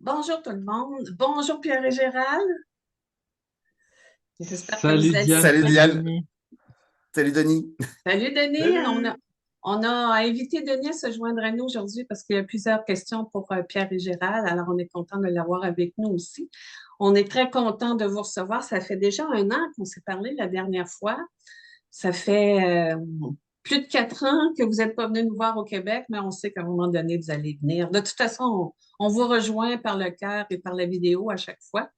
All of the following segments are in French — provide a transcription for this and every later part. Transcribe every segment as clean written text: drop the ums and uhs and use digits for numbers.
Bonjour tout le monde. Bonjour Pierre et Gérald. J'espère que vous Salut allez. Diane, Salut salut Diane, Denis. salut Denis. Salut Denis. On a, Salut! on a invité Denis à se joindre à nous aujourd'hui parce qu'il y a plusieurs questions pour Pierre et Gérald. Alors, on est content de l'avoir avec nous aussi. On est très content de vous recevoir. Ça fait déjà un an qu'on s'est parlé la dernière fois. Ça fait plus de 4 ans que vous n'êtes pas venu nous voir au Québec, mais on sait qu'à un moment donné, vous allez venir. De toute façon, on vous rejoint par le cœur et par la vidéo à chaque fois.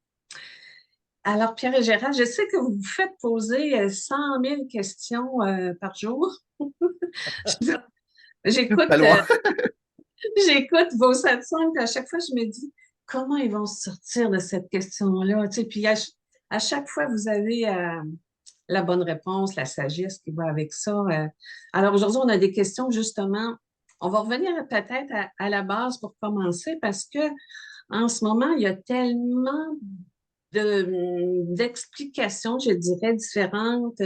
Alors, Pierre et Gérard, je sais que vous vous faites poser 100 000 questions par jour. Pas J'écoute, loin. j'écoute vos satsang, puis à chaque fois, je me dis, comment ils vont se sortir de cette question-là? Tu sais, puis à chaque fois, vous avez la bonne réponse, la sagesse qui va avec ça. Alors, aujourd'hui, on a des questions, justement. On va revenir peut-être à la base pour commencer, parce que en ce moment, il y a tellement d'explications, je dirais, différentes.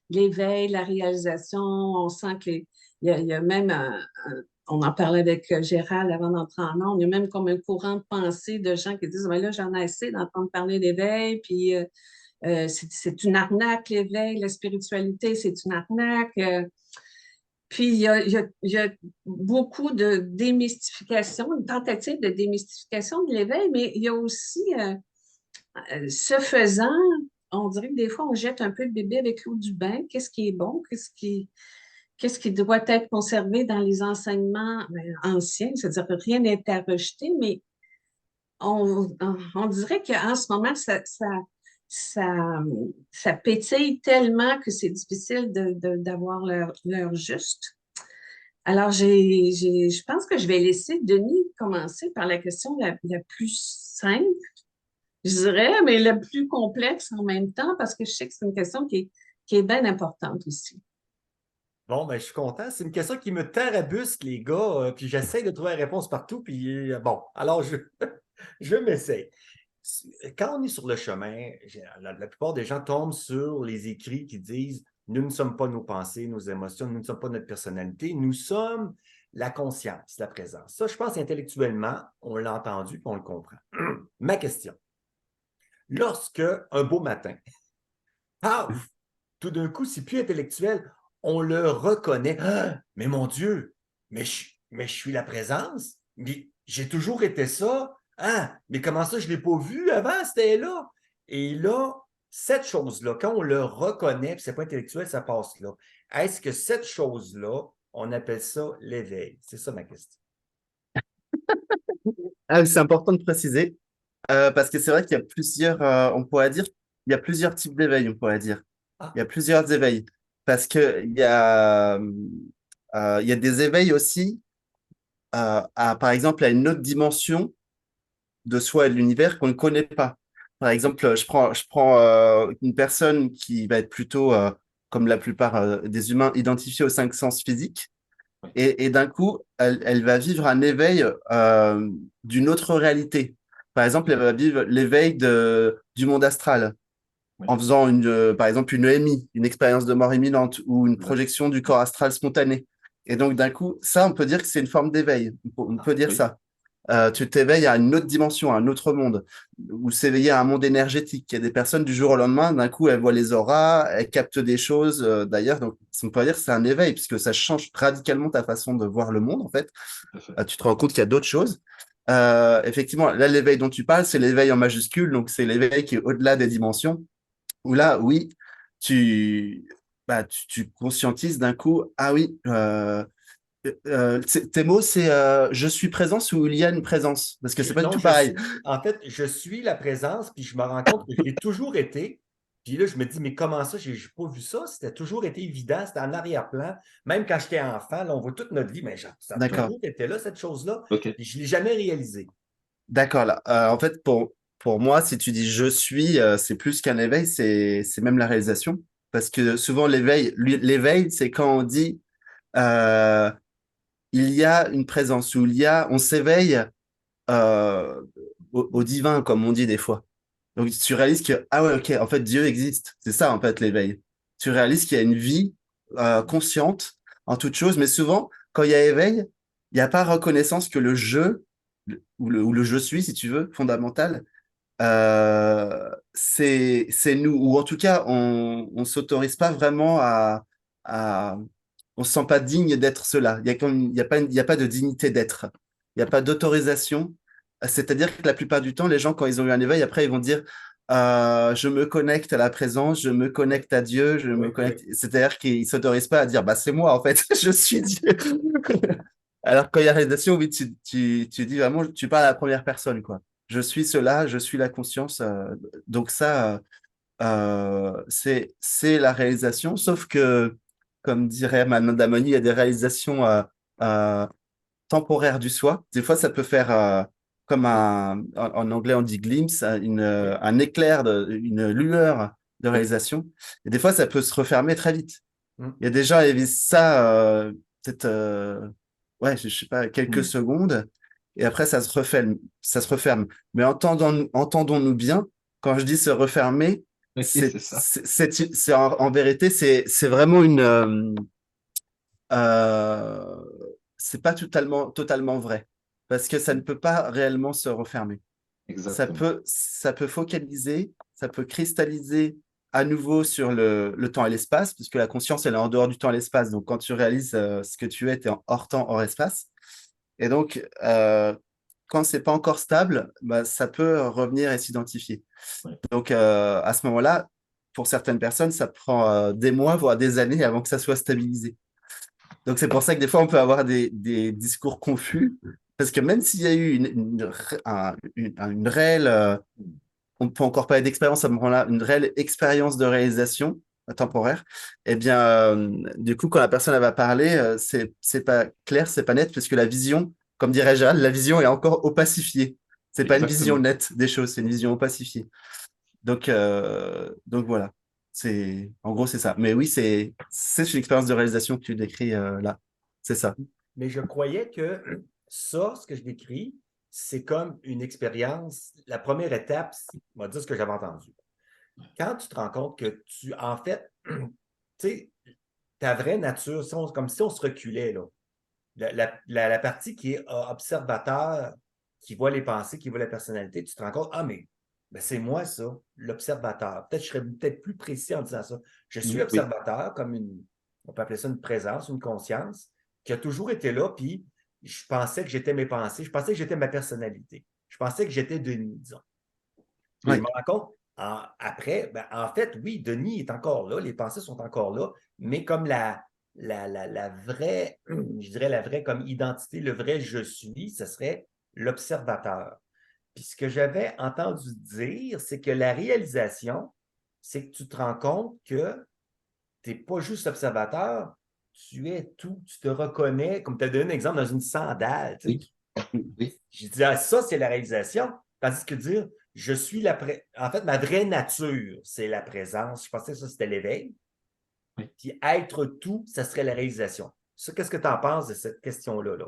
L'éveil, la réalisation, on sent qu'il y a même, on en parlait avec Gérald avant d'entrer en ondes, il y a même comme un courant de pensée de gens qui disent, ben là, j'en ai assez d'entendre parler d'éveil, puis c'est une arnaque, l'éveil, la spiritualité, c'est une arnaque. Puis il y a beaucoup de démystification, une tentative de démystification de l'éveil, mais il y a aussi ce faisant, on dirait que des fois, on jette un peu le bébé avec l'eau du bain. Qu'est-ce qui est bon? Qu'est-ce qui doit être conservé dans les enseignements anciens? C'est-à-dire que rien n'est à rejeter, mais on dirait qu'en ce moment, ça, ça pétille tellement que c'est difficile d'avoir l'heure juste. Alors, je pense que je vais laisser Denis commencer par la question la plus simple, je dirais, mais la plus complexe en même temps, parce que je sais que c'est une question qui est bien importante aussi. Bon, ben, je suis content. C'est une question qui me tarabusque, les gars, puis j'essaie de trouver la réponse partout, puis bon, alors je m'essaye. Quand on est sur le chemin, la plupart des gens tombent sur les écrits qui disent nous ne sommes pas nos pensées, nos émotions, nous ne sommes pas notre personnalité, nous sommes la conscience, la présence. Ça, je pense intellectuellement, on l'a entendu, puis on le comprend. Ma question. Lorsque, un beau matin, paf, tout d'un coup, c'est plus intellectuel, on le reconnaît. Ah, mais mon Dieu, mais je suis la présence, mais j'ai toujours été ça. Ah, mais comment ça, je ne l'ai pas vu avant, c'était là. Et là, cette chose-là, quand on le reconnaît, puis c'est pas intellectuel, ça passe là. Est-ce que cette chose-là, on appelle ça l'éveil? C'est ça ma question. Ah, c'est important de préciser, parce que c'est vrai qu'il y a plusieurs, on pourrait dire, il y a plusieurs types d'éveil, on pourrait dire. Ah, Il y a plusieurs éveils. Parce que il y a des éveils aussi, par exemple, à une autre dimension de soi et de l'univers qu'on ne connaît pas. Par exemple, je prends une personne qui va être plutôt, comme la plupart des humains, identifiée aux cinq sens physiques. Et d'un coup, elle va vivre un éveil d'une autre réalité. Par exemple, elle va vivre l'éveil du monde astral oui, en faisant par exemple une EMI, une expérience de mort imminente ou une oui, projection du corps astral spontané. Et donc, d'un coup, ça, on peut dire que c'est une forme d'éveil. On peut dire oui. ça. Tu t'éveilles à une autre dimension, à un autre monde, ou s'éveiller à un monde énergétique. Il y a des personnes du jour au lendemain, d'un coup, elles voient les auras, elles captent des choses. D'ailleurs, donc, on peut dire que c'est un éveil, puisque ça change radicalement ta façon de voir le monde, en fait. Tout à fait. Tu te rends compte qu'il y a d'autres choses. Effectivement, là, l'éveil dont tu parles, c'est l'éveil en majuscule, donc c'est l'éveil qui est au-delà des dimensions, où là, oui, tu, tu conscientises d'un coup, ah oui, tes mots, c'est je suis présence ou il y a une présence? Parce que c'est pas du Non, tout pareil. en fait, je suis la présence, puis je me rends compte que je l'ai toujours été. Puis là, je me dis, mais comment ça, j'ai pas vu ça? C'était toujours été évident, c'était en arrière-plan. Même quand j'étais enfant, là, on voit toute notre vie, mais ça a D'accord. toujours été là, cette chose-là. OK. Puis je ne l'ai jamais réalisé. D'accord, là. En fait, pour moi, si tu dis je suis, c'est plus qu'un éveil, c'est même la réalisation. Parce que souvent, l'éveil, c'est quand on dit euh, il y a une présence ou on s'éveille euh, au divin, comme on dit des fois. Donc, tu réalises que, ah ouais, ok, en fait, Dieu existe. C'est ça, en fait, l'éveil. Tu réalises qu'il y a une vie consciente en toute chose, mais souvent, quand il y a éveil, il n'y a pas reconnaissance que le jeu ou le je suis, si tu veux, fondamental, c'est nous, ou en tout cas, on s'autorise pas vraiment à on se sent pas digne d'être cela. Il y a pas de dignité d'être. Il n'y a pas d'autorisation. C'est-à-dire que la plupart du temps, les gens, quand ils ont eu un éveil, après, ils vont dire, je me connecte à la présence, je me connecte à Dieu, je me Oui, oui. connecte. C'est-à-dire qu'ils s'autorisent pas à dire, bah, c'est moi, en fait, je suis Dieu. Alors, quand il y a réalisation, oui, tu dis vraiment, tu parles à la première personne, quoi. Je suis cela, je suis la conscience. Donc ça, c'est la réalisation. Sauf que, comme dirait Manon Damoni, il y a des réalisations euh, temporaires du soi. Des fois, ça peut faire comme en anglais on dit glimpse, un éclair, une lueur de réalisation. Et des fois, ça peut se refermer très vite. Mm. Il y a des gens qui vivent ça peut-être ouais, je sais pas, quelques Mm. secondes, et après ça se referme, ça se referme. Mais entendons-nous bien, quand je dis se refermer, Oui, c'est ça. en vérité, c'est vraiment euh, c'est pas totalement vrai, parce que ça ne peut pas réellement se refermer. Exactement. Ça peut focaliser, ça peut cristalliser à nouveau sur le temps et l'espace, puisque la conscience, elle est en dehors du temps et l'espace. Donc, quand tu réalises ce que tu es, tu es hors temps, hors espace. Et donc, quand c'est pas encore stable, bah, ça peut revenir et s'identifier. Ouais. Donc, à ce moment-là, pour certaines personnes, ça prend des mois, voire des années avant que ça soit stabilisé. Donc, c'est pour ça que des fois, on peut avoir des discours confus, parce que même s'il y a eu une réelle, on ne peut encore parler d'expérience à ce moment-là, une réelle expérience de réalisation temporaire, eh bien, du coup, quand la personne elle va parler, c'est pas clair, c'est pas net, parce que la vision, comme dirait Gérald, la vision est encore opacifiée. C'est pas une vision Exactement. nette des choses, c'est une vision opacifiée. Donc voilà. En gros, c'est ça. Mais oui, c'est une expérience de réalisation que tu décris là. C'est ça. Mais je croyais que ça, ce que je décris, c'est comme une expérience. La première étape, on va dire ce que j'avais entendu. Quand tu te rends compte que en fait, tu sais, ta vraie nature, comme si on se reculait, là. La partie qui est observateur, qui voit les pensées, qui voit la personnalité, tu te rends compte, ah, mais ben, c'est moi ça, l'observateur. Peut-être je serais peut-être plus précis en disant ça. Je suis Oui. observateur comme on peut appeler ça une présence, une conscience, qui a toujours été là, puis je pensais que j'étais mes pensées, je pensais que j'étais ma personnalité. Je pensais que j'étais Denis, disons. Puis je Oui. me rends compte, après, ben, en fait, oui, Denis est encore là, les pensées sont encore là, mais comme la vraie, je dirais la vraie comme identité, le vrai je suis, ce serait l'observateur. Puis ce que j'avais entendu dire, c'est que la réalisation, c'est que tu te rends compte que tu n'es pas juste observateur, tu es tout, tu te reconnais, comme tu as donné un exemple dans une sandale. Tu sais. Oui, oui, J'ai dit, ah, ça, c'est la réalisation. Tandis que dire, je suis en fait, ma vraie nature, c'est la présence. Je pensais que ça, c'était l'éveil. oui. Puis être tout, ça serait la réalisation. Ça, qu'est-ce que tu en penses de cette question-là, là?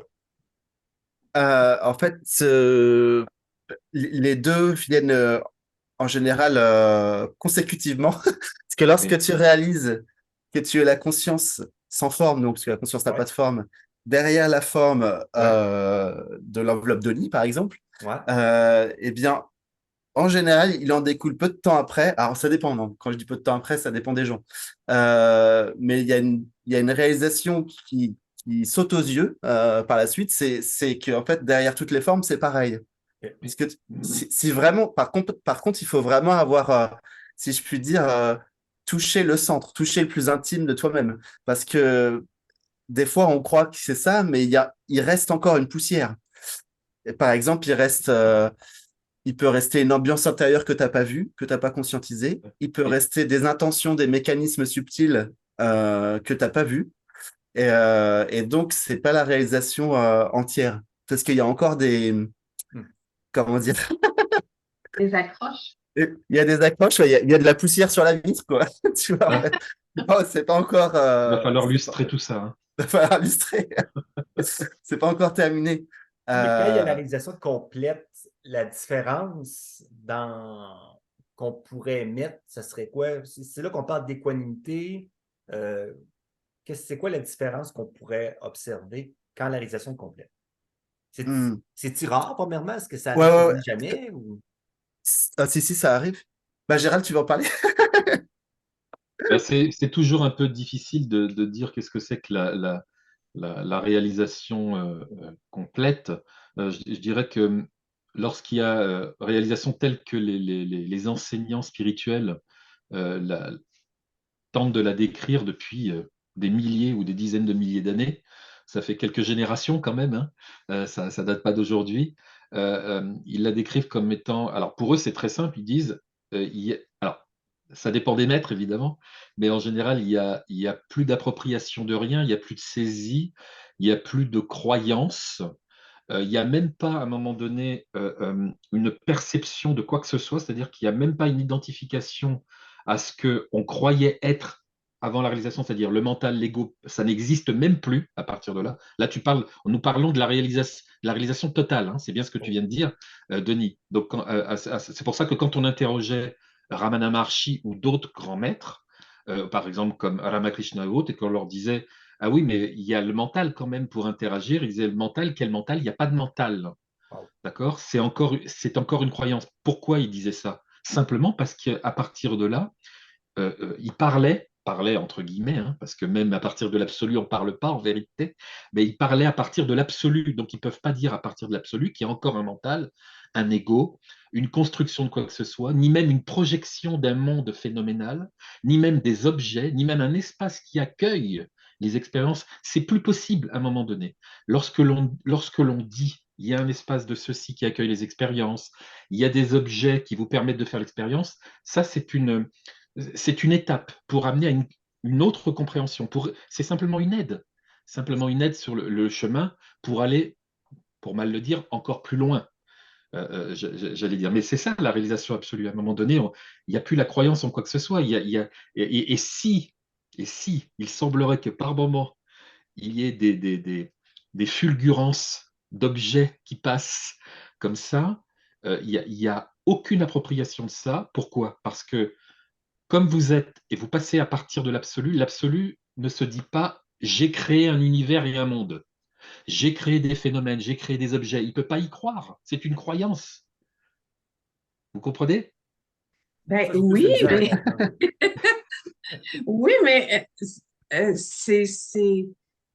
En fait, les deux viennent en général consécutivement. Parce que lorsque Oui, tu réalises que tu es la conscience sans forme, donc parce que la conscience n'a Ouais, pas de forme, derrière la forme ouais, de l'enveloppe de lit, par exemple, ouais. eh bien, en général, il en découle peu de temps après. Alors, ça dépend, non. Quand je dis peu de temps après, ça dépend des gens. Mais il y a une réalisation qui saute aux yeux par la suite. C'est qu'en fait, derrière toutes les formes, c'est pareil. oui, Puisque si vraiment, par contre, il faut vraiment avoir, si je puis dire, toucher le centre, toucher le plus intime de toi-même. Parce que des fois, on croit que c'est ça, mais il reste encore une poussière. Et par exemple, il peut rester une ambiance intérieure que tu n'as pas vue, que tu n'as pas conscientisée. Il peut oui, rester des intentions, des mécanismes subtils que tu n'as pas vus. Et donc, c'est pas la réalisation entière. Parce qu'il y a encore Hmm. comment dire, Des accroches. il y a des accroches, ouais, il y a de la poussière sur la vitre, quoi. Tu vois, en ouais. fait. C'est pas encore, Il va falloir lustrer tout ça, hein. il va falloir illustrer. C'est pas encore terminé. Mais quand il y a la Euh, réalisation complète, la différence qu'on pourrait mettre, ce serait quoi? C'est là qu'on parle d'équanimité. C'est quoi la différence qu'on pourrait observer quand la réalisation est complète? Hmm. C'est-tu rare, premièrement? Est-ce que ça Ouais, arrive ouais, quasi ouais. jamais? Ou... Ah, si, ça arrive. Bah, Gérald, tu vas en parler? Ben, c'est toujours un peu difficile de dire qu'est-ce que c'est que la réalisation complète. Je dirais que lorsqu'il y a réalisation telle que les enseignants spirituels la, tentent de la décrire depuis des milliers ou des dizaines de milliers d'années, ça fait quelques générations quand même, hein. Ça ne date pas d'aujourd'hui. Ils la décrivent comme étant... Alors pour eux, c'est très simple, ils disent... alors, ça dépend des maîtres, évidemment, mais en général, il y a plus d'appropriation de rien, il n'y a plus de saisie, il n'y a plus de croyance, il n'y a même pas, à un moment donné, une perception de quoi que ce soit, c'est-à-dire qu'il n'y a même pas une identification à ce qu'on croyait être avant la réalisation, c'est-à-dire le mental, l'ego, ça n'existe même plus à partir de là. Là, nous parlons de la réalisation totale, hein, c'est bien ce que tu viens de dire, Denis. Donc, c'est pour ça que quand on interrogeait Ramana Maharshi ou d'autres grands maîtres, par exemple comme Ramakrishna ou autres, et qu'on leur disait ah oui, mais il y a le mental quand même pour interagir. Il disait le mental, quel mental? Il n'y a pas de mental. Wow. D'accord? C'est encore une croyance. Pourquoi il disait ça? Simplement parce qu'à partir de là, il parlait entre guillemets, hein, parce que même à partir de l'absolu, on ne parle pas en vérité, mais il parlait à partir de l'absolu. Donc ils ne peuvent pas dire à partir de l'absolu qu'il y a encore un mental, un ego, une construction de quoi que ce soit, ni même une projection d'un monde phénoménal, ni même des objets, ni même un espace qui accueille les expériences. C'est plus possible à un moment donné. Lorsque l'on dit il y a un espace de ceci qui accueille les expériences, il y a des objets qui vous permettent de faire l'expérience, ça c'est une étape pour amener à une autre compréhension. C'est simplement une aide sur le chemin pour aller, pour mal le dire, encore plus loin. J'allais dire. Mais c'est ça la réalisation absolue. À un moment donné, il n'y a plus la croyance en quoi que ce soit. Et si il semblerait que par moment, il y ait des fulgurances d'objets qui passent comme ça, il y a aucune appropriation de ça. Pourquoi? Parce que comme vous êtes et vous passez à partir de l'absolu, l'absolu ne se dit pas j'ai créé un univers et un monde, j'ai créé des phénomènes, j'ai créé des objets. Il ne peut pas y croire. C'est une croyance. Vous comprenez? Ben Ça, j'ai plus oui, de misère à mais comprendre. oui, mais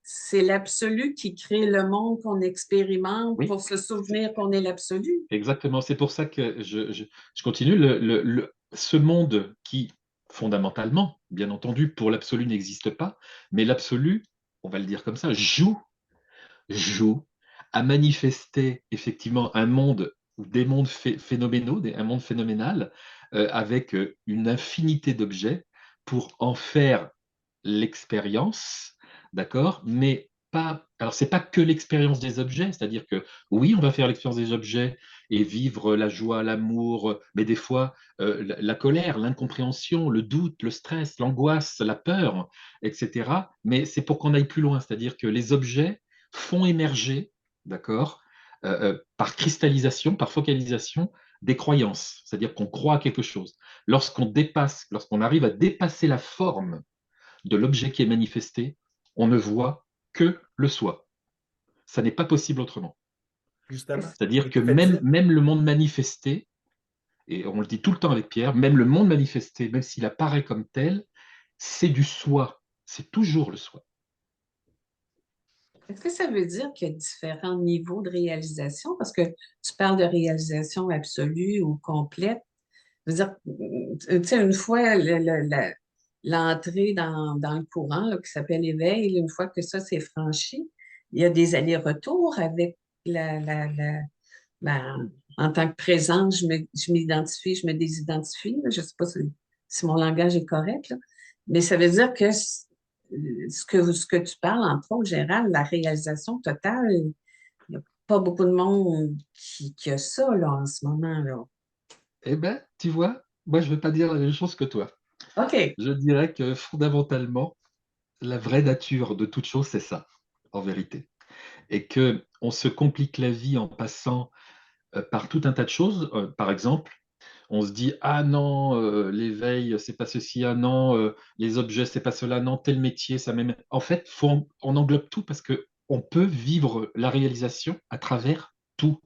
c'est l'absolu qui crée le monde qu'on expérimente Oui, pour se souvenir qu'on est l'absolu. exactement. C'est pour ça que je continue. Ce monde qui, fondamentalement, bien entendu, pour l'absolu n'existe pas, mais l'absolu, on va le dire comme ça, joue à manifester effectivement un monde ou des mondes phénoménaux, un monde phénoménal, avec une infinité d'objets pour en faire l'expérience, d'accord? Mais pas. Alors, c'est pas que l'expérience des objets, c'est-à-dire que oui, on va faire l'expérience des objets et vivre la joie, l'amour, mais des fois la colère, l'incompréhension, le doute, le stress, l'angoisse, la peur, etc. Mais c'est pour qu'on aille plus loin, c'est-à-dire que les objets font émerger, d'accord, par cristallisation, par focalisation, des croyances, c'est-à-dire qu'on croit à quelque chose. Lorsqu'on arrive à dépasser la forme de l'objet qui est manifesté, on ne voit que le soi. Ça n'est pas possible autrement. Justement. C'est-à-dire Et que que fait-il? même le monde manifesté, et on le dit tout le temps avec Pierre, même le monde manifesté, même s'il apparaît comme tel, c'est du soi. C'est toujours le soi. Est-ce que ça veut dire qu'il y a différents niveaux de réalisation? Parce que tu parles de réalisation absolue ou complète. Je veux dire, tu sais, une fois l'entrée dans le courant là, qui s'appelle éveil, une fois que ça c'est franchi, il y a des allers-retours avec la, la, la, la- en tant que présence, je m'identifie, je me désidentifie. Là. Je ne sais pas si mon langage est correct, là. Mais ça veut dire que ce que tu parles, entre autres, Gérald, la réalisation totale, il n'y a pas beaucoup de monde qui a ça là, en ce moment, là. Eh bien, tu vois, moi, je ne vais pas dire la même chose que toi. OK. Je dirais que fondamentalement, la vraie nature de toute chose, c'est ça, en vérité. Et que on se complique la vie en passant par tout un tas de choses. Par exemple, on se dit, ah non, l'éveil, c'est pas ceci, ah non, les objets, c'est pas cela, non, tel métier, ça m'aime. En fait, on englobe tout parce que on peut vivre la réalisation à travers tout.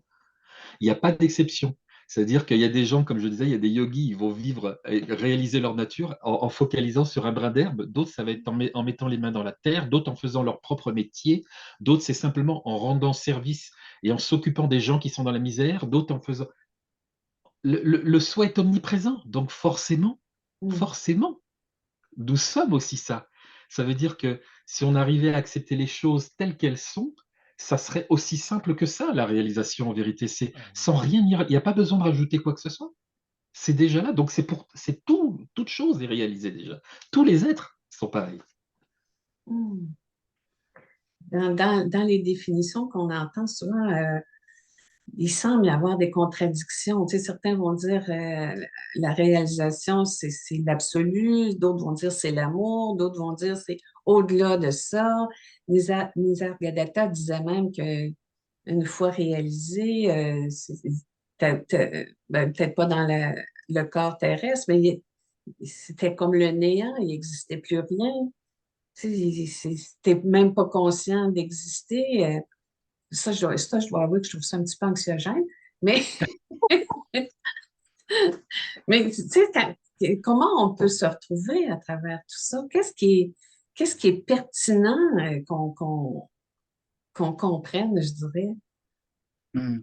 Il n'y a pas d'exception. C'est-à-dire qu'il y a des gens, comme je disais, il y a des yogis, ils vont vivre et réaliser leur nature en focalisant sur un brin d'herbe. D'autres, ça va être en mettant les mains dans la terre. D'autres, en faisant leur propre métier. D'autres, c'est simplement en rendant service et en s'occupant des gens qui sont dans la misère. D'autres, en faisant. Le soi est omniprésent. Donc, forcément, nous sommes aussi ça. Ça veut dire que si on arrivait à accepter les choses telles qu'elles sont, ça serait aussi simple que ça, la réalisation en vérité. C'est sans rien, il n'y a pas besoin de rajouter quoi que ce soit. C'est déjà là. Donc c'est tout, toute chose est réalisée déjà. Tous les êtres sont pareils. Hmm. Dans les définitions qu'on entend souvent, il semble y avoir des contradictions. Tu sais, certains vont dire la réalisation, c'est l'absolu, d'autres vont dire c'est l'amour, d'autres vont dire c'est au-delà de ça. Nisargadatta disait même que une fois réalisé, ben, peut-être pas dans le corps terrestre, mais c'était comme le néant, il n'existait plus rien. Tu n'es même pas conscient d'exister. Je dois avouer que je trouve ça un petit peu anxiogène. Mais, mais tu sais, comment on peut se retrouver à travers tout ça? Qu'est-ce qui est pertinent qu'on comprenne, je dirais? Hmm.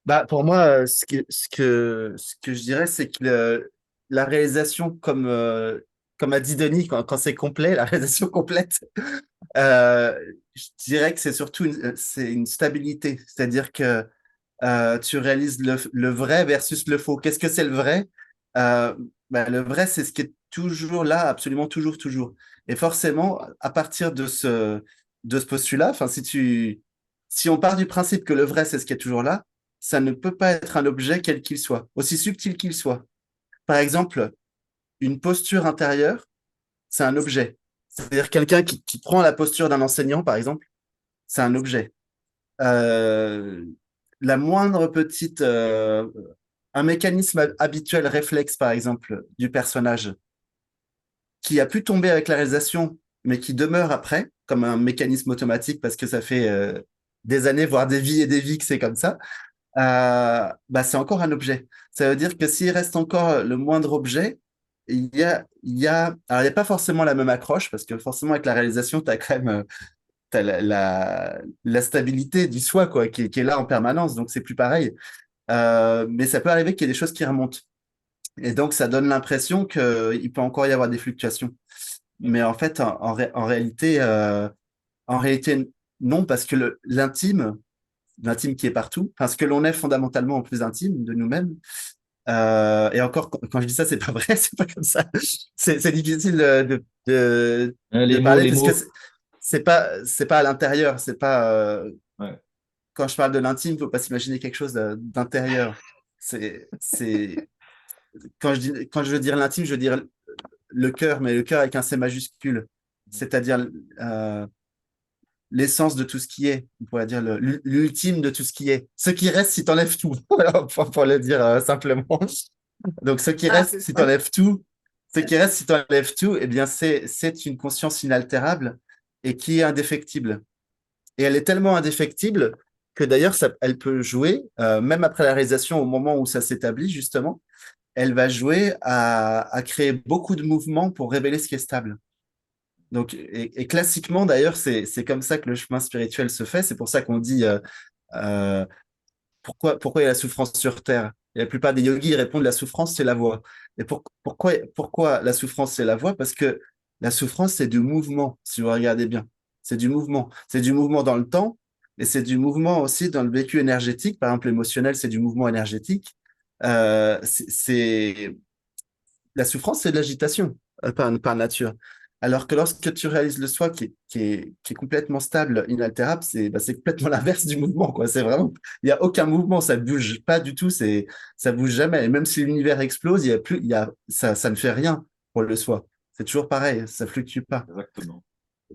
Bah, pour moi, ce que je dirais, c'est que la réalisation, comme a dit Denis, quand c'est complet, la réalisation complète, euh, je dirais que c'est surtout c'est une stabilité. C'est-à-dire que tu réalises le vrai versus le faux. Qu'est-ce que c'est le vrai? Euh, bah, le vrai, c'est ce qui est toujours là, absolument toujours, toujours. Et forcément, à partir de ce postulat, enfin, si on part du principe que le vrai, c'est ce qui est toujours là, ça ne peut pas être un objet quel qu'il soit, aussi subtil qu'il soit. Par exemple, une posture intérieure, c'est un objet. C'est-à-dire quelqu'un qui prend la posture d'un enseignant, par exemple, c'est un objet. Euh, la moindre petite, un mécanisme habituel réflexe, par exemple, du personnage, qui a pu tomber avec la réalisation, mais qui demeure après, comme un mécanisme automatique, parce que ça fait des années, voire des vies que c'est comme ça, bah, c'est encore un objet. Ça veut dire que s'il reste encore le moindre objet, alors il y a pas forcément la même accroche, parce que forcément, avec la réalisation, tu as quand même t'as la stabilité du soi, quoi, qui est là en permanence, donc c'est plus pareil. Mais ça peut arriver qu'il y ait des choses qui remontent. Et donc, ça donne l'impression qu'il peut encore y avoir des fluctuations. Mais en fait, en réalité, non, parce que l'intime qui est partout, enfin, ce que l'on est fondamentalement en plus intime de nous-mêmes, et encore, quand je dis ça, c'est pas vrai, c'est pas comme ça. C'est difficile de parler Les parce que mots. c'est pas à l'intérieur, c'est pas, Ouais. quand je parle de l'intime, faut pas s'imaginer quelque chose d'intérieur. C'est, quand je veux dire l'intime, je veux dire le cœur, mais le cœur avec un C majuscule, c'est-à-dire euh, l'essence de tout ce qui est, on pourrait dire l'ultime de tout ce qui est. Ce qui reste si tu enlèves tout, voilà, pour le dire simplement. Donc, ce qui Ah, reste c'est si tu ça. enlèves tout, ce qui reste si tu enlèves tout, eh bien, c'est une conscience inaltérable et qui est indéfectible. Et elle est tellement indéfectible que d'ailleurs, elle peut jouer, même après la réalisation, au moment où ça s'établit, justement, elle va jouer à créer beaucoup de mouvements pour révéler ce qui est stable. Donc, et classiquement, d'ailleurs, c'est comme ça que le chemin spirituel se fait. C'est pour ça qu'on dit euh, pourquoi il y a la souffrance sur Terre? Et la plupart des yogis répondent la souffrance, c'est la voie. Et pourquoi la souffrance, c'est la voie? Parce que la souffrance, c'est du mouvement, si vous regardez bien. C'est du mouvement. C'est du mouvement dans le temps, et c'est du mouvement aussi dans le vécu énergétique. Par exemple, l'émotionnel, c'est du mouvement énergétique. La souffrance, c'est de l'agitation par nature. Alors que lorsque tu réalises le soi qui est complètement stable, inaltérable, c'est complètement l'inverse du mouvement, quoi. C'est vraiment, il n'y a aucun mouvement, ça bouge pas du tout, ça bouge jamais. Et même si l'univers explose, ça ne fait rien pour le soi. C'est toujours pareil, ça fluctue pas. Exactement.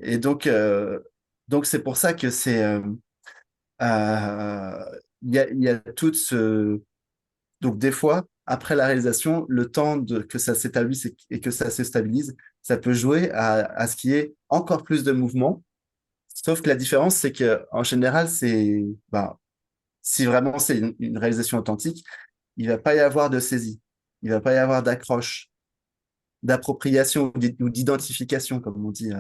Et donc c'est pour ça que euh, il y a tout ce, donc, des fois, après la réalisation, le temps que ça s'établisse et que ça se stabilise, ça peut jouer à ce qu'il y ait encore plus de mouvement, Sauf que la différence, c'est que en général, si vraiment c'est une réalisation authentique, il va pas y avoir de saisie, il va pas y avoir d'accroche, d'appropriation ou d'identification, comme on dit.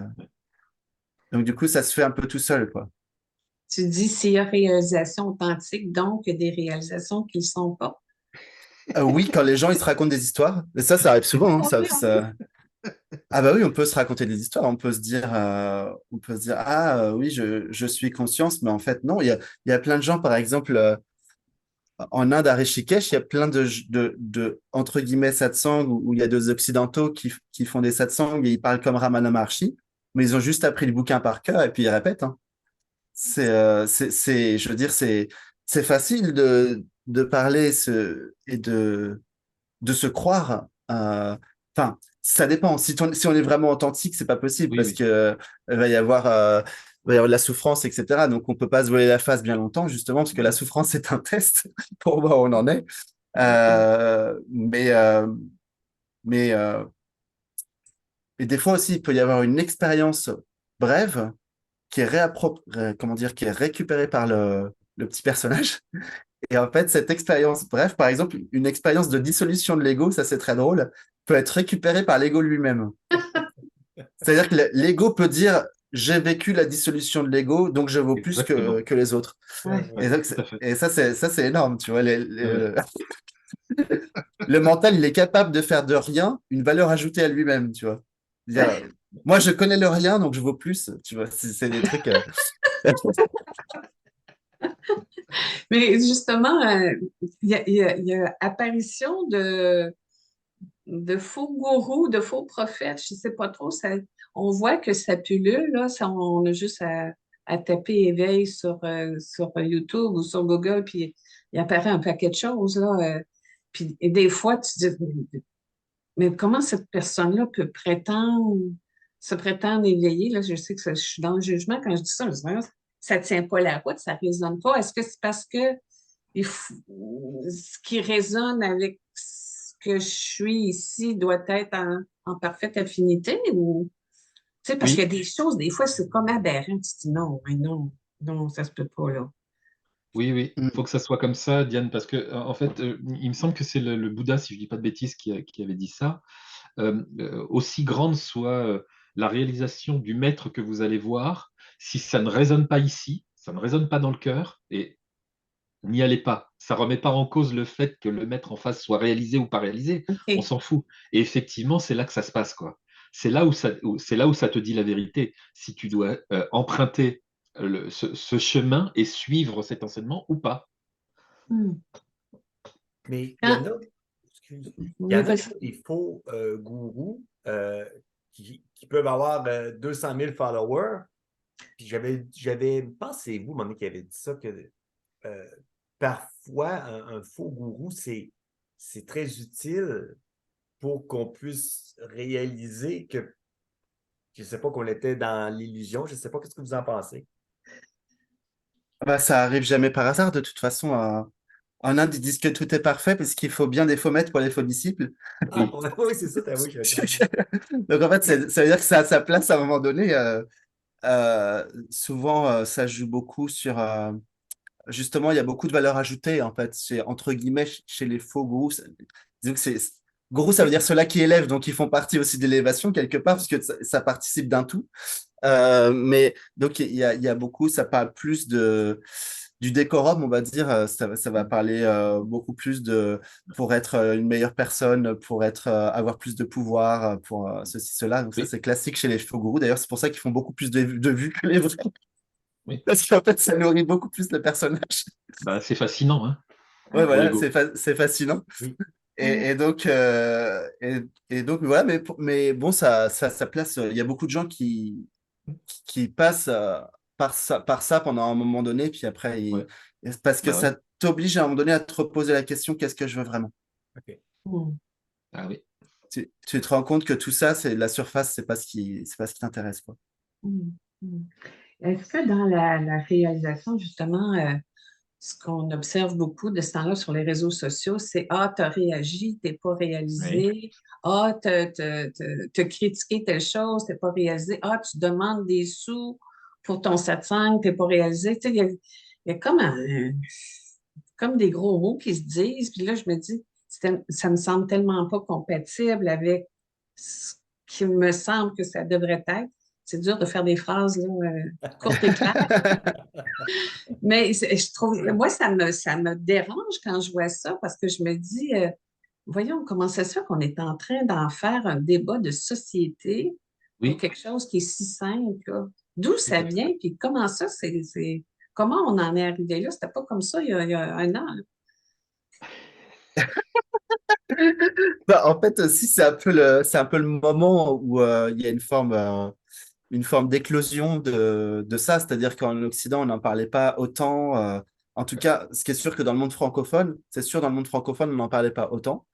Donc du coup, ça se fait un peu tout seul, quoi. Tu dis s'il y a réalisation authentique, donc il y a des réalisations qui ne le sont pas. Oui, quand les gens ils se racontent des histoires, et ça arrive souvent. Hein, Oh, oui, oh, oui. Ah bah oui, on peut se raconter des histoires, on peut se dire, ah oui, je suis conscience, mais en fait non. Il y a plein de gens, par exemple, en Inde, à Rishikesh, il y a plein de entre guillemets satsang où il y a deux occidentaux qui font des satsangs et ils parlent comme Ramana Maharshi, mais ils ont juste appris le bouquin par cœur et puis ils répètent. Hein. Je veux dire, c'est facile de parler et de se croire. Enfin, ça dépend. Si on est vraiment authentique, c'est pas possible Oui, parce oui. que il va y avoir de la souffrance, etc. Donc, on peut pas se voiler la face bien longtemps, justement, parce que la souffrance, c'est un test pour voir où on en est. Exactement. Euh, mais, euh, mais et des fois aussi, il peut y avoir une expérience brève qui est comment dire, qui est récupérée par le petit personnage. Et en fait, cette expérience, bref, par exemple, une expérience de dissolution de l'ego, ça c'est très drôle, peut être récupérée par l'ego lui-même. C'est-à-dire que l'ego peut dire, j'ai vécu la dissolution de l'ego, donc je vaux plus Exactement. que les autres. Ouais. Et, Ouais, donc, tout à fait. et ça, c'est énorme, tu vois. Ouais. Le mental, il est capable de faire de rien une valeur ajoutée à lui-même, tu vois. Dire, moi, je connais le rien, donc je vaux plus, tu vois. C'est des trucs. Mais justement, il y a apparition de faux gourous, de faux prophètes, je ne sais pas trop. On voit que ça pullule, là, on a juste à taper éveil sur YouTube ou sur Google, puis il apparaît un paquet de choses, là. Puis et des fois, tu te dis, mais comment cette personne-là peut se prétendre éveillée? Là, je sais que je suis dans le jugement quand je dis ça, je dis, ça ne tient pas la route, ça ne résonne pas. Est-ce que c'est parce que ce qui résonne avec ce que je suis ici doit être en parfaite affinité ou, tu sais, parce qu'il y a Oui, des choses, des fois, c'est comme aberrant. Tu te dis non, mais non, non, ça se peut pas, là. oui, oui. Il Mm. faut que ça soit comme ça, Diane, parce que en fait, il me semble que c'est le Bouddha, si je dis pas de bêtises, qui avait dit ça. Aussi grande soit la réalisation du maître que vous allez voir, si ça ne résonne pas ici, ça ne résonne pas dans le cœur, et n'y allez pas. Ça ne remet pas en cause le fait que le maître en face soit réalisé ou pas réalisé. On OK. s'en fout. Et effectivement, c'est là que ça se passe, quoi. C'est là où c'est là où ça te dit la vérité. Si tu dois emprunter ce chemin et suivre cet enseignement ou pas. Hmm. Mais il y en Quand, a, excuse, il y oui, en a qui vas-y. ont des faux gourous qui peuvent avoir 200 000 followers. Puis pensez-vous, mon qui avait dit ça, que euh, parfois, un faux gourou, c'est très utile pour qu'on puisse réaliser que, je ne sais pas, qu'on était dans l'illusion. Je ne sais pas, qu'est-ce que vous en pensez? Bah, ça arrive jamais par hasard, de toute façon. En Inde, ils disent que tout est parfait parce qu'il faut bien des faux maîtres pour les faux disciples. Ah, Oui, ouais, oui, c'est ça, oui, je vais Donc en fait, ça veut dire que ça a sa place à un moment donné. Souvent, ça joue beaucoup sur. Justement, il y a beaucoup de valeur ajoutée, en fait. C'est entre guillemets chez les faux gourous. Disons que gourou, ça veut dire ceux-là qui élèvent, donc ils font partie aussi de l'élévation quelque part, parce que ça participe d'un tout. Mais donc, il y a beaucoup, ça parle plus du décorum, on va dire. Ça va parler beaucoup plus pour être une meilleure personne, pour avoir plus de pouvoir, pour ceci, cela. Donc, ça, oui, c'est classique chez les faux gourous. D'ailleurs, c'est pour ça qu'ils font beaucoup plus de vues que les vrais. oui. Parce qu'en fait, ça nourrit beaucoup plus le personnage. Bah, c'est fascinant, hein, Ouais, pour voilà, l'ego. c'est fascinant. Oui. Hmm. Et donc, voilà, mais bon, ça place. Il y a beaucoup de gens qui passent par ça pendant un moment donné, puis après, Ouais. parce que Bah ouais. ça t'oblige à un moment donné à te reposer la question, qu'est-ce que je veux vraiment? OK. Hmm. Ah oui. Tu te rends compte que tout ça, c'est la surface, c'est pas ce qui t'intéresse, quoi. Hmm. Hmm. Est-ce que dans la réalisation, justement, ce qu'on observe beaucoup de ce temps-là sur les réseaux sociaux, c'est ah, t'as réagi, t'es pas Oui. réalisé. Ah, t'as critiqué telle chose, t'es pas réalisé. Ah, tu demandes des sous pour ton satsang, t'es pas réalisé. Tu sais, il y a comme des gros mots qui se disent, puis là, je me dis, ça me semble tellement pas compatible avec ce qui me semble que ça devrait être. C'est dur de faire des phrases là, courtes et claires, mais je trouve, moi, ça me dérange quand je vois ça parce que je me dis, voyons, comment ça se fait qu'on est en train d'en faire un débat de société pour Oui, quelque chose qui est si simple, là. D'où tout ça à vient, fait. puis comment ça, comment on en est arrivé là? C'était pas comme ça il y a un an, là. Bah, en fait, aussi, c'est un peu le moment où il y a une forme d'éclosion de ça. C'est-à-dire qu'en Occident, on n'en parlait pas autant. En tout cas, ce qui est sûr que dans le monde francophone, c'est sûr, dans le monde francophone, on n'en parlait pas autant.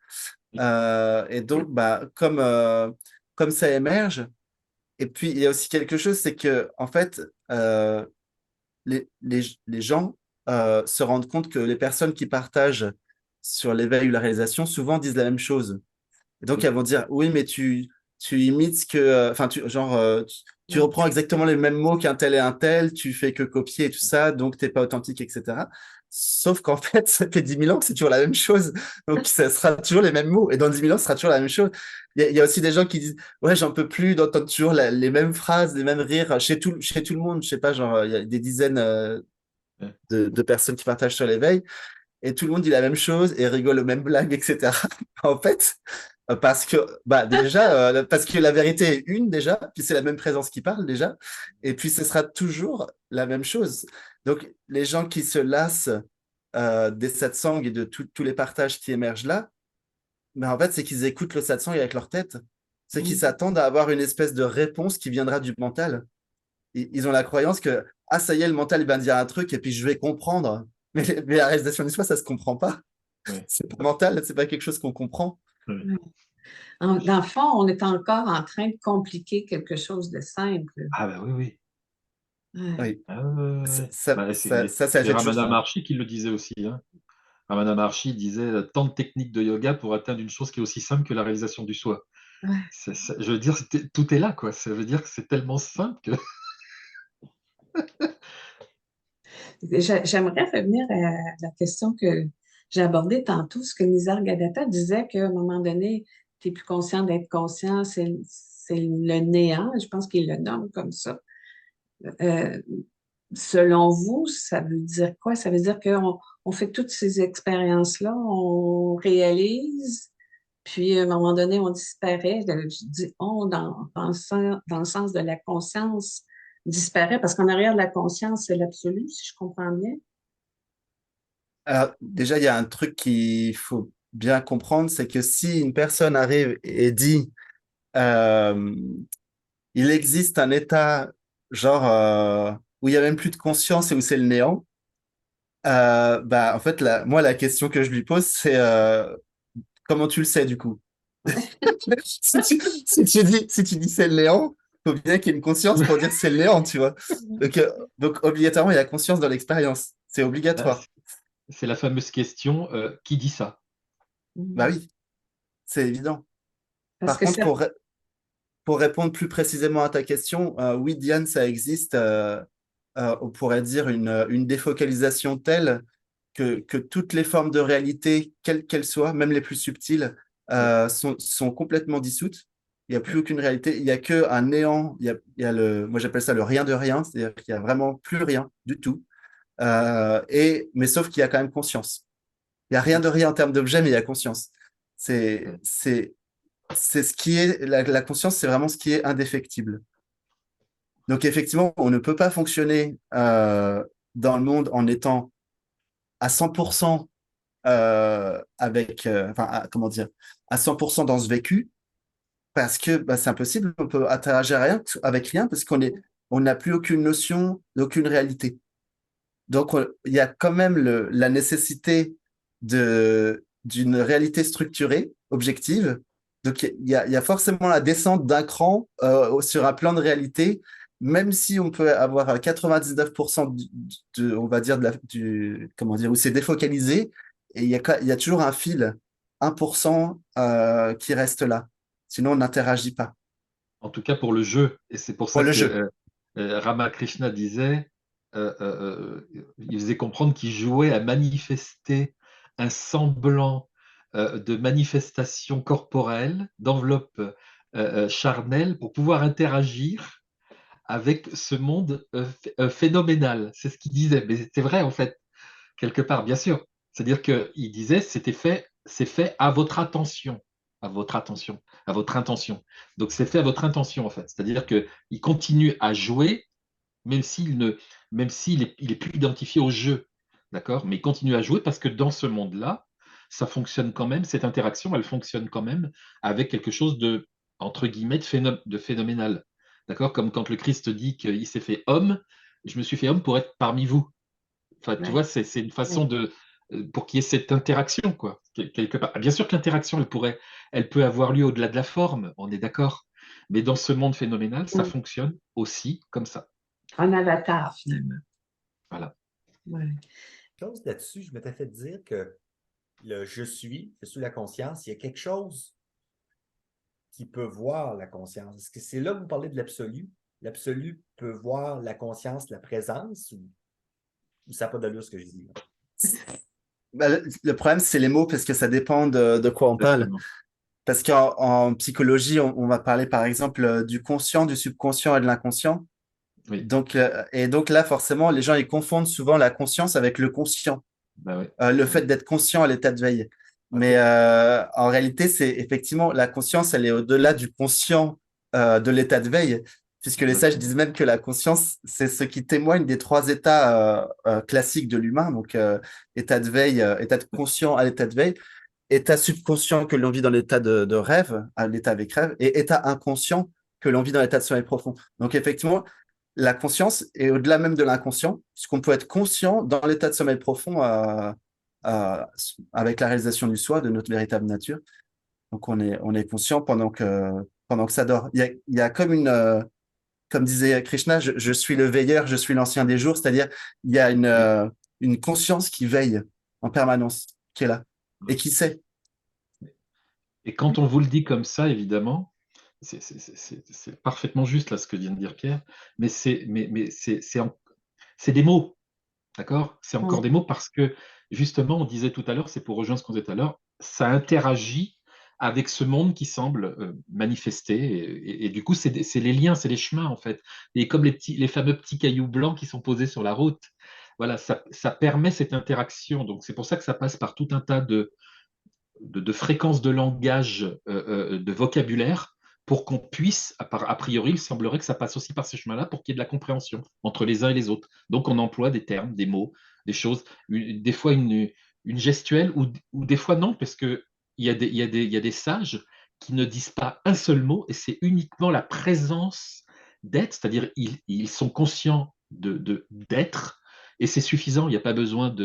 Et donc, bah, comme ça émerge, et puis il y a aussi quelque chose, c'est que, en fait, les gens se rendent compte que les personnes qui partagent sur l'éveil ou la réalisation souvent disent la même chose. Et donc, Oui, elles vont dire, oui, mais tu imites ce que, enfin, tu Ouais. reprends exactement les mêmes mots qu'un tel et un tel, tu fais que copier et tout ça, donc t'es pas authentique, etc. Sauf qu'en fait, ça fait 10 000 ans que c'est toujours la même chose. Donc, ça sera toujours les mêmes mots. Et dans 10 000 ans, ce sera toujours la même chose. Il y a aussi des gens qui disent, ouais, j'en peux plus d'entendre toujours les mêmes phrases, les mêmes rires chez tout le monde. Je sais pas, genre, il y a des dizaines ouais. de personnes qui partagent sur l'éveil et tout le monde dit la même chose et rigole aux mêmes blagues, etc. En fait, parce que bah déjà, parce que la vérité est une déjà, puis c'est la même présence qui parle déjà, et puis ce sera toujours la même chose. Donc les gens qui se lassent des satsangs et de tous les partages qui émergent là, mais en fait c'est qu'ils écoutent le satsang avec leur tête. C'est qu'ils Mm. s'attendent à avoir une espèce de réponse qui viendra du mental. Ils ont la croyance que ah ça y est, le mental il va me dire un truc et puis je vais comprendre. Mais la réalisation du soi, ça se comprend pas. Ouais, C'est pas mental, c'est pas quelque chose qu'on comprend. ouais. Ouais. Dans le fond, on est encore en train de compliquer quelque chose de simple. Ah bah oui, oui. Ouais. Oui, Ah, ouais, ouais, ouais. Bah, c'est j'ai toujours Ramana ça. Maharshi qui le disait aussi, hein. Ramana Maharshi disait tant de techniques de yoga pour atteindre une chose qui est aussi simple que la réalisation du soi. Ouais. Je veux dire, tout est là, quoi. Ça veut dire que c'est tellement simple que. J'aimerais revenir à la question que j'ai abordée tantôt, ce que Nisargadatta disait qu'à un moment donné, tu n'es plus conscient d'être conscient, c'est le néant, je pense qu'il le nomme comme ça. Euh, Selon vous, ça veut dire quoi? Ça veut dire qu'on fait toutes ces expériences-là, on réalise, puis à un moment donné, on disparaît. Je dis on dans le sens de la conscience disparaît, parce qu'en arrière de la conscience, c'est l'absolu, si je comprends bien. Alors, déjà, il y a un truc qu'il faut bien comprendre, c'est que si une personne arrive et dit euh, il existe un état genre où il y a même plus de conscience et où c'est le néant, bah en fait, moi, la question que je lui pose, c'est comment tu le sais du coup? Ouais. Si tu dis c'est le néant, faut bien qu'il y ait une conscience pour dire c'est le néant, tu vois. Donc, obligatoirement, il y a conscience dans l'expérience. C'est Ah, obligatoire. c'est la fameuse question qui dit ça? Bah Mhm. oui, c'est évident. Parce Par que contre, c'est... pour répondre plus précisément à ta question, oui, Diane, ça existe. On pourrait dire une défocalisation telle que toutes les formes de réalité, quelles qu'elles soient, même les plus subtiles, Oui, sont complètement dissoutes. Il n'y a oui, plus aucune réalité. Il n'y a que un néant. Il y a moi, j'appelle ça le rien de rien. C'est-à-dire qu'il n'y a vraiment plus rien du tout. Mais sauf qu'il y a quand même conscience. Il n'y a rien oui, de rien en termes d'objet, mais il y a conscience. C'est, oui. c'est, c'est ce qui est, la conscience, c'est vraiment ce qui est indéfectible. Donc, effectivement, on ne peut pas fonctionner dans le monde en étant à 100% comment dire, à 100% dans ce vécu, parce que bah, c'est impossible, on peut interagir avec rien, parce on n'a plus aucune notion d'aucune réalité. Donc, il y a quand même la nécessité d'une réalité structurée, objective. Donc, il y a forcément la descente d'un cran sur un plan de réalité, même si on peut avoir 99% on va dire, comment dire, où c'est défocalisé, et il y a toujours un fil, 1% qui reste là. Sinon, on n'interagit pas En tout cas pour le jeu. Et c'est pour pour ça le que jeu. Ramakrishna disait, il faisait comprendre qu'il jouait à manifester un semblant de manifestation corporelle, d'enveloppe charnelle, pour pouvoir interagir avec ce monde phénoménal. C'est ce qu'il disait, mais c'est vrai en fait, quelque part, bien sûr. C'est-à-dire qu'il disait, c'est fait à votre attention, à votre attention, à votre intention. Donc c'est fait à votre intention en fait. C'est-à-dire qu'il continue à jouer même s'il ne, même s'il est, il est plus identifié au jeu, d'accord? Mais il continue à jouer parce que dans ce monde-là, ça fonctionne quand même, cette interaction, elle fonctionne quand même avec quelque chose de, entre guillemets, de phénoménal, d'accord? Comme quand le Christ dit qu'il s'est fait homme, je me suis fait homme pour être parmi vous. Enfin, tu Ouais, vois, c'est une ouais. façon de, pour qu'il y ait cette interaction, quoi, quelque part. Bien sûr que l'interaction, elle peut avoir lieu au-delà de la forme, on est d'accord. Mais dans ce monde phénoménal, ça Mm. fonctionne aussi comme ça. Un avatar, finalement. Voilà. Ouais. Chose là-dessus, je m'étais fait dire que le je suis la conscience, il y a quelque chose qui peut voir la conscience. Est-ce que c'est là que vous parlez de l'absolu? L'absolu peut voir la conscience, la présence, ou ça n'a pas d'allure ce que je dis, là? Bah, le problème, c'est les mots parce que ça dépend de quoi on parle. Exactement. Parce qu'en psychologie, on va parler par exemple du conscient, du subconscient et de l'inconscient. Oui, Donc là, forcément, les gens ils confondent souvent la conscience avec le conscient, bah oui. le fait d'être conscient à l'état de veille. OK. Mais en réalité, c'est effectivement la conscience, elle est au-delà du conscient de l'état de veille, puisque les sages Exactement. disent même que la conscience, c'est ce qui témoigne des trois états classiques de l'humain, donc état de veille, état de conscient à l'état de veille, état subconscient que l'on vit dans l'état de rêve, à l'état avec rêve, et état inconscient que l'on vit dans l'état de sommeil profond. Donc effectivement, la conscience est au-delà même de l'inconscient, puisqu'on peut être conscient dans l'état de sommeil profond euh, avec la réalisation du soi, de notre véritable nature. Donc on est conscient pendant que ça dort. Il y a comme comme disait Krishna, je suis le veilleur, je suis l'ancien des jours, c'est-à-dire il y a Oui. une conscience qui veille en permanence, qui est là, et qui sait. Et quand on vous le dit comme ça, évidemment, c'est parfaitement juste là ce que vient de dire Pierre, mais c'est des mots, d'accord? C'est encore Mm. des mots parce que justement, on disait tout à l'heure, c'est pour rejoindre ce qu'on disait tout à l'heure, ça interagit avec ce monde qui semble manifester, et du coup, c'est les liens, c'est les chemins en fait. Et comme les fameux petits cailloux blancs qui sont posés sur la route, voilà, ça permet cette interaction. Donc c'est pour ça que ça passe par tout un tas de fréquences de langage, de vocabulaire, pour qu'on puisse, a priori, il semblerait que ça passe aussi par ces chemins-là pour qu'il y ait de la compréhension entre les uns et les autres. Donc on emploie des termes, des mots, des choses, des fois une gestuelle, ou des fois non, parce qu'il y a des sages qui ne disent pas un seul mot, et c'est uniquement la présence d'être, c'est-à-dire ils sont conscients d'être, et c'est suffisant, il n'y a pas besoin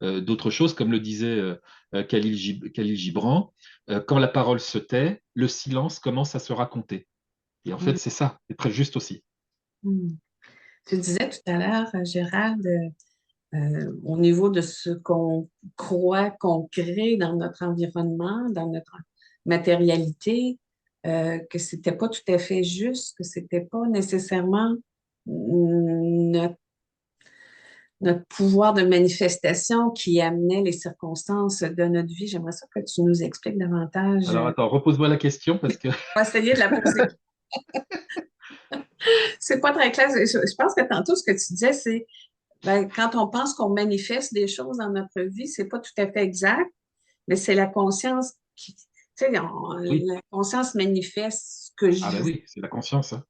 d'autre chose, comme le disait Khalil Gibran, quand la parole se tait, le silence commence à se raconter. Et en fait, Mm. c'est ça, c'est très juste aussi. Mm. Tu disais tout à l'heure, Gérald, au niveau de ce qu'on croit qu'on crée dans notre environnement, dans notre matérialité, que c'était pas tout à fait juste, que c'était pas nécessairement notre, notre pouvoir de manifestation qui amenait les circonstances de notre vie. J'aimerais ça que tu nous expliques davantage. Alors attends, repose-moi la question parce que On va essayer de la poser. C'est pas très clair. Je pense que tantôt, ce que tu disais, c'est ben, quand on pense qu'on manifeste des choses dans notre vie, c'est pas tout à fait exact, mais c'est la conscience qui, tu sais, oui, la conscience manifeste ce que ah ben je, oui, c'est la conscience, hein.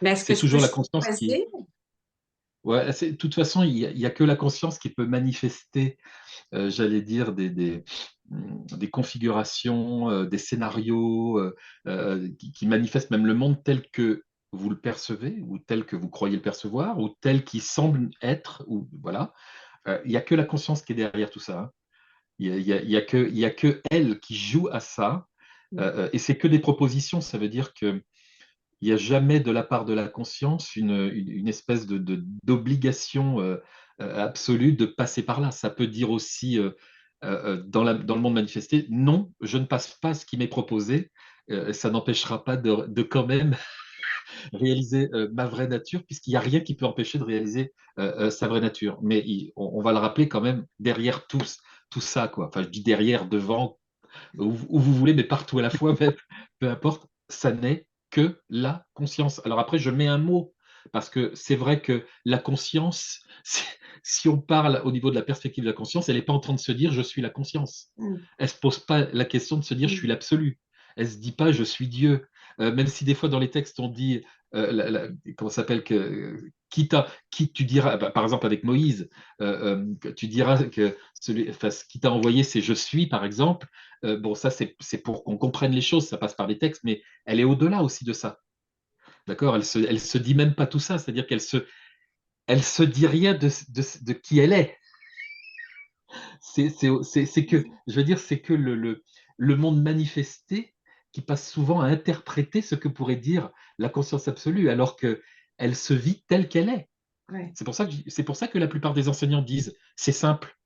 mais est-ce que C'est je peux toujours la conscience qui. choisir? Ouais, de toute façon, il y a que la conscience qui peut manifester, j'allais dire, des configurations, des scénarios qui manifestent même le monde tel que vous le percevez, ou tel que vous croyez le percevoir, ou tel qu'il semble être, ou voilà. Il n'y a que la conscience qui est derrière tout ça, hein. Il y a que elle qui joue à ça, et c'est que des propositions. Ça veut dire que il n'y a jamais de la part de la conscience une espèce d'obligation absolue de passer par là. Ça peut dire aussi, dans le monde manifesté, non, je ne passe pas ce qui m'est proposé. Ça n'empêchera pas de quand même réaliser ma vraie nature, puisqu'il n'y a rien qui peut empêcher de réaliser sa vraie nature. Mais on va le rappeler quand même, derrière tout ça, quoi. Enfin, je dis derrière, devant, où vous voulez, mais partout à la fois, même, peu importe, ça n'est que la conscience. Alors après, je mets un mot, parce que c'est vrai que la conscience, si on parle au niveau de la perspective de la conscience, elle n'est pas en train de se dire je suis la conscience. Mm. Elle ne se pose pas la question de se dire je suis l'absolu. Elle ne se dit pas je suis Dieu. Même si des fois dans les textes on dit, comment ça s'appelle, qui tu diras, bah, par exemple avec Moïse, tu diras que ce qui t'a envoyé c'est je suis, par exemple. Bon, ça c'est pour qu'on comprenne les choses, ça passe par les textes, mais elle est au-delà aussi de ça. D'accord? Elle se dit même pas tout ça, c'est-à-dire elle se dit rien de qui elle est. C'est que, je veux dire, c'est que le monde manifesté qui passe souvent à interpréter ce que pourrait dire la conscience absolue, alors qu'elle se vit telle qu'elle est. Ouais. C'est pour ça que la plupart des enseignants disent c'est simple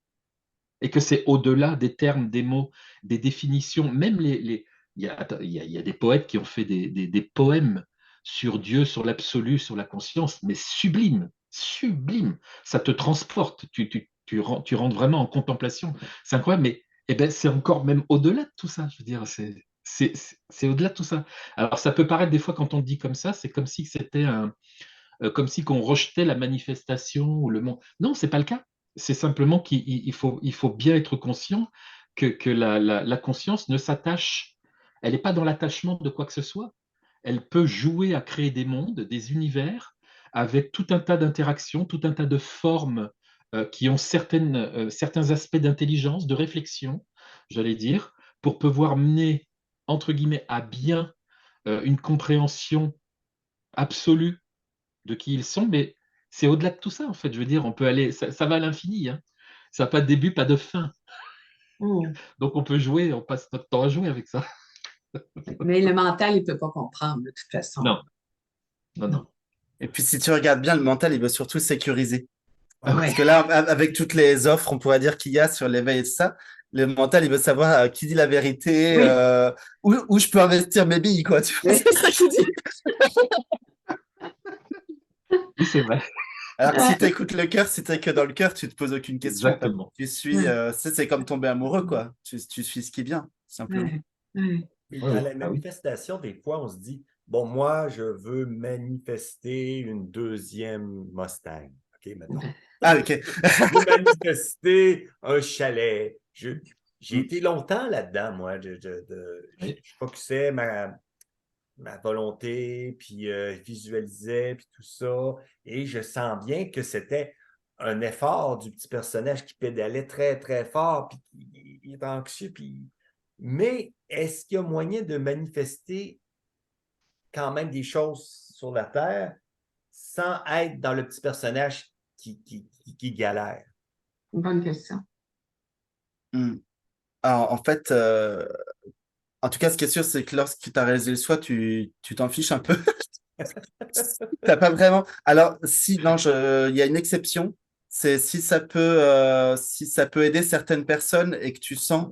et que c'est au-delà des termes, des mots, des définitions. Même il y a des poètes qui ont fait des poèmes sur Dieu, sur l'absolu, sur la conscience, mais sublime, sublime. Ça te transporte, tu rentres vraiment en contemplation. C'est incroyable, mais eh ben, c'est encore même au-delà de tout ça. Je veux dire, c'est au-delà de tout ça. Alors, ça peut paraître des fois, quand on dit comme ça, c'est comme si c'était comme si qu'on rejetait la manifestation ou le monde. Non, c'est pas le cas. C'est simplement qu'il faut bien être conscient que la conscience ne s'attache, elle n'est pas dans l'attachement de quoi que ce soit. Elle peut jouer à créer des mondes, des univers, avec tout un tas d'interactions, tout un tas de formes qui ont certains aspects d'intelligence, de réflexion, j'allais dire, pour pouvoir mener, entre guillemets, à bien une compréhension absolue de qui ils sont, mais c'est au-delà de tout ça, en fait. Je veux dire, on peut aller, ça va à l'infini, hein. Ça n'a pas de début, pas de fin. Mm. Donc on peut jouer, on passe notre temps à jouer avec ça. Mais le mental, il ne peut pas comprendre de toute façon. Non, non, non. Et puis, si tu regardes bien, le mental, il veut surtout sécuriser. Ah Ouais. Parce que là, avec toutes les offres, on pourrait dire qu'il y a sur l'éveil et tout ça, le mental, il veut savoir qui dit la vérité, Oui. où je peux investir mes billes, quoi. Tu vois, Oui. c'est ça qu'il dit. Oui, c'est vrai. Alors que si tu écoutes le cœur, si t'es que dans le cœur, tu te poses aucune question. Exactement. Tu suis, Ouais. c'est comme tomber amoureux, quoi. Tu suis ce qui vient, simplement. Ouais. Ouais. Puis Oui, dans oui. la Ah oui. manifestation, des fois, on se dit, bon, moi, je veux manifester une deuxième Mustang. OK, maintenant. Ah, ok. Je veux manifester un chalet. J'ai Mm. été longtemps là-dedans, moi. Oui. Je focusais ma volonté, puis visualisais, puis tout ça. Et je sens bien que c'était un effort du petit personnage qui pédalait très, très fort, puis il est anxieux, puis... Mais est-ce qu'il y a moyen de manifester quand même des choses sur la Terre sans être dans le petit personnage qui galère? Une bonne question. Mm. Alors, en fait, en tout cas, ce qui est sûr, c'est que lorsque tu as réalisé le soi, tu t'en fiches un peu. T'as pas vraiment. Alors, si, non, il y a une exception. C'est si ça peut aider certaines personnes et que tu sens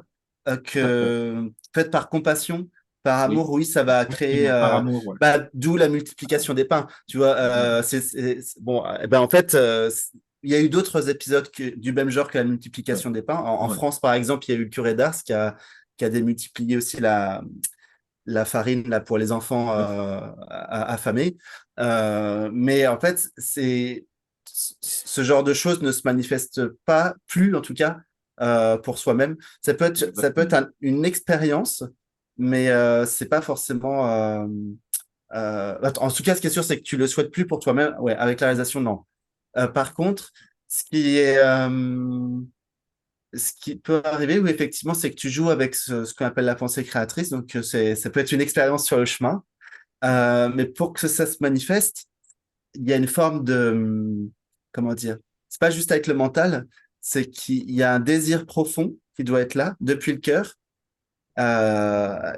que, fait par compassion, par Oui. amour, oui, ça va créer, Effectivement, par amour, ouais. d'où la multiplication des pains. Tu vois, bon, eh ben, en fait, il y a eu d'autres épisodes du même genre que la multiplication des pains. En Ouais. France, par exemple, il y a eu le curé d'Ars qui a démultiplié aussi la farine là, pour les enfants affamés. Mais en fait, ce genre de choses ne se manifeste pas plus, en tout cas, pour soi-même. Ça peut être une expérience, mais c'est pas forcément. En tout cas, ce qui est sûr, c'est que tu le souhaites plus pour toi-même. Ouais, avec la réalisation, non. Par contre, ce qui est ce qui peut arriver, oui, effectivement, c'est que tu joues avec ce qu'on appelle la pensée créatrice. Donc, ça peut être une expérience sur le chemin. Mais pour que ça se manifeste, il y a une forme de, comment dire, c'est pas juste avec le mental, c'est qu'il y a un désir profond qui doit être là, depuis le cœur. Euh,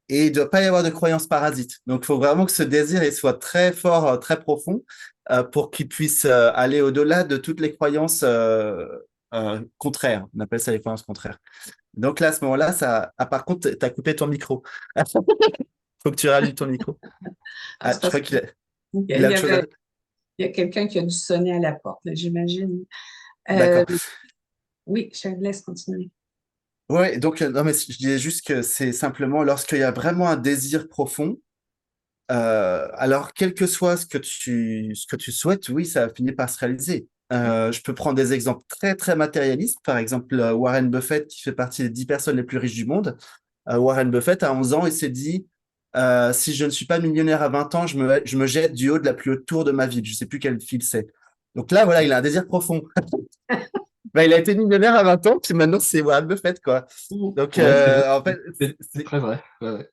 et il ne doit pas y avoir de croyance parasite. Donc, il faut vraiment que ce désir il soit très fort, très profond, pour qu'il puisse aller au-delà de toutes les croyances contraires. On appelle ça les croyances contraires. Donc là, à ce moment-là, par contre, tu as coupé ton micro. Faut que tu rallumes ton micro. Ah, Je crois qu'il est... Il Il a y autre chose à... avait, il y a quelqu'un qui a dû sonner à la porte, là, j'imagine. Euh, D'accord. oui, je te laisse continuer. Ouais, donc, non, mais je disais juste que c'est simplement lorsqu'il y a vraiment un désir profond, alors quel que soit ce que tu souhaites, oui, ça finit par se réaliser. Je peux prendre des exemples très, très matérialistes. Par exemple, Warren Buffett, qui fait partie des 10 personnes les plus riches du monde. Warren Buffett, à 11 ans, il s'est dit, si je ne suis pas millionnaire à 20 ans, je me jette du haut de la plus haute tour de ma ville. Je sais plus quelle ville c'est. Donc là, voilà, il a un désir profond. Ben, il a été millionnaire à 20 ans, puis maintenant, c'est Warren Buffett, quoi. Mhm. Donc, Ouais, c'est vrai. en fait, C'est très vrai. Ouais, ouais.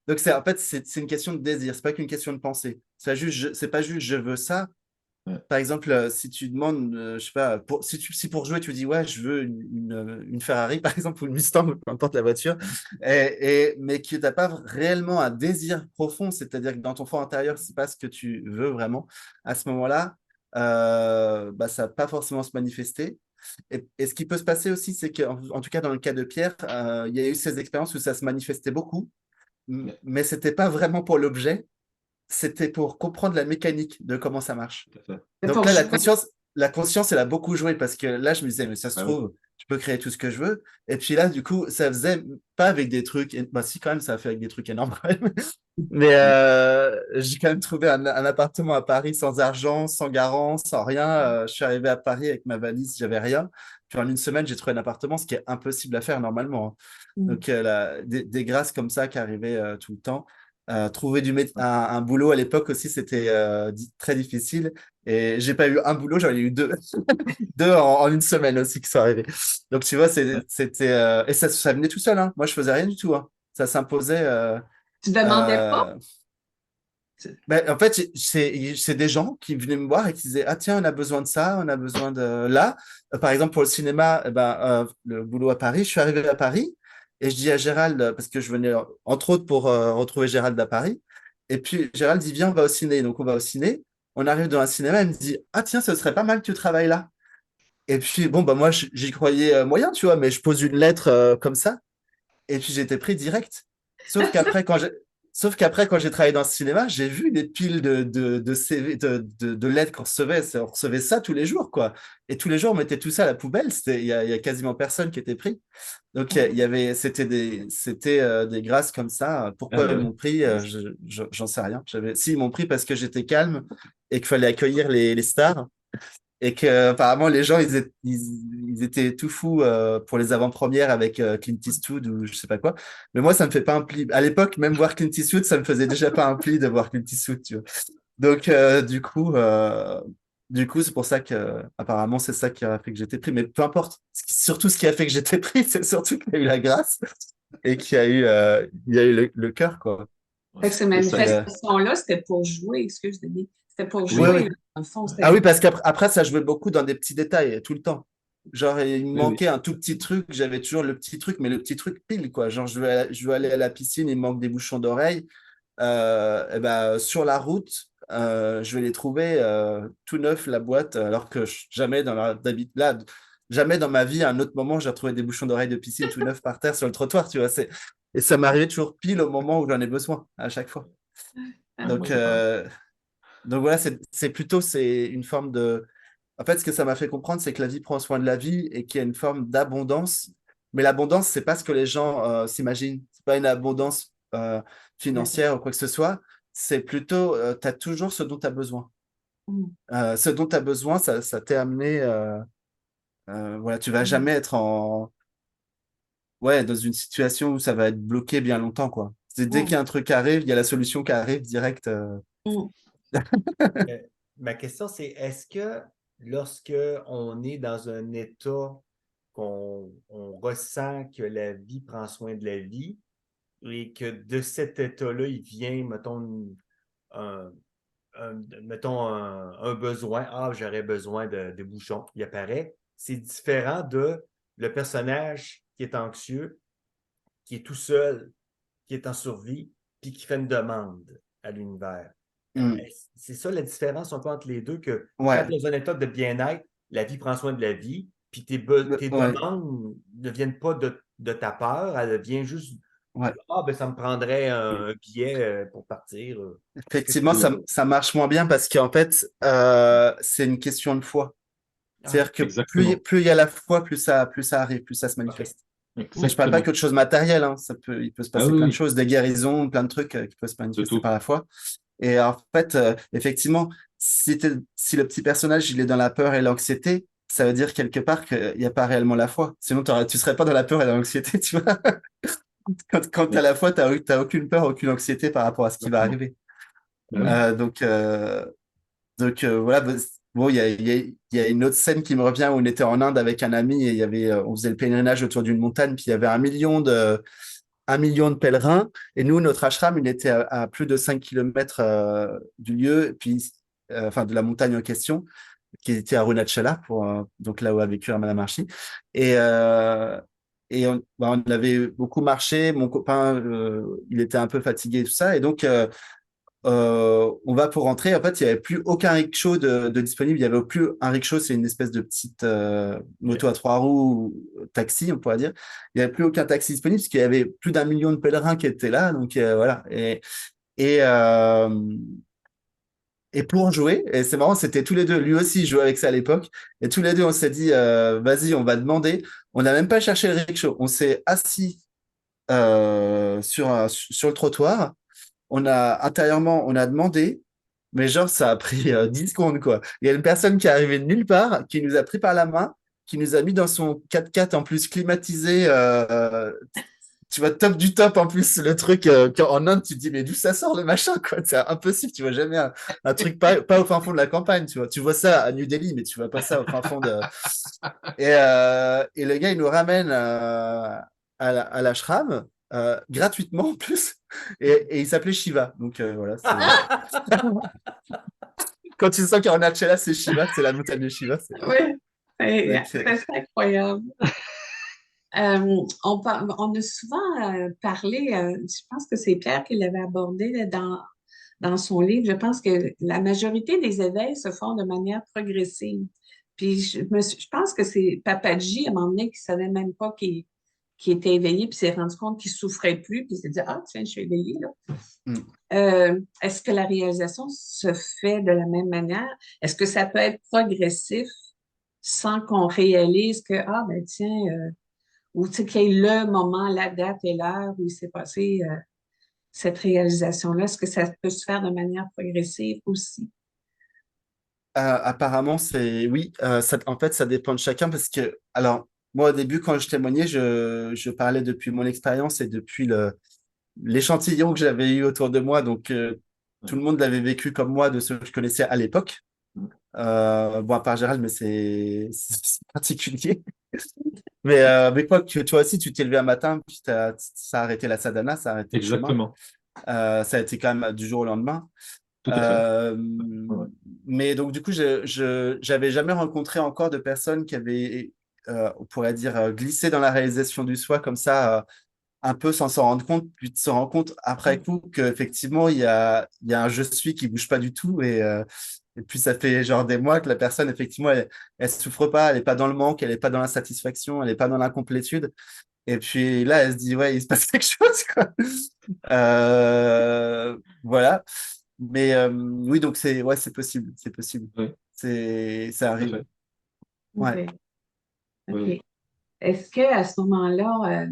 donc en fait, c'est une question de désir, c'est pas qu'une question de pensée. C'est pas juste je veux ça. Ouais. Par exemple, si tu demandes, je sais pas, si pour jouer, tu dis ouais, je veux une Ferrari, par exemple, ou une Mustang, peu importe la voiture, mais que tu n'as pas réellement un désir profond, c'est-à-dire que dans ton fort intérieur, c'est pas ce que tu veux vraiment, à ce moment-là, bah, ça va pas forcément se manifester. Et ce qui peut se passer aussi, c'est en tout cas dans le cas de Pierre, il y a eu ces expériences où ça se manifestait beaucoup, Ouais, mais c'était pas vraiment pour l'objet, c'était pour comprendre la mécanique de comment ça marche. tout à fait. C'est Donc pour là, jouer. la conscience, elle a beaucoup joué parce que là, je me disais, mais ça se Ah oui. trouve, je peux créer tout ce que je veux. Et puis là, du coup, ça faisait pas avec des trucs, bah si, quand même, ça a fait avec des trucs énormes quand même. Mais Mm. j'ai quand même trouvé un appartement à Paris sans argent, sans garant, sans rien. Je suis arrivé à Paris avec ma valise, j'avais rien. Puis en une semaine, j'ai trouvé un appartement, ce qui est impossible à faire normalement, hein. Mhm. Donc, des grâces comme ça qui arrivaient tout le temps. Trouver un boulot à l'époque aussi, c'était très difficile. Et j'ai pas eu un boulot, j'en ai eu deux. Deux en une semaine aussi qui sont arrivés. Donc, tu vois, Ouais. c'était. Et ça venait tout seul, hein. Moi, je faisais rien du tout, hein. Ça s'imposait. Tu demandais pas? Euh, ben, en fait, c'est des gens qui venaient me voir et qui disaient, ah tiens, on a besoin de ça, on a besoin de là. Par exemple, pour le cinéma, eh ben, le boulot à Paris, je suis arrivé à Paris et je dis à Gérald, parce que je venais entre autres pour retrouver Gérald à Paris. Et puis Gérald dit, viens, on va au ciné. Donc on va au ciné. On arrive dans un cinéma, il me dit, ah tiens, ce serait pas mal que tu travailles là. Et puis bon, bah moi, j'y croyais moyen, tu vois, mais je pose une lettre comme ça. Et puis j'ai été pris direct. Sauf qu'après, quand j'ai Sauf qu'après, quand j'ai travaillé dans le cinéma, j'ai vu des piles de CV, de lettres qu'on recevait. On recevait ça tous les jours, quoi. Et tous les jours, on mettait tout ça à la poubelle. Il y a quasiment personne qui était pris. Donc, c'était des grâces comme ça. Ah Pourquoi bah ils oui. m'ont pris, j'en sais rien. Si, ils m'ont pris parce que j'étais calme et qu'il fallait accueillir les stars. Et que apparemment les gens ils étaient tout fous pour les avant-premières avec Clint Eastwood ou je sais pas quoi. Mais moi ça me fait pas un pli. À l'époque même voir Clint Eastwood ça me faisait déjà pas un pli de voir Clint Eastwood, tu vois. Donc du coup c'est pour ça que apparemment c'est ça qui a fait que j'étais pris. Mais peu importe. Surtout ce qui a fait que j'étais pris c'est surtout qu'il y a eu la grâce et qu'il y a eu le cœur, quoi. Ouais. Fait que ces Et ça, manifestations-là, c'était pour jouer, excuse-moi. C'était pour Oui, jouer, oui. là. Dans le fond, c'était Ah oui, pour. parce qu'après, ça jouait beaucoup dans des petits détails, tout le temps. Genre, il me oui, oui. manquait un tout petit truc, j'avais toujours le petit truc, mais le petit truc pile, quoi. Genre, je veux aller à la piscine, il me manque des bouchons d'oreille. Et ben, sur la route, je vais les trouver tout neuf, la boîte, alors que jamais dans ma vie, à un autre moment, j'ai retrouvé des bouchons d'oreille de piscine tout neufs par terre sur le trottoir, tu vois. Et ça m'arrivait toujours pile au moment où j'en ai besoin, à chaque fois. Ah, Donc, oui. voilà, c'est une forme de. En fait, ce que ça m'a fait comprendre, c'est que la vie prend soin de la vie et qu'il y a une forme d'abondance. Mais l'abondance, c'est pas ce que les gens s'imaginent. C'est pas une abondance financière ou quoi que ce soit. C'est plutôt, tu as toujours ce dont tu as besoin. Mm. Ce dont tu as besoin, ça t'est amené. Voilà, tu vas Mm. jamais être dans une situation où ça va être bloqué bien longtemps, quoi. Dès qu'il y Mm. a un truc qui arrive, il y a la solution qui arrive direct. Mm. Euh, Ma question, c'est est-ce que lorsque on est dans un état on ressent que la vie prend soin de la vie et que de cet état-là, il vient, mettons, un, un besoin, ah, j'aurais besoin de bouchons, il apparaît, c'est différent de le personnage qui est anxieux, qui est tout seul, qui est en survie, puis qui fait une demande à l'univers. Hmm. C'est ça la différence un peu entre les deux, que quand Ouais. tu es dans un état de bien-être, la vie prend soin de la vie, puis tes Ouais. demandes ne viennent pas de ta peur, elle vient juste Ouais. Ah, ben ça me prendrait un billet pour partir. Est-ce que je Effectivement, peux... ça marche moins bien parce qu'en fait, c'est une question de foi. Ah, C'est-à-dire que Exactement. plus il y a la foi, plus ça arrive, plus ça se OK. manifeste. Je parle pas Exactement. que de choses matérielles, hein. Il peut se Ah passer oui, plein de oui, choses, des guérisons, plein de trucs qui peuvent se de manifester tout. par la foi. Et en fait, effectivement, si le petit personnage il est dans la peur et l'anxiété, ça veut dire quelque part qu'il n'y a pas réellement la foi. Sinon, tu serais pas dans la peur et dans l'anxiété, tu vois. Quand tu as Oui, la foi, tu n'as aucune peur, aucune anxiété par rapport à ce qui va exactement. arriver. Ah oui. Euh, donc, euh, voilà, bon, il y a une autre scène qui me revient où on était en Inde avec un ami et on faisait le pèlerinage autour d'une montagne, puis il y avait 1 million de pèlerins. Et nous, notre ashram, il était à plus de 5 kilomètres du lieu, puis, enfin, de la montagne en question, qui était à Arunachala, donc là où a vécu Ramana Maharshi. Et, on avait beaucoup marché. Mon copain, il était un peu fatigué et tout ça. Et donc, on va pour rentrer. En fait, il n'y avait plus aucun rickshaw de disponible. Il n'y avait plus un rickshaw, c'est une espèce de petite moto à 3 roues, taxi, on pourrait dire. Il n'y avait plus aucun taxi disponible parce qu'il y avait plus d'1 million de pèlerins qui étaient là. Donc voilà. Et, euh, et pour jouer, et c'est marrant, c'était tous les deux. Lui aussi, il jouait avec ça à l'époque. Et tous les deux, on s'est dit, vas-y, on va demander. On n'a même pas cherché le rickshaw. On s'est assis sur le trottoir. Intérieurement, on a demandé, mais genre, ça a pris 10 secondes, quoi. Il y a une personne qui est arrivée de nulle part, qui nous a pris par la main, qui nous a mis dans son 4x4 en plus climatisé, tu vois, top du top en plus, le truc, en Inde, tu te dis, mais d'où ça sort le machin, quoi. C'est impossible, tu vois jamais un truc pas au fin fond de la campagne, tu vois. Tu vois ça à New Delhi, mais tu vois pas ça au fin fond de. Et le gars, il nous ramène à l'ashram, gratuitement en plus, et il s'appelait Shiva. Donc voilà, quand tu sens qu'Arunachala, c'est Shiva, c'est la montagne de Shiva. Oui, Donc, c'est incroyable. On a souvent parlé, je pense que c'est Pierre qui l'avait abordé là, dans son livre. Je pense que la majorité des éveils se font de manière progressive. Puis je pense que c'est Papaji, à un moment donné, qui ne savait même pas qu'il était éveillé, puis s'est rendu compte qu'il ne souffrait plus, puis il s'est dit, ah, tiens, je suis éveillé, là. mm. Est-ce que la réalisation se fait de la même manière? Est-ce que ça peut être progressif sans qu'on réalise que, ah, ben tiens, ou tu sais, qu'il y ait le moment, la date et l'heure où il s'est passé cette réalisation-là? Est-ce que ça peut se faire de manière progressive aussi? Apparemment, oui. En fait, ça dépend de chacun parce que, alors, moi, au début, quand je témoignais, je parlais depuis mon expérience et depuis l'échantillon que j'avais eu autour de moi. Donc, tout le monde l'avait vécu comme moi de ceux que je connaissais à l'époque. Bon, à part Gérald, mais c'est particulier. Mais quoi que toi aussi, tu t'es levé un matin, puis ça a arrêté la sadhana, ça a arrêté le chemin. Exactement. Ça a été quand même du jour au lendemain. Tout à fait. Euh, Ouais. mais donc, du coup, j'avais jamais rencontré encore de personnes qui avaient, on pourrait dire, glissé dans la réalisation du soi comme ça, un peu sans s'en rendre compte, puis de se rendre compte après coup qu'effectivement, il y a un je suis qui bouge pas du tout. Et puis, ça fait genre des mois que la personne, effectivement, elle souffre pas, elle est pas dans le manque, elle est pas dans l'insatisfaction, elle est pas dans l'incomplétude. Et puis là, elle se dit, ouais, il se passe quelque chose, quoi. Voilà. Mais oui, donc ouais, c'est possible, c'est possible. Oui, Ça tout à arrive. fait. Ouais. OK. Oui, OK. Est-ce qu'à ce moment-là,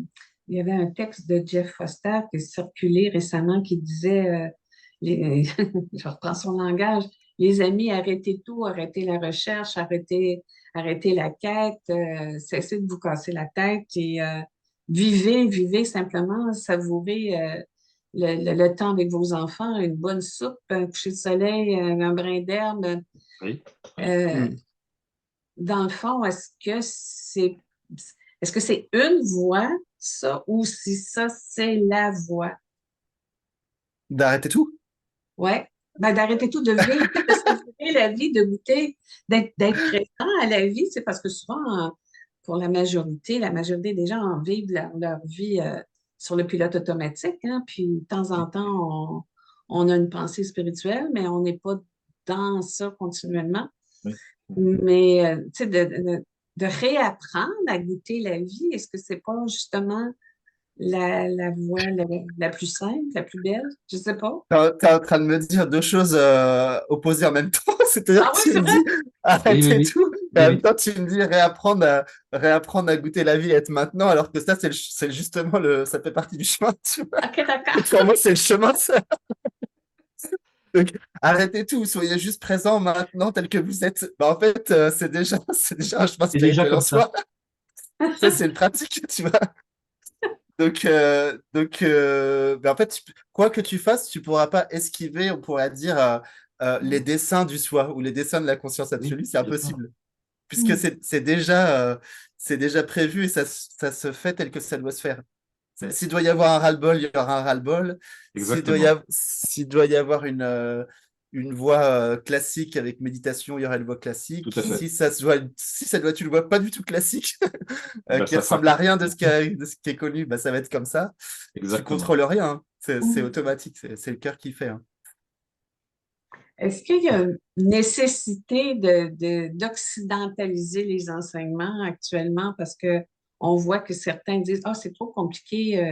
il y avait un texte de Jeff Foster qui a circulé récemment qui disait, je reprends son langage, les amis, arrêtez tout, arrêtez la recherche, arrêtez la quête, cessez de vous casser la tête et vivez simplement, savourez le temps avec vos enfants, une bonne soupe, un coucher de soleil, un brin d'herbe. oui, oui. Euh, Hmm. dans le fond, est-ce que c'est une voie, ça, ou si ça, c'est la voie? D'arrêter tout? Ouais. Ben, d'arrêter tout de vivre, de savourer la vie, de goûter, d'être présent à la vie, c'est parce que souvent, pour la majorité des gens vivent leur vie sur le pilote automatique, hein, puis de temps en temps, on a une pensée spirituelle, mais on n'est pas dans ça continuellement. Oui. Mais, tu sais, de réapprendre à goûter la vie, est-ce que c'est pas justement la voie la plus simple, la plus belle? Je sais pas. T'es en train de me dire deux choses opposées en même temps. C'est-à-dire Ah que oui, tu c'est me vrai? dis Oui, oui, arrêtez oui. tout, et Oui, en même oui. temps tu me dis réapprendre à goûter la vie et être maintenant, alors que ça, c'est justement ça fait partie du chemin, tu vois. OK, d'accord. Pour moi, c'est le chemin, ça. Donc, arrêtez tout, soyez juste présent maintenant tel que vous êtes. Bah, en fait, c'est déjà un chemin C'est déjà spirituel en comme ça. soi. Ça, c'est une pratique, tu vois. En fait, quoi que tu fasses, tu pourras pas esquiver, on pourrait dire, les dessins du soi ou les dessins de la conscience Oui, absolue. C'est bien sûr. impossible, puisque c'est déjà prévu et ça se fait tel que ça doit se faire. Ouais, S'il doit y avoir un ras-le-bol, il y aura un ras-le-bol. exactement. S'il doit y avoir une voie classique avec méditation, il y aura une voie classique. Tout à fait. Si ça doit être une voie pas du tout classique, Ben, qui ça sera ressemble à comme rien ça. de ce qui est connu, bah, ça va être comme ça. Tu Exactement. contrôles rien, hein. C'est automatique, c'est le cœur qui fait, hein. Est-ce qu'il y a une nécessité d'occidentaliser les enseignements actuellement parce que on voit que certains disent, ah, c'est trop compliqué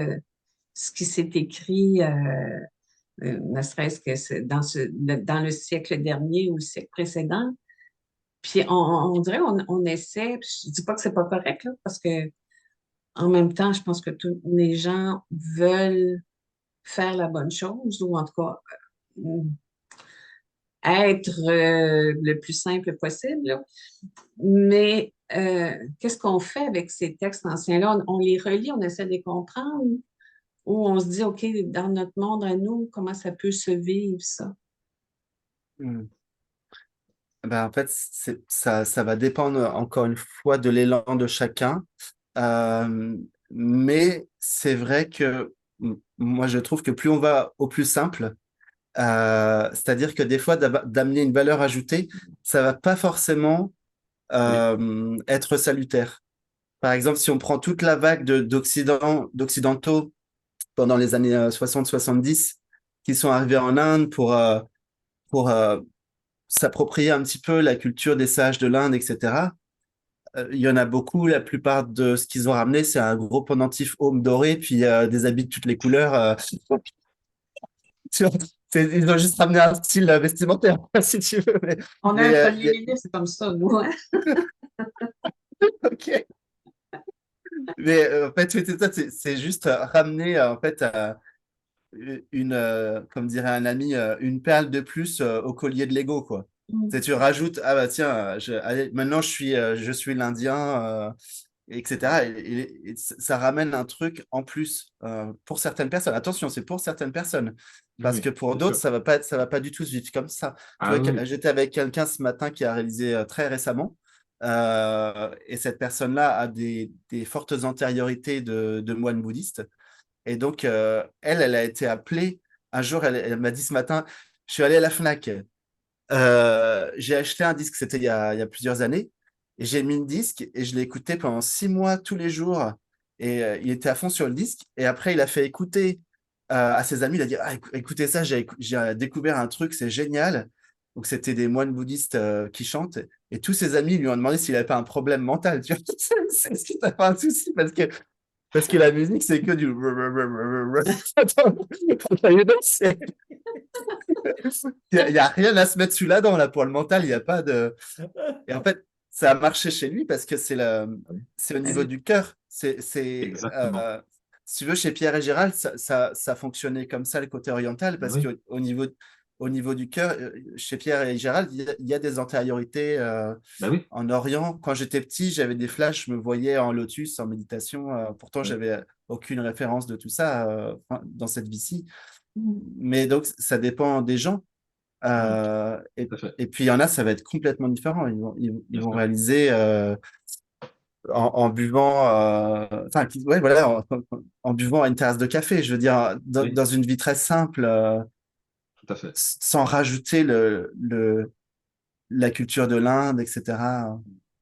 ce qui s'est écrit, ne serait-ce que dans le siècle dernier ou le siècle précédent. Puis on dirait on essaie, puis je dis pas que c'est pas correct, là, parce que en même temps, je pense que tous les gens veulent faire la bonne chose, ou en tout cas être le plus simple possible, là. Mais qu'est-ce qu'on fait avec ces textes anciens-là? On les relit, on essaie de les comprendre, ou on se dit, OK, dans notre monde à nous, comment ça peut se vivre, ça? Hmm. Ben, en fait, ça va dépendre encore une fois de l'élan de chacun. Euh, mais c'est vrai que moi, je trouve que plus on va au plus simple, c'est-à-dire que des fois, d'amener une valeur ajoutée, ça va pas forcément Oui, être salutaire. Par exemple, si on prend toute la vague d'occidentaux pendant les années 60-70 qui sont arrivés en Inde pour s'approprier un petit peu la culture des sages de l'Inde, etc. Il y en a beaucoup. La plupart de ce qu'ils ont ramené, c'est un gros pendentif aume doré, puis des habits de toutes les couleurs. Tu vois, ils ont juste ramené un style vestimentaire, si tu veux. On a un Mais, premier ministre comme ça, nous, hein? ok. Mais en fait, oui, c'est ça, c'est juste ramener en fait comme dirait un ami, une perle de plus au collier de Lego, quoi. Mm. C'est tu rajoutes, ah bah tiens, allez, maintenant je suis l'Indien, etc. Et ça ramène un truc en plus pour certaines personnes. Attention, c'est pour certaines personnes. Parce que oui, pour bien d'autres, sûr. ça va pas du tout se vivre comme ça. Tu Ah vois, oui, j'étais avec quelqu'un ce matin qui a réalisé très récemment. Et cette personne-là a des fortes antériorités de moine bouddhiste. Et donc, elle a été appelée. Un jour, elle m'a dit ce matin, je suis allé à la Fnac. J'ai acheté un disque, c'était il y a plusieurs années. Et j'ai mis le disque et je l'ai écouté pendant 6 mois tous les jours. Et il était à fond sur le disque. Et après, il a fait écouter à ses amis. Il a dit, ah, écoutez ça, j'ai découvert un truc, c'est génial. Donc, c'était des moines bouddhistes qui chantent. Et tous ses amis lui ont demandé s'il n'avait pas un problème mental. Tu vois, est-ce que t'as pas un souci? Parce que la musique, c'est que du. Attends, il y a rien à se mettre sous la dent, là, pour le mental. Il n'y a pas de. Et en fait, ça a marché chez lui parce que c'est au niveau du cœur. exactement. Si tu veux, chez Pierre et Gérald, ça fonctionnait comme ça, le côté oriental, parce Oui, au niveau du cœur, chez Pierre et Gérald, il y a des antériorités ben oui, en Orient. Quand j'étais petit, j'avais des flashs, je me voyais en lotus, en méditation. Pourtant, oui, j'avais aucune référence de tout ça dans cette vie-ci. Mm. Mais donc, ça dépend des gens. oui, Et, tout à fait, et puis, il y en a, ça va être complètement différent. Ils bien vont sûr. réaliser en buvant, enfin, ouais, voilà, en buvant une tasse de café. Je veux dire, Oui, dans une vie très simple, tout à fait. sans rajouter la culture de l'Inde, etc.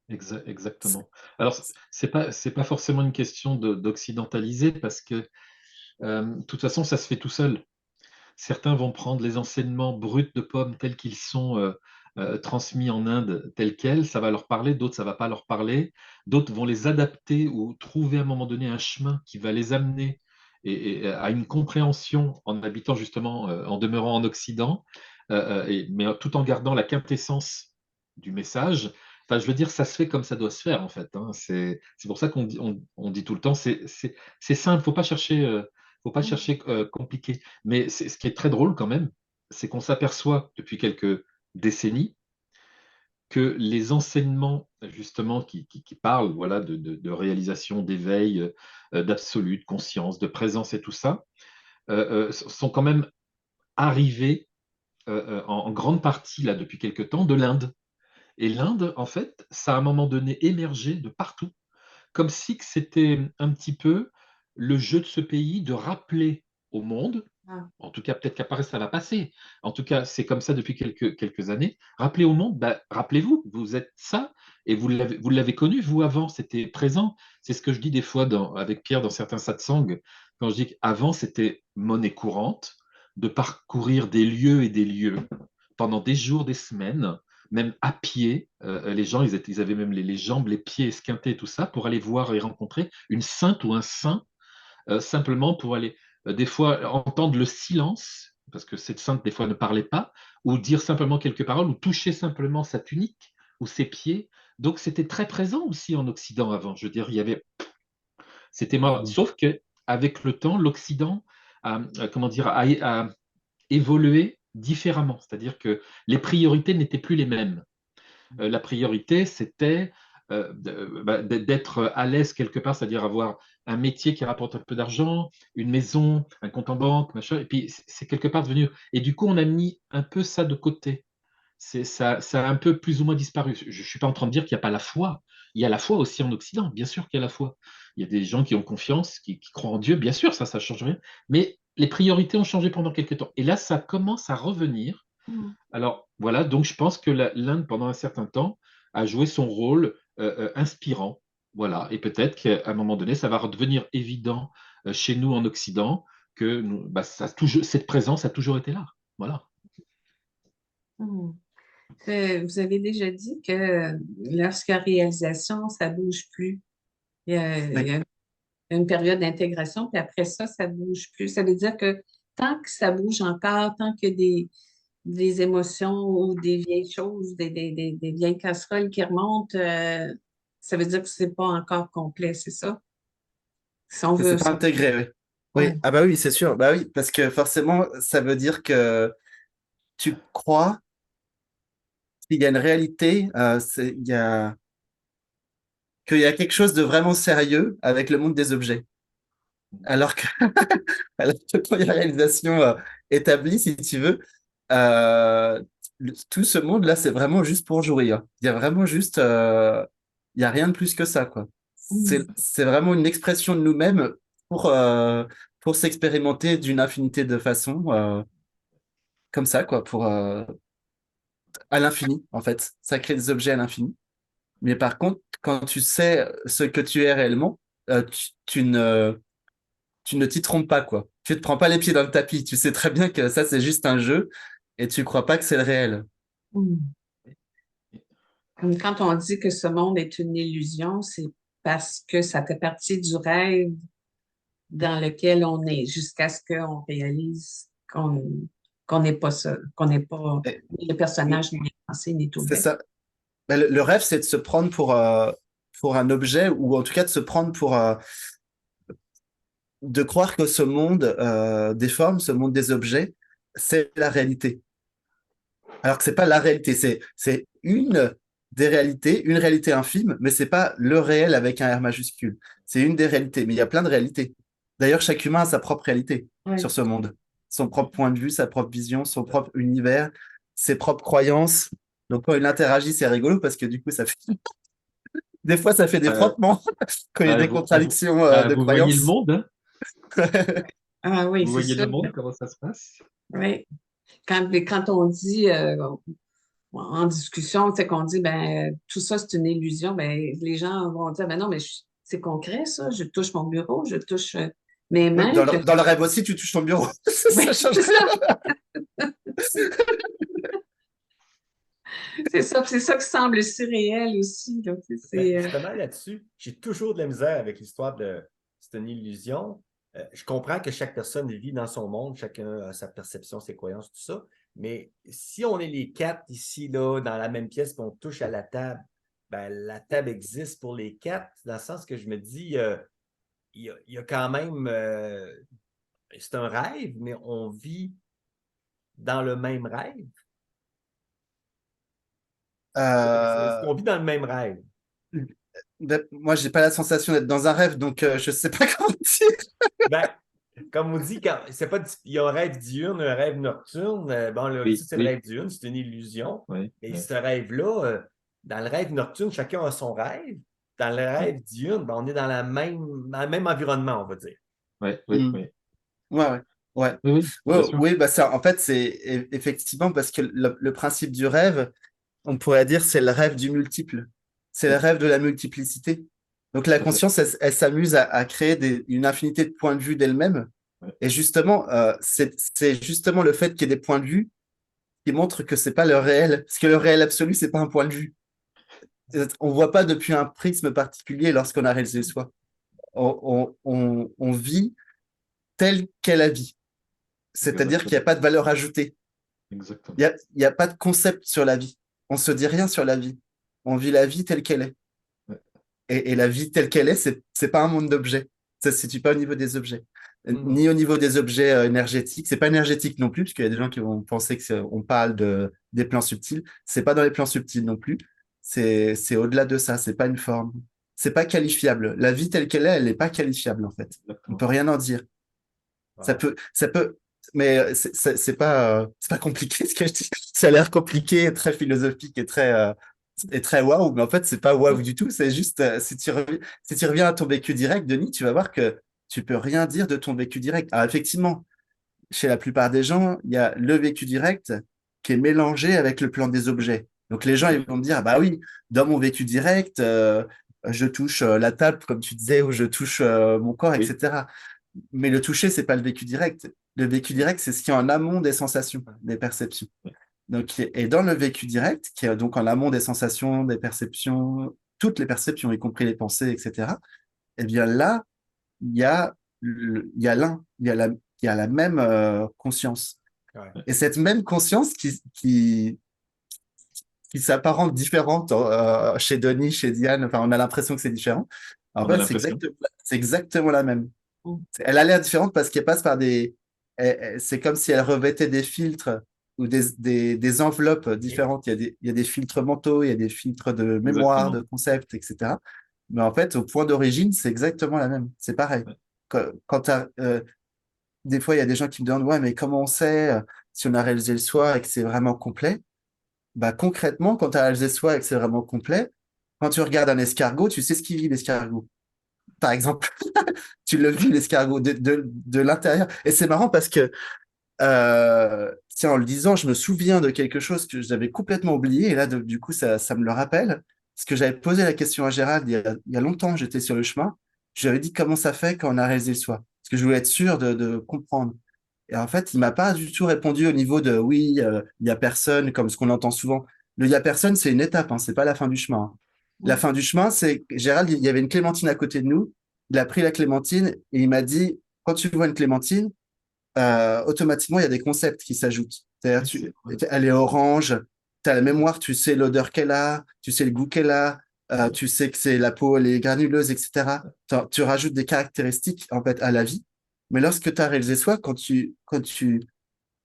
Exactement. Alors, c'est pas forcément une question d'occidentaliser parce que, de toute façon, ça se fait tout seul. Certains vont prendre les enseignements bruts de pommes tels qu'ils sont transmis en Inde, tels quels, ça va leur parler, d'autres, ça va pas leur parler, d'autres vont les adapter ou trouver à un moment donné un chemin qui va les amener et a une compréhension en habitant justement, en demeurant en Occident, mais tout en gardant la quintessence du message. Enfin, je veux dire, ça se fait comme ça doit se faire, en fait, hein. C'est pour ça qu'on dit, on dit tout le temps, c'est simple, faut pas chercher compliqué. Mais ce qui est très drôle quand même, c'est qu'on s'aperçoit depuis quelques décennies que les enseignements, justement, qui parlent voilà, de réalisation, d'éveil, d'absolu, de conscience, de présence et tout ça, sont quand même arrivés en grande partie, là, depuis quelque temps, de l'Inde. Et l'Inde, en fait, ça a à un moment donné émergé de partout, comme si que c'était un petit peu le jeu de ce pays de rappeler au monde, Ah. en tout cas peut-être qu'après ça va passer, en tout cas c'est comme ça depuis quelques années, rappeler au monde, bah, rappelez-vous, vous êtes ça, et vous l'avez connu, vous avant, c'était présent. C'est ce que je dis des fois avec Pierre dans certains satsangs, quand je dis qu'avant c'était monnaie courante de parcourir des lieux et des lieux pendant des jours, des semaines, même à pied. Les gens, ils avaient même les jambes, les pieds esquintés, tout ça, pour aller voir et rencontrer une sainte ou un saint, simplement pour aller, des fois, entendre le silence, parce que cette sainte, des fois, ne parlait pas, ou dire simplement quelques paroles, ou toucher simplement sa tunique ou ses pieds. Donc, c'était très présent aussi en Occident avant. Je veux dire, il y avait, c'était mort. Sauf que avec le temps, l'Occident comment dire, a évolué différemment. C'est-à-dire que les priorités n'étaient plus les mêmes. La priorité, c'était d'être à l'aise quelque part, c'est-à-dire avoir un métier qui rapporte un peu d'argent, une maison, un compte en banque, machin, et puis c'est quelque part devenu. Et du coup, on a mis un peu ça de côté. Ça a un peu plus ou moins disparu. Je ne suis pas en train de dire qu'il n'y a pas la foi. Il y a la foi aussi en Occident, bien sûr qu'il y a la foi. Il y a des gens qui ont confiance, qui croient en Dieu, bien sûr, ça ne change rien. Mais les priorités ont changé pendant quelques temps. Et là, ça commence à revenir. Mm. Alors voilà, donc je pense que l'Inde, pendant un certain temps, a joué son rôle inspirant. Voilà, et peut-être qu'à un moment donné, ça va redevenir évident chez nous en Occident que bah, cette présence a toujours été là. Voilà. Mm. Vous avez déjà dit que lorsqu'il y a réalisation, ça ne bouge plus. Il y a une période d'intégration, puis après ça, ça ne bouge plus. Ça veut dire que tant que ça bouge encore, tant que des émotions ou des vieilles choses, des vieilles casseroles qui remontent, ça veut dire que c'est pas encore complet, c'est ça? Si on C'est veut. pas intégré, oui. Oui, Ouais. ah bah oui, c'est sûr. Bah oui, parce que forcément, ça veut dire que tu crois qu'il y a une réalité, qu'il y a quelque chose de vraiment sérieux avec le monde des objets. Alors que, alors que quand il y a la réalisation établie, si tu veux, tout ce monde-là, c'est vraiment juste pour jouir. Il y a vraiment juste, il y a rien de plus que ça, quoi. Mm. C'est vraiment une expression de nous-mêmes pour, euh, pour s'expérimenter d'une infinité de façons, comme ça, quoi, à l'infini, en fait. Ça crée des objets à l'infini. Mais par contre, quand tu sais ce que tu es réellement, tu ne t'y trompes pas, quoi. Tu te prends pas les pieds dans le tapis. Tu sais très bien que ça, c'est juste un jeu et tu crois pas que c'est le réel. Mm. Comme quand on dit que ce monde est une illusion, c'est parce que ça fait partie du rêve dans lequel on est, jusqu'à ce qu'on réalise qu'on n'est pas ça, qu'on n'est pas Et ni le personnage, ni les pensées, ni tout le c'est reste. ça. Ben, le rêve, c'est de se prendre pour un objet ou en tout cas de se prendre de croire que ce monde des formes, ce monde des objets, c'est la réalité. Alors que c'est pas la réalité, c'est une des réalités, une réalité infime, mais c'est pas le réel avec un R majuscule. C'est une des réalités, mais il y a plein de réalités. D'ailleurs, chaque humain a sa propre réalité Oui. sur ce monde, son propre point de vue, sa propre vision, son propre univers, ses propres croyances. Donc quand il interagit, c'est rigolo parce que du coup, ça fait des fois, ça fait des Euh, frottements quand il y a des contradictions de vous voyez le croyances. monde, hein? Ah oui, Vous c'est voyez ça. le monde, comment ça se passe? Oui. Quand on dit en discussion, c'est qu'on dit ben tout ça c'est une illusion, ben les gens vont dire ben non, mais c'est concret ça, je touche mon bureau, je touche mes Oui, mains, dans le rêve aussi, tu touches ton bureau. oui, Ça change c'est rien. ça, c'est ça qui semble si réel aussi. Donc, Ben, c'est, justement, là-dessus, j'ai toujours de la misère avec l'histoire de c'est une illusion. Je comprends que chaque personne vit dans son monde, chacun a sa perception, ses croyances, tout ça. Mais si on est les quatre ici, là, dans la même pièce, qu'on touche à la table, ben, la table existe pour les quatre, dans le sens que je me dis, il y a quand même, c'est un rêve, mais on vit dans le même rêve. Est-ce Euh, qu'on vit dans le même rêve? Moi, j'ai pas la sensation d'être dans un rêve, donc je sais pas comment dire. Ben, comme on dit, c'est pas, il y a un rêve diurne, un rêve nocturne. Bon, là, Oui, ici, c'est le oui, rêve diurne, c'est une illusion. oui, Et oui, ce rêve-là, dans le rêve nocturne, chacun a son rêve. Dans le oui, rêve diurne, ben, on est dans le même environnement, on va dire. oui, oui, Hmm. oui, Ouais, ouais. Ouais. oui, oui, Ouais, bien sûr. oui, bah ça, en fait, c'est effectivement parce que le principe du rêve, on pourrait dire, c'est le rêve du multiple. C'est le Oui, rêve de la multiplicité. Donc la tout à fait. conscience, elle s'amuse à créer une infinité de points de vue d'elle-même. Oui, Et justement, c'est justement le fait qu'il y ait des points de vue qui montre que c'est pas le réel. Parce que le réel absolu, c'est pas un point de vue. On voit pas depuis un prisme particulier lorsqu'on a réalisé soi. On vit tel qu'est la vie. C'est-à-dire qu'il n'y a exactement, pas de valeur ajoutée. exactement. Il y a pas de concept sur la vie. On se dit rien sur la vie. On vit la vie telle qu'elle est. Ouais, Et la vie telle qu'elle est, c'est pas un monde d'objets. Ça se situe pas au niveau des objets. Hmm. Ni au niveau des objets énergétiques. C'est pas énergétique non plus, parce qu'il y a des gens qui vont penser que on parle des plans subtils. C'est pas dans les plans subtils non plus. C'est au-delà de ça. C'est pas une forme. C'est pas qualifiable. La vie telle qu'elle est, elle n'est pas qualifiable, en fait. On peut exactement. rien en dire. Wow. Ça peut, mais c'est pas compliqué ce que je dis. Ça a l'air compliqué, très philosophique et très waouh, mais en fait, c'est pas waouh Oui, du tout. C'est juste, si tu reviens à ton vécu direct, Denis, tu vas voir que tu peux rien dire de ton vécu direct. Alors, effectivement, chez la plupart des gens, il y a le vécu direct qui est mélangé avec le plan des objets. Donc, les gens, tout à ils fait. vont me dire, bah oui, dans mon vécu direct, je touche la table, comme tu disais, ou je touche mon corps, Oui, etc. Mais le toucher, c'est pas le vécu direct. Le vécu oui, direct, c'est ce qui est en amont des sensations, des perceptions. oui, Donc, et dans le vécu direct, qui est donc en amont des sensations, des perceptions, toutes les perceptions, y compris les pensées, etc., eh bien là, il y a l'un, il y a la même conscience. Ouais. Et cette même conscience qui s'apparente différente chez Denis, chez Diane, enfin, on a l'impression que c'est différent. En on a fait, l'impression. c'est exactement la même. Elle a l'air différente parce qu'elle passe par c'est comme si elle revêtait des filtres ou des enveloppes Et- différentes. Il y a des filtres mentaux, il y a des filtres de mémoire, de Exactement. concepts, etc. Mais en fait, au point d'origine, c'est exactement la même. C'est pareil. Des fois, il y a des gens qui me demandent, ouais, mais comment on sait si on a réalisé le soi et que c'est vraiment complet? Bah, concrètement, quand tu as réalisé le soi et que c'est vraiment complet, quand tu regardes un escargot, tu sais ce qu'il vit, l'escargot. Par exemple, tu le vis, l'escargot, de l'intérieur. Et c'est marrant parce que, tiens, en le disant, je me souviens de quelque chose que j'avais complètement oublié. Et là, du coup, ça me le rappelle. Parce que j'avais posé la question à Gérald il y a longtemps, j'étais sur le chemin. Je lui avais dit comment ça fait quand on a réalisé le soi. Parce que je voulais être sûr de comprendre. Et en fait, il m'a pas du tout répondu au niveau de oui, il y a personne, comme ce qu'on entend souvent. Le il y a personne, c'est une étape, hein, c'est pas la fin du chemin. La fin du chemin, c'est Gérald, il y avait une clémentine à côté de nous. Il a pris la clémentine et il m'a dit, quand tu vois une clémentine, automatiquement, il y a des concepts qui s'ajoutent. C'est-à-dire, elle est orange, tu as la mémoire, tu sais l'odeur qu'elle a, tu sais le goût qu'elle a, tu sais que c'est la peau, elle est granuleuse, etc. Tu rajoutes des caractéristiques, en fait, à la vie. Mais lorsque tu as réalisé soi, quand tu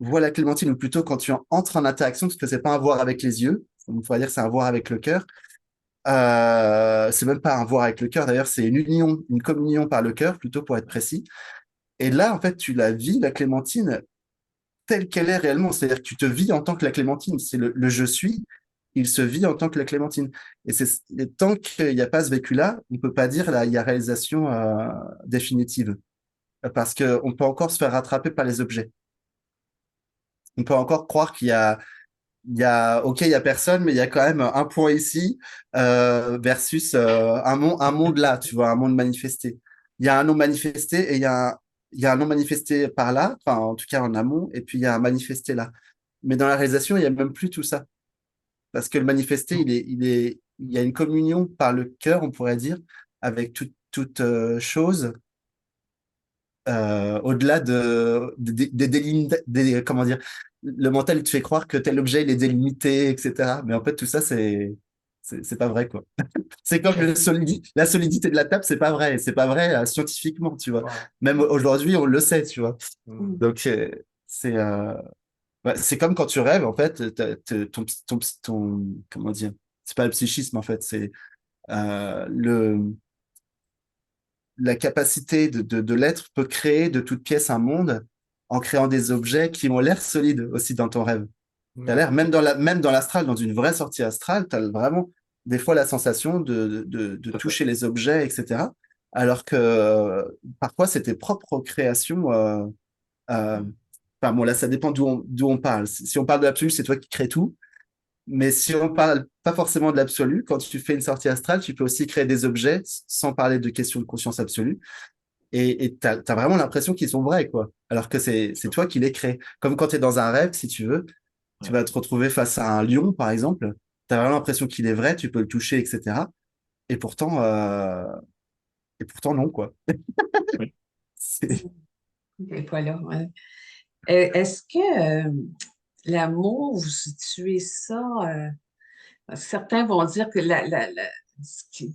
vois la clémentine, ou plutôt quand tu entres en interaction, parce que c'est pas un voir avec les yeux, il faudrait dire que c'est un voir avec le cœur. C'est même pas un voir avec le cœur, d'ailleurs, c'est une union, une communion par le cœur, plutôt pour être précis. Et là, en fait, tu la vis, la clémentine, telle qu'elle est réellement. C'est-à-dire que tu te vis en tant que la clémentine. C'est le je suis, il se vit en tant que la clémentine. Et tant qu'il n'y a pas ce vécu-là, on ne peut pas dire là, il y a réalisation définitive. Parce qu'on peut encore se faire rattraper par les objets. On peut encore croire ok, il y a personne, mais il y a quand même un point ici versus un monde là, tu vois, un monde manifesté. Il y a un non manifesté et il y a un non manifesté par là, enfin en tout cas en amont, et puis il y a un manifesté là. Mais dans la réalisation, il n'y a même plus tout ça. Parce que le manifesté, il y a une communion par le cœur, on pourrait dire, avec toute chose au-delà comment dire, le mental il te fait croire que tel objet il est délimité, etc. Mais en fait tout ça c'est pas vrai quoi. C'est comme la solidité de la table, c'est pas vrai scientifiquement, tu vois. Ouais. Même aujourd'hui on le sait, tu vois. Mm. Donc c'est c'est comme quand tu rêves en fait, comment dire, c'est pas le psychisme en fait, c'est le la capacité de l'être peut créer de toute pièce un monde en créant des objets qui ont l'air solides aussi dans ton rêve. T'as Mm. l'air, même dans l'astral, dans une vraie sortie astrale, tu as vraiment des fois la sensation de Tout à fait. toucher les objets, etc. Alors que parfois, c'est tes propres créations. Euh, enfin, bon, là, ça dépend d'où on parle. Si on parle de l'absolu, c'est toi qui crées tout. Mais si on parle pas forcément de l'absolu, quand tu fais une sortie astrale, tu peux aussi créer des objets sans parler de questions de conscience absolue et t'as vraiment l'impression qu'ils sont vrais, quoi. Alors que c'est toi qui les crée. Comme quand tu es dans un rêve, si tu veux, tu Ouais. vas te retrouver face à un lion, par exemple. Tu as vraiment l'impression qu'il est vrai, tu peux le toucher, etc. Et pourtant, euh, et pourtant non, quoi. Oui. C'est- Et voilà, ouais. Est-ce que l'amour, vous situez ça, certains vont dire que ce qui,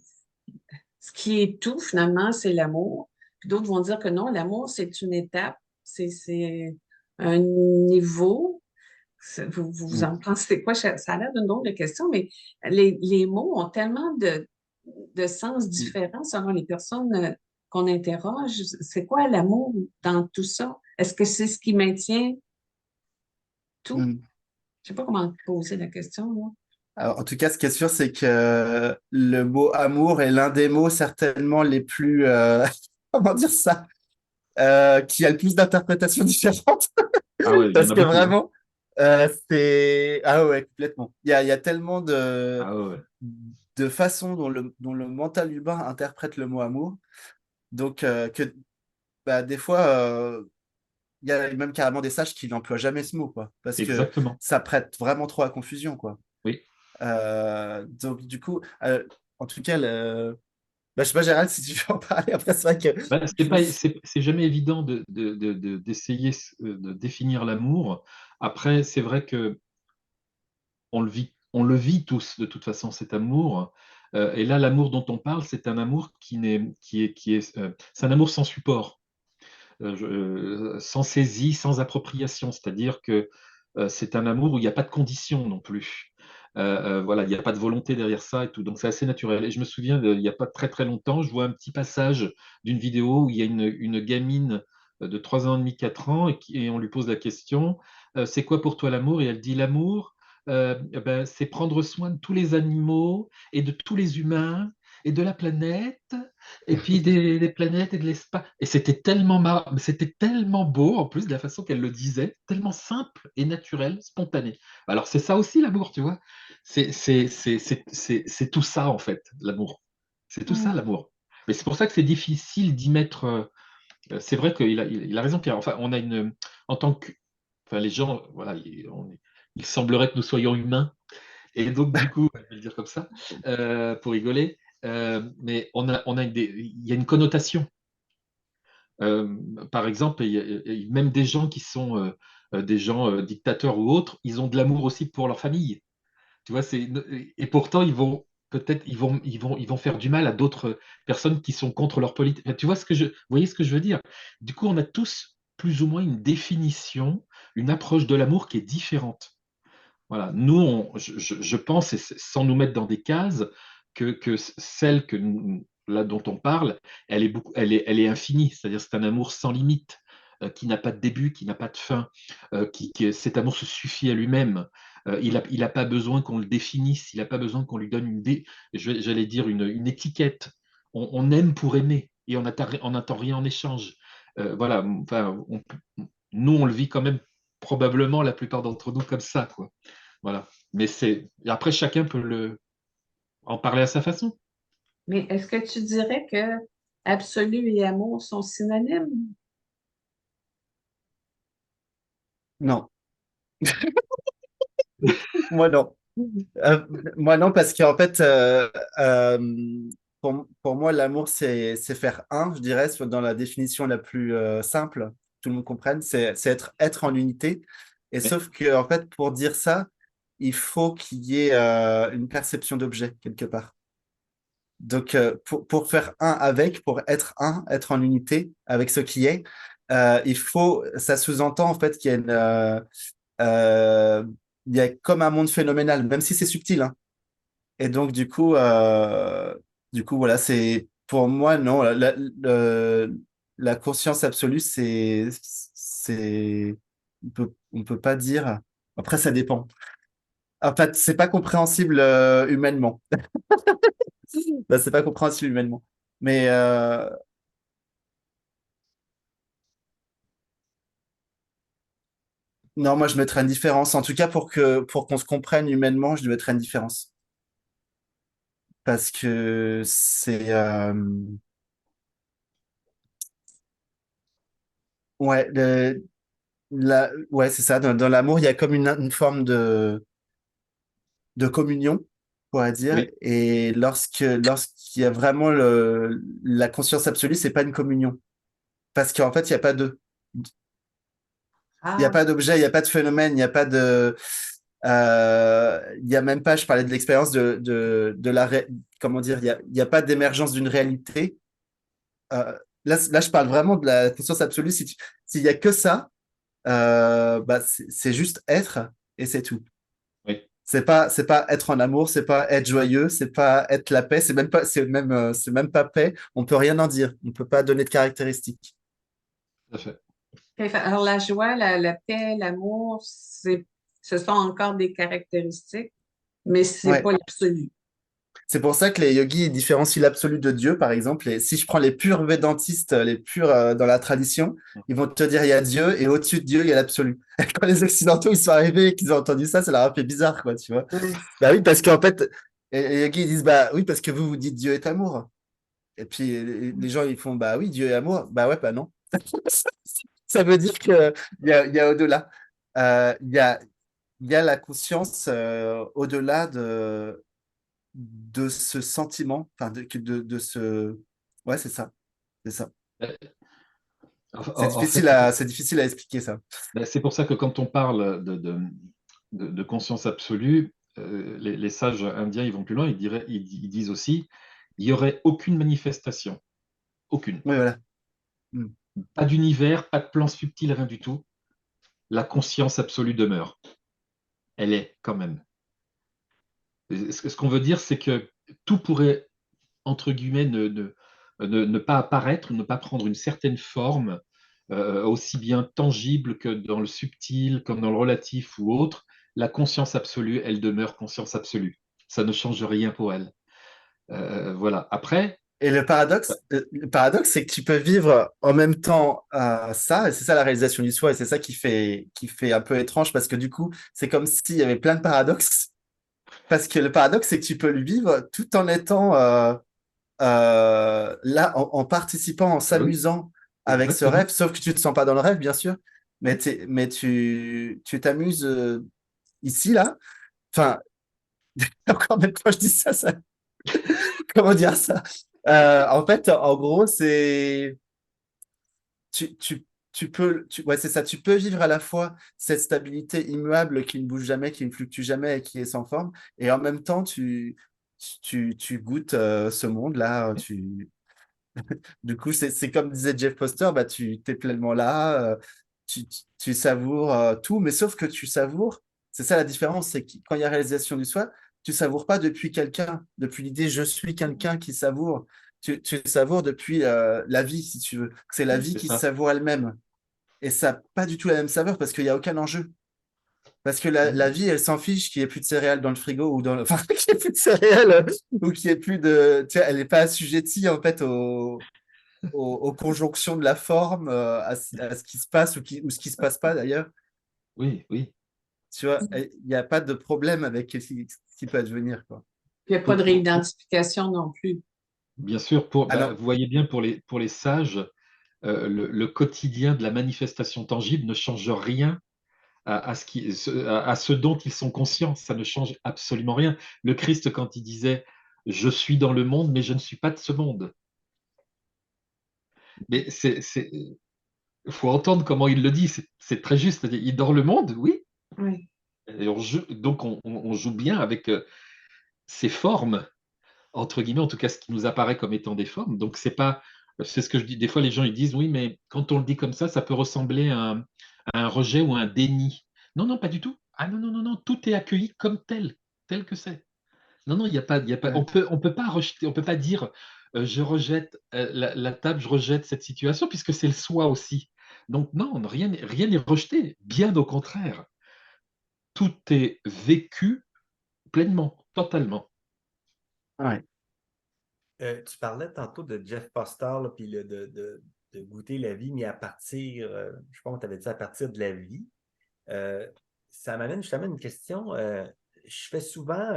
ce qui est tout, finalement, c'est l'amour. Puis d'autres vont dire que non, l'amour, c'est une étape, c'est un niveau. Vous Mm, en pensez quoi? Ça a l'air d'une drôle de question, mais les mots ont tellement de sens mm, différents selon les personnes qu'on interroge. C'est quoi l'amour dans tout ça? Est-ce que c'est ce qui maintient tout? mm. Je sais pas comment poser la question, là. Alors, en tout cas, ce qui est sûr, c'est que le mot amour est l'un des mots certainement les plus, comment dire ça, qui a le plus d'interprétations différentes. Ah ouais, il y en Parce a que beaucoup, hein. vraiment, c'est... Ah ouais, complètement. Il y a tellement Ah ouais. de façons dont le mental humain interprète le mot amour. Donc, que bah, des fois, il y a même carrément des sages qui n'emploient jamais ce mot, quoi. Parce que Exactement. ça prête vraiment trop à confusion, quoi. Oui. Donc, du coup, en tout cas, bah, je sais pas, Gérald, si tu veux en parler. Après, c'est vrai que Ben, je me suis... c'est jamais évident d'essayer de définir l'amour. Après, c'est vrai que on le vit tous de toute façon, cet amour. Et là, l'amour dont on parle, c'est un amour c'est un amour sans support, sans saisie, sans appropriation. C'est-à-dire que c'est un amour où il n'y a pas de condition non plus. Voilà, il n'y a pas de volonté derrière ça et tout. Donc c'est assez naturel. Et je me souviens, il n'y a pas très très longtemps, je vois un petit passage d'une vidéo où il y a une gamine de 3 ans et demi, 4 ans, et on lui pose la question, c'est quoi pour toi l'amour? Et elle dit, l'amour, eh ben, c'est prendre soin de tous les animaux et de tous les humains et de la planète et puis des planètes et de l'espace. Et c'était tellement beau en plus de la façon qu'elle le disait, tellement simple et naturel, spontané. Alors c'est ça aussi l'amour, tu vois. C'est tout ça en fait, l'amour. C'est tout ça Mm. l'amour. Mais c'est pour ça que c'est difficile d'y mettre. C'est vrai qu'il a raison, Pierre. Enfin, on a en tant que, enfin, les gens, voilà, il semblerait que nous soyons humains. Et donc, du coup, je vais le dire comme ça, pour rigoler, mais il y a une connotation. Euh, Par exemple, il y a même des gens qui sont des gens dictateurs ou autres, ils ont de l'amour aussi pour leur famille. Tu vois, et pourtant, ils vont peut-être, ils vont faire du mal à d'autres personnes qui sont contre leur politique. Enfin, tu vois vous voyez ce que je veux dire? Du coup, on a tous plus ou moins une définition, une approche de l'amour qui est différente. Voilà, nous, je pense, et sans nous mettre dans des cases, que celle là dont on parle, elle est infinie, c'est-à-dire c'est un amour sans limite, qui n'a pas de début, qui n'a pas de fin, cet amour se suffit à lui-même. Il a pas besoin qu'on le définisse, il n'a pas besoin qu'on lui donne j'allais dire une étiquette. On aime pour aimer et on n'attend rien en échange. Voilà, enfin, nous, on le vit quand même probablement la plupart d'entre nous comme ça, quoi. Voilà. Mais après, chacun peut en parler à sa façon. Mais est-ce que tu dirais que absolu et amour sont synonymes? Non, moi non. Euh, moi non, parce qu'en fait, pour moi, l'amour, c'est faire un, je dirais, dans la définition la plus simple, tout le monde comprenne, c'est être en unité. Et Oui, sauf que, en fait, pour dire ça, il faut qu'il y ait une perception d'objet quelque part. Donc, pour faire un avec, pour être un, être en unité avec ce qui est, ça sous-entend en fait qu'il y a euh, il y a comme un monde phénoménal, même si c'est subtil, hein. Et donc, voilà, c'est pour moi, non, la conscience absolue, on peut pas dire. Après, ça dépend. En fait, c'est pas compréhensible humainement. Bah, c'est pas compréhensible humainement. Mais non, moi, je mettrais une différence. En tout cas, pour qu'on se comprenne humainement, je mettrais une différence. Parce que ouais, ouais, c'est ça. Dans l'amour, il y a comme une forme de communion, on pourrait dire. oui, Et lorsqu'il y a vraiment la conscience absolue, c'est pas une communion. Parce qu'en fait, il y a Ah, pas d'objet, il n'y a pas de phénomène, il n'y a pas de, il y a même pas, je parlais de l'expérience comment dire, il y a pas d'émergence d'une réalité. Là, je parle vraiment de la conscience absolue. S'il y a que ça, bah, c'est juste être et c'est tout. oui, C'est pas être en amour, c'est pas être joyeux, c'est pas être la paix, c'est même pas paix. On peut rien en dire. On peut pas donner de caractéristiques. tout à fait. alors la joie, la paix, l'amour, ce sont encore des caractéristiques, mais c'est Ouais. pas l'absolu. C'est pour ça que les yogis ils différencient l'absolu de Dieu, par exemple. Et si je prends les purs védantistes, les purs dans la tradition, ils vont te dire il y a Dieu et au-dessus de Dieu, il y a l'absolu. Quand les Occidentaux ils sont arrivés et qu'ils ont entendu ça, ça leur a fait bizarre, quoi, tu vois. Ouais. Bah oui, parce qu'en fait, et les yogis ils disent bah oui, parce que vous vous dites Dieu est amour. Et puis les gens ils font bah oui, Dieu est amour. Bah ouais, bah non. Ça veut dire que il y a au-delà. Il y a, il y a la conscience au-delà de ce sentiment, enfin de ce. Ouais, c'est ça. C'est ça. En fait, C'est difficile à expliquer ça. ben, c'est pour ça que quand on parle de conscience absolue, les sages indiens, ils vont plus loin, ils disent aussi, il n'y aurait aucune manifestation, aucune. Oui, voilà. Mm. Pas d'univers, pas de plan subtil, rien du tout. La conscience absolue demeure. Elle est quand même. Ce qu'on veut dire, c'est que tout pourrait, entre guillemets, ne pas apparaître, ne pas prendre une certaine forme, aussi bien tangible que dans le subtil, comme dans le relatif ou autre. La conscience absolue, elle demeure conscience absolue. Ça ne change rien pour elle. Voilà. Après, Et le paradoxe, c'est que tu peux vivre en même temps ça, et c'est ça la réalisation du soi, et c'est ça qui fait un peu étrange, parce que du coup, c'est comme s'il y avait plein de paradoxes, parce que le paradoxe, c'est que tu peux le vivre tout en étant là, en participant, en ah oui, s'amusant avec ce exactement. rêve, sauf que tu te sens pas dans le rêve, bien sûr, mais tu t'amuses ici, là. Enfin, encore même quand je dis ça, comment dire ça? En fait, en gros, tu, tu, ouais, c'est ça, tu peux vivre à la fois cette stabilité immuable qui ne bouge jamais, qui ne fluctue jamais et qui est sans forme, et en même temps, tu goûtes ce monde-là, du coup, c'est comme disait Jeff Foster, bah, tu t'es pleinement là, tu savoures tout, mais sauf que tu savoures, c'est ça la différence, c'est que quand il y a réalisation du soi, tu savoures pas depuis quelqu'un, depuis l'idée je suis quelqu'un qui savoure, tu savoures depuis la vie, si tu veux. C'est la Oui, vie c'est qui se ça. savoure elle-même. Et ça n'a pas du tout la même saveur parce qu'il n'y a aucun enjeu. Parce que la Oui, vie, elle s'en fiche qu'il n'y ait plus de céréales dans le frigo ou enfin, qu'il n'y ait plus de céréales ou qu'il n'y ait plus de. Tu sais, elle n'est pas assujettie en fait aux conjonctions de la forme, à ce qui se passe ou ce qui se passe pas d'ailleurs. oui, oui. Tu vois, il n'y a pas de problème avec ce qui peut advenir, quoi. Il n'y a pas de réidentification non plus. Bien sûr, Ah non, vous voyez bien pour les sages, le quotidien de la manifestation tangible ne change rien à ce dont ils sont conscients. Ça ne change absolument rien. Le Christ, quand il disait je suis dans le monde, mais je ne suis pas de ce monde. Mais faut entendre comment il le dit, c'est très juste. C'est-à-dire, il est dans le monde, oui, Oui. et donc on joue bien avec ces formes, entre guillemets, en tout cas ce qui nous apparaît comme étant des formes. Donc c'est ce que je dis, des fois les gens ils disent, oui, mais quand on le dit comme ça peut ressembler à un rejet ou à un déni. Non, non, pas du tout. Ah non, non, non, non, tout est accueilli comme tel que c'est. Non, non, il y a pas, Ouais. on peut pas rejeter, on peut pas dire je rejette la table, je rejette cette situation, puisque c'est le soi aussi. Donc non, rien n'est rejeté, bien au contraire. Tout est vécu pleinement, totalement. Ouais. Tu parlais tantôt de Jeff Foster, là, puis de goûter la vie, mais à partir, je pense que tu avais dit à partir de la vie. Euh, Ça m'amène justement une question. Je fais souvent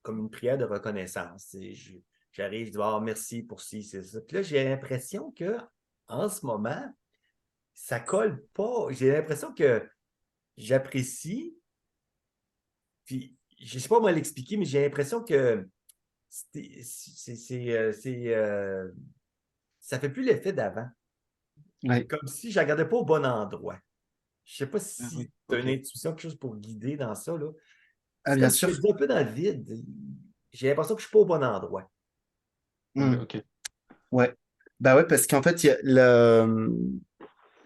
comme une prière de reconnaissance. J'arrive, je dis ah, merci pour ci, c'est ça. Puis là, j'ai l'impression que en ce moment, ça colle pas. J'ai l'impression que j'apprécie, puis je ne sais pas comment l'expliquer, mais j'ai l'impression que ça fait plus l'effet d'avant. Ouais. Comme si je ne regardais pas au bon endroit. Je ne sais pas Ah si oui. tu as une Ok. intuition, quelque chose pour guider dans ça, là. Ah, C'est bien comme si sûr. j'étais un peu dans le vide. J'ai l'impression que je ne suis pas au bon endroit. Hmm. Ok. Ouais. Bah ouais, parce qu'en fait, il y a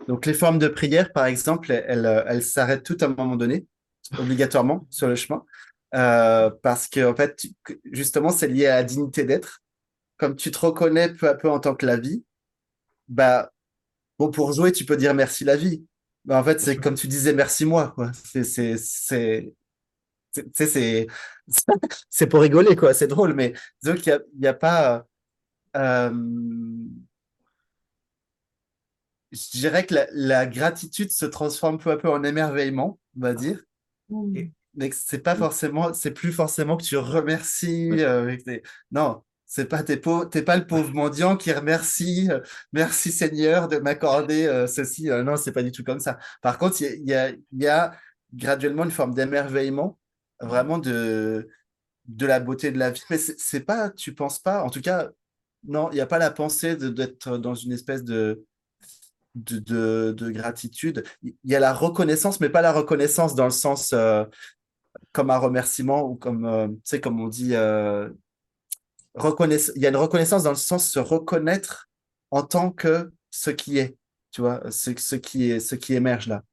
donc les formes de prière, par exemple, elles s'arrêtent toutes à un moment donné, obligatoirement, sur le chemin. Parce que, en fait, justement, c'est lié à la dignité d'être. Comme tu te reconnais peu à peu en tant que la vie, bah, bon, pour jouer, tu peux dire merci la vie. Bah, en fait, Bien c'est sûr. comme tu disais merci moi, quoi. Tu sais, c'est pour rigoler, quoi. C'est drôle, mais disons il y a pas, euh, je dirais que la gratitude se transforme peu à peu en émerveillement, on va Ah, dire. ok. Mm. Mais que c'est pas forcément, c'est plus forcément que tu remercies. Oui. Non, t'es pas le pauvre mendiant qui remercie, merci Seigneur de m'accorder ceci. Non, c'est pas du tout comme ça. Par contre, il y a graduellement une forme d'émerveillement, vraiment de la beauté de la vie. Mais c'est pas, tu penses pas, en tout cas, non, il n'y a pas la pensée d'être dans une espèce de gratitude. Il y a la reconnaissance, mais pas la reconnaissance dans le sens comme un remerciement ou comme, tu sais, comme on dit, il y a une reconnaissance dans le sens se reconnaître en tant que ce qui est, tu vois, ce qui émerge là.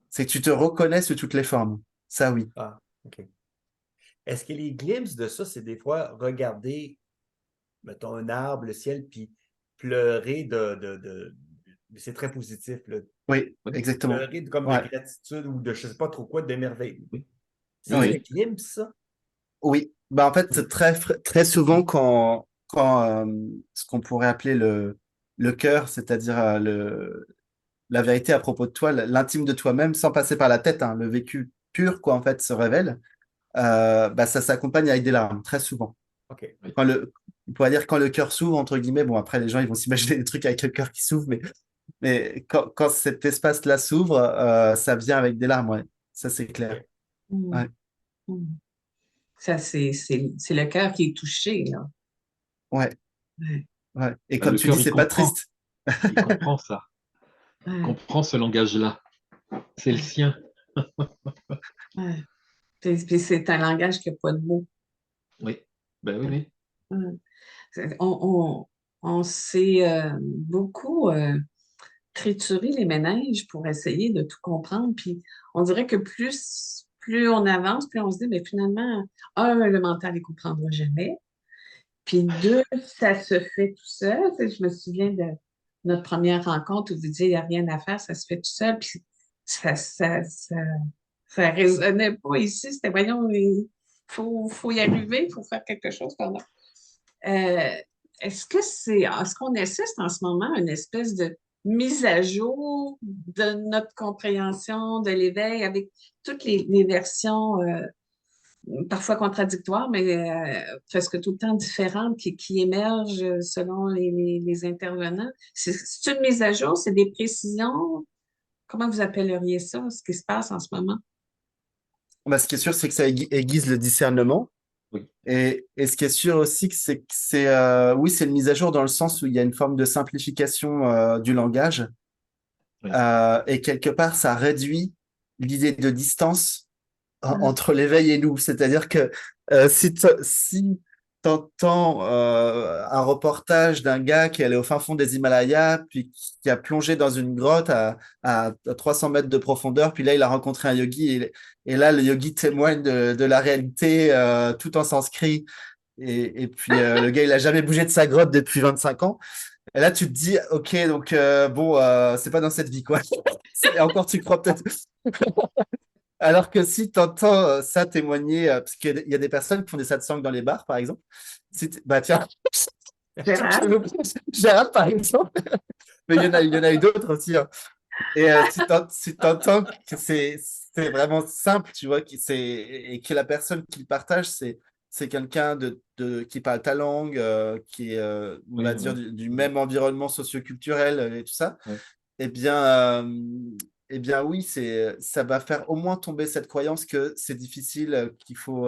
C'est que tu te reconnais sous toutes les formes. Ça, oui. Ah, ok. Est-ce que les glimpses de ça, c'est des fois regarder, mettons, un arbre, le ciel, puis pleurer c'est très positif, là. Oui, Oui. exactement. Pleurer comme de Ouais. gratitude ou de je ne sais pas trop quoi, d'émerveillement. Oui. C'est Oui. Oui. un glimpse, ça? Oui. Bah, en fait, Oui. très souvent, quand ce qu'on pourrait appeler le cœur, c'est-à-dire la vérité à propos de toi, l'intime de toi-même, sans passer par la tête, hein, le vécu pur, quoi, en fait, se révèle, bah, ça s'accompagne avec des larmes, très souvent. OK. Oui. On pourrait dire quand le cœur s'ouvre, entre guillemets, bon, après, les gens, ils vont s'imaginer des trucs avec le cœur qui s'ouvre, mais quand cet espace-là s'ouvre, ça vient avec des larmes, ouais. Ça, c'est clair. OK. Mm. Ouais, Mm. Ça, c'est le cœur qui est touché, là. ouais, Ouais. ouais. Et Bah, comme le tu dis, cœur, c'est pas triste. il comprend ça, il Ouais. comprend ce langage-là. C'est le Ouais. sien. Ouais. Puis c'est un langage qui n'a pas de mots. Oui. Ben oui, oui. Ouais. On s'est beaucoup trituré les méninges pour essayer de tout comprendre. Puis on dirait que plus on avance, plus on se dit, mais finalement, un, le mental, il ne comprendra jamais. Puis deux, ça se fait tout seul. Tu sais, je me souviens de notre première rencontre où vous disiez, il n'y a rien à faire, ça se fait tout seul. Puis ça résonnait pas ici. C'était, voyons, faut y arriver, il faut faire quelque chose pendant. Euh, est-ce qu'on assiste en ce moment à une espèce de mise à jour de notre compréhension de l'éveil avec toutes les versions parfois contradictoires, mais presque tout le temps différentes qui émergent selon les intervenants? C'est une mise à jour, c'est des précisions? Comment vous appelleriez ça, ce qui se passe en ce moment? Bah, ce qui est sûr, c'est que ça aiguise le discernement. Oui. Et ce qui est sûr aussi, oui, c'est une mise à jour dans le sens où il y a une forme de simplification du langage. Oui. Et quelque part, ça réduit l'idée de distance Mm. entre l'éveil et nous. C'est-à-dire que si tu entends un reportage d'un gars qui est allé au fin fond des Himalayas, puis qui a plongé dans une grotte à 300 mètres de profondeur, puis là, il a rencontré un yogi, et là, le yogi témoigne de la réalité tout en sanskrit. Et puis, le gars, il a jamais bougé de sa grotte depuis 25 ans. Et là, tu te dis, OK, donc, bon, c'est pas dans cette vie, quoi. Et encore, tu crois peut-être. Alors que si tu entends ça témoigner, parce qu'il y a des personnes qui font des satsangs dans les bars, par exemple. Bah tiens, Gérald? Gérald, par exemple, mais il y en a eu d'autres aussi, hein. Et si t'entends que c'est vraiment simple, tu vois, et que la personne qui le partage, c'est quelqu'un qui parle ta langue, qui est, on Oui, va dire, du même environnement socioculturel et tout ça, ouais. eh bien, oui, ça va faire au moins tomber cette croyance que c'est difficile, qu'il faut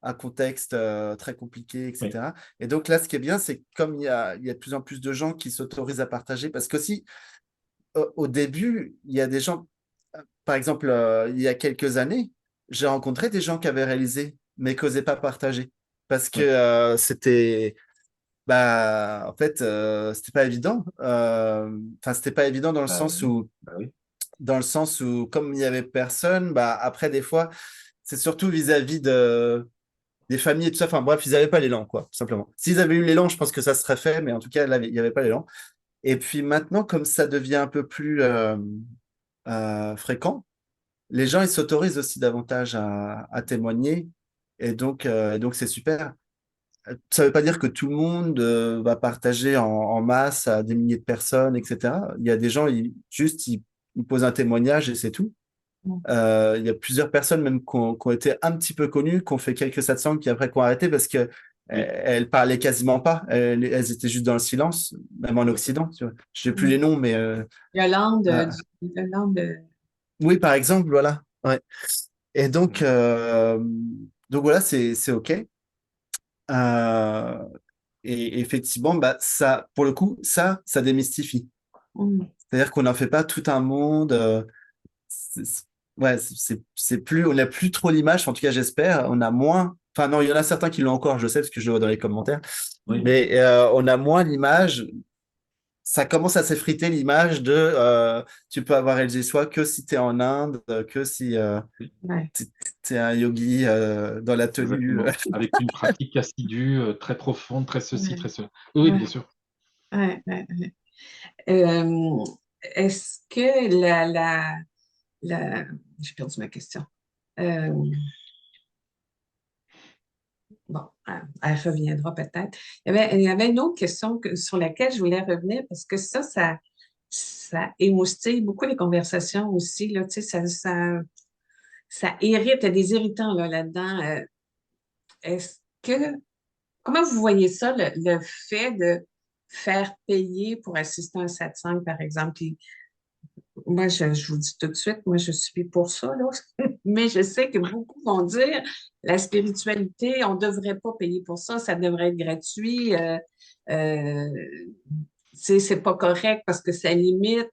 un contexte très compliqué, Oui. etc. Et donc là, ce qui est bien, c'est que comme il y a de plus en plus de gens qui s'autorisent à partager, parce que si au début, il y a des gens, par exemple, il y a quelques années, j'ai rencontré des gens qui avaient réalisé, mais qui n'osaient pas partager. Parce que Oui. bah, en fait, c'était pas évident. Enfin, c'était pas évident Oui. Bah oui. dans le sens où, comme il n'y avait personne, bah, après, des fois, c'est surtout vis-à-vis des familles et tout ça. Enfin, bref, ils n'avaient pas l'élan, quoi, tout simplement. S'ils avaient eu l'élan, je pense que ça serait fait, mais en tout cas, là, il n'y avait pas l'élan. Et puis maintenant, comme ça devient un peu plus fréquent, les gens, ils s'autorisent aussi davantage à témoigner. Et donc, c'est super. Ça ne veut pas dire que tout le monde va partager en masse à des milliers de personnes, etc. Il y a des gens, ils posent un témoignage et c'est tout. Mm. Il y a plusieurs personnes même qui ont été un petit peu connues, qui ont fait quelques satsangs, qui après qui ont arrêté parce que Oui. elles parlaient quasiment pas. Elles étaient juste dans le silence, même en Oui. Occident. Tu vois. Je sais plus Mm. les noms, mais Yolande, euh, Yolande. oui, par exemple, voilà. Ouais. Et Mm. donc voilà, c'est OK. Euh, et effectivement, bah, ça, pour le coup, ça démystifie. Mm. C'est-à-dire qu'on n'en fait pas tout un monde. Ouais, c'est plus, on n'a plus trop l'image, en tout cas, j'espère. On a moins. Enfin, non, il y en a certains qui l'ont encore, je sais, parce que je le vois dans les commentaires. Oui. Mais on a moins l'image. Ça commence à s'effriter l'image de tu peux avoir LG Soi que si tu es en Inde, que si Oui. Ouais, tu es un yogi dans la tenue. Exactement. Avec une pratique assidue, très profonde, très ceci, ouais, très cela. Oui, oui, bien ouais, sûr. ouais. Euh, est-ce que la... J'ai perdu ma question. Euh, bon, elle reviendra peut-être. Il y avait une autre question sur laquelle je voulais revenir parce que ça émoustille beaucoup les conversations aussi. Là, tu sais, ça irrite, il y a des irritants là-dedans. Est-ce que, comment vous voyez ça, le fait de faire payer pour assister à un satsang, par exemple? Puis, moi, je vous dis tout de suite, moi, je suis pour ça, là. Mais je sais que beaucoup vont dire, la spiritualité, on ne devrait pas payer pour ça, ça devrait être gratuit. Euh, c'est pas correct parce que ça limite.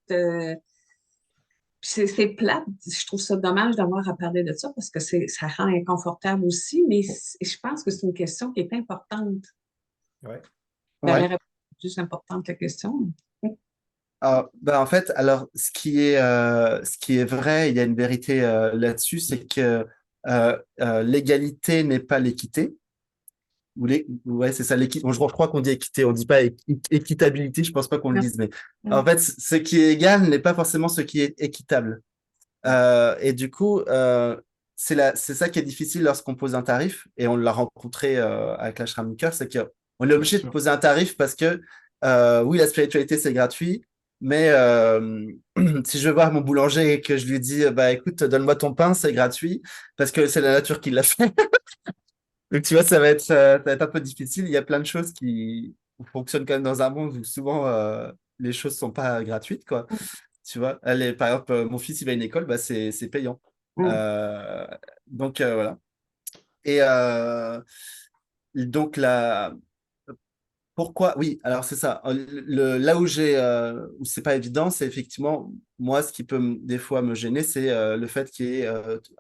C'est plate. Je trouve ça dommage d'avoir à parler de ça parce que ça rend inconfortable aussi, mais je pense que c'est une question qui est importante. Ouais. Ben, la Ouais. réponse est plus importante que la question. En fait, alors, ce qui est vrai, il y a une vérité là-dessus, c'est que l'égalité n'est pas l'équité. Ouais, c'est ça, l'équité. Bon, je crois qu'on dit équité, on dit pas équitabilité, je pense pas qu'on le Non. dise, mais en Mm. fait, ce qui est égal n'est pas forcément ce qui est équitable. Et du coup, c'est ça qui est difficile lorsqu'on pose un tarif, et on l'a rencontré avec l'ashram Maker, c'est qu'on est Bien obligé de sûr. poser un tarif parce que, oui, la spiritualité, c'est gratuit, mais si je vais voir mon boulanger et que je lui dis, bah écoute, donne-moi ton pain, c'est gratuit, parce que c'est la nature qui l'a fait. Donc, tu vois, ça va être un peu difficile. Il y a plein de choses qui fonctionnent quand même dans un monde où souvent les choses sont pas gratuites, quoi. Tu vois, par exemple, mon fils, il va à une école, bah, c'est payant. Mm. Euh, donc, voilà. Et donc, pourquoi? Oui, alors c'est ça. Là où c'est pas évident, c'est effectivement, moi, ce qui peut des fois me gêner, c'est le fait qu'il y ait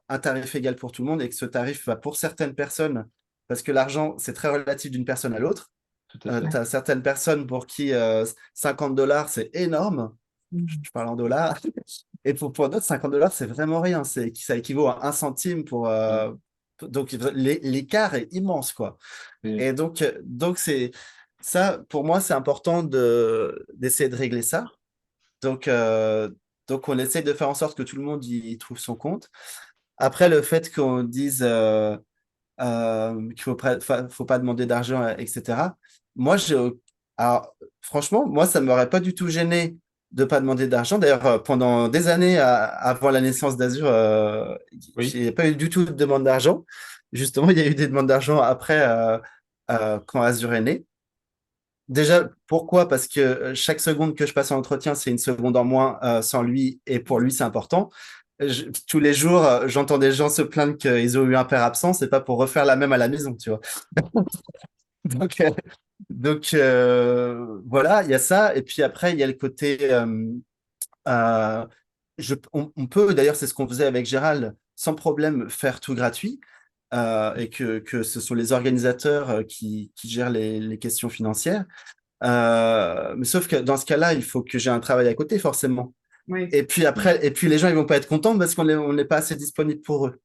un tarif égal pour tout le monde et que ce tarif va pour certaines personnes, parce que l'argent, c'est très relatif d'une personne à l'autre. Tout à fait. Tu as certaines personnes pour qui $50, c'est énorme. Mm. Je parle en dollars. Et pour d'autres, $50, c'est vraiment rien. Ça équivaut à 1 centime pour. Ouais. Donc, l'écart est immense, quoi. Et- Et donc c'est ça, pour moi, c'est important d'essayer de régler ça. Donc, on essaie de faire en sorte que tout le monde y trouve son compte. Après, le fait qu'on dise qu'il faut pas demander d'argent, etc. Moi, alors, franchement, moi, ça ne m'aurait pas du tout gêné de pas demander d'argent. D'ailleurs, pendant des années, avant la naissance d'Azur, il oui, n'y a pas eu du tout de demande d'argent. Justement, il y a eu des demandes d'argent après, quand Azur est né. Déjà, pourquoi? Parce que chaque seconde que je passe en entretien, c'est une seconde en moins sans lui, et pour lui, c'est important. Tous les jours, j'entends des gens se plaindre qu'ils ont eu un père absent, c'est pas pour refaire la même à la maison, tu vois. Donc, voilà, il y a ça. Et puis après, il y a le côté. Euh, on peut, d'ailleurs, c'est ce qu'on faisait avec Gérald, sans problème faire tout gratuit, et que ce sont les organisateurs qui gèrent les questions financières. Mais sauf que dans ce cas-là, il faut que j'ai un travail à côté, forcément. Oui. Et puis après, les gens, ils vont pas être contents parce on n'est pas assez disponible pour eux.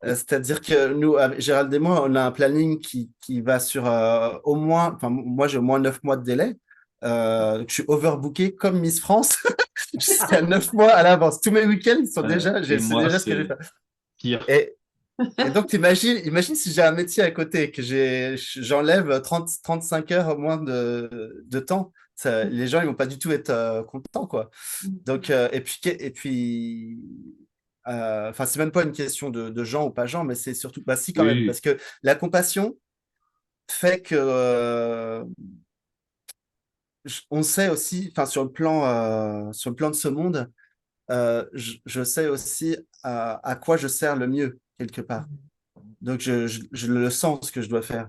C'est-à-dire que nous, Gérald et moi, on a un planning qui va sur au moins, enfin, moi, j'ai au moins 9 mois de délai. Donc je suis overbooké comme Miss France jusqu'à 9 mois à l'avance. Tous mes week-ends, ils sont déjà, et c'est moi, déjà ce que je vais c'est faire. pire. Et, et donc, imagine si j'ai un métier à côté, que j'enlève 35 heures au moins de temps. Les gens, ils vont pas du tout être contents, quoi. Donc, enfin, c'est même pas une question de gens ou pas gens, mais c'est surtout, bah si quand même, Oui, parce que la compassion fait que on sait aussi, enfin, sur le plan de ce monde, je sais aussi à quoi je sers le mieux quelque part. Donc, je le sens ce que je dois faire.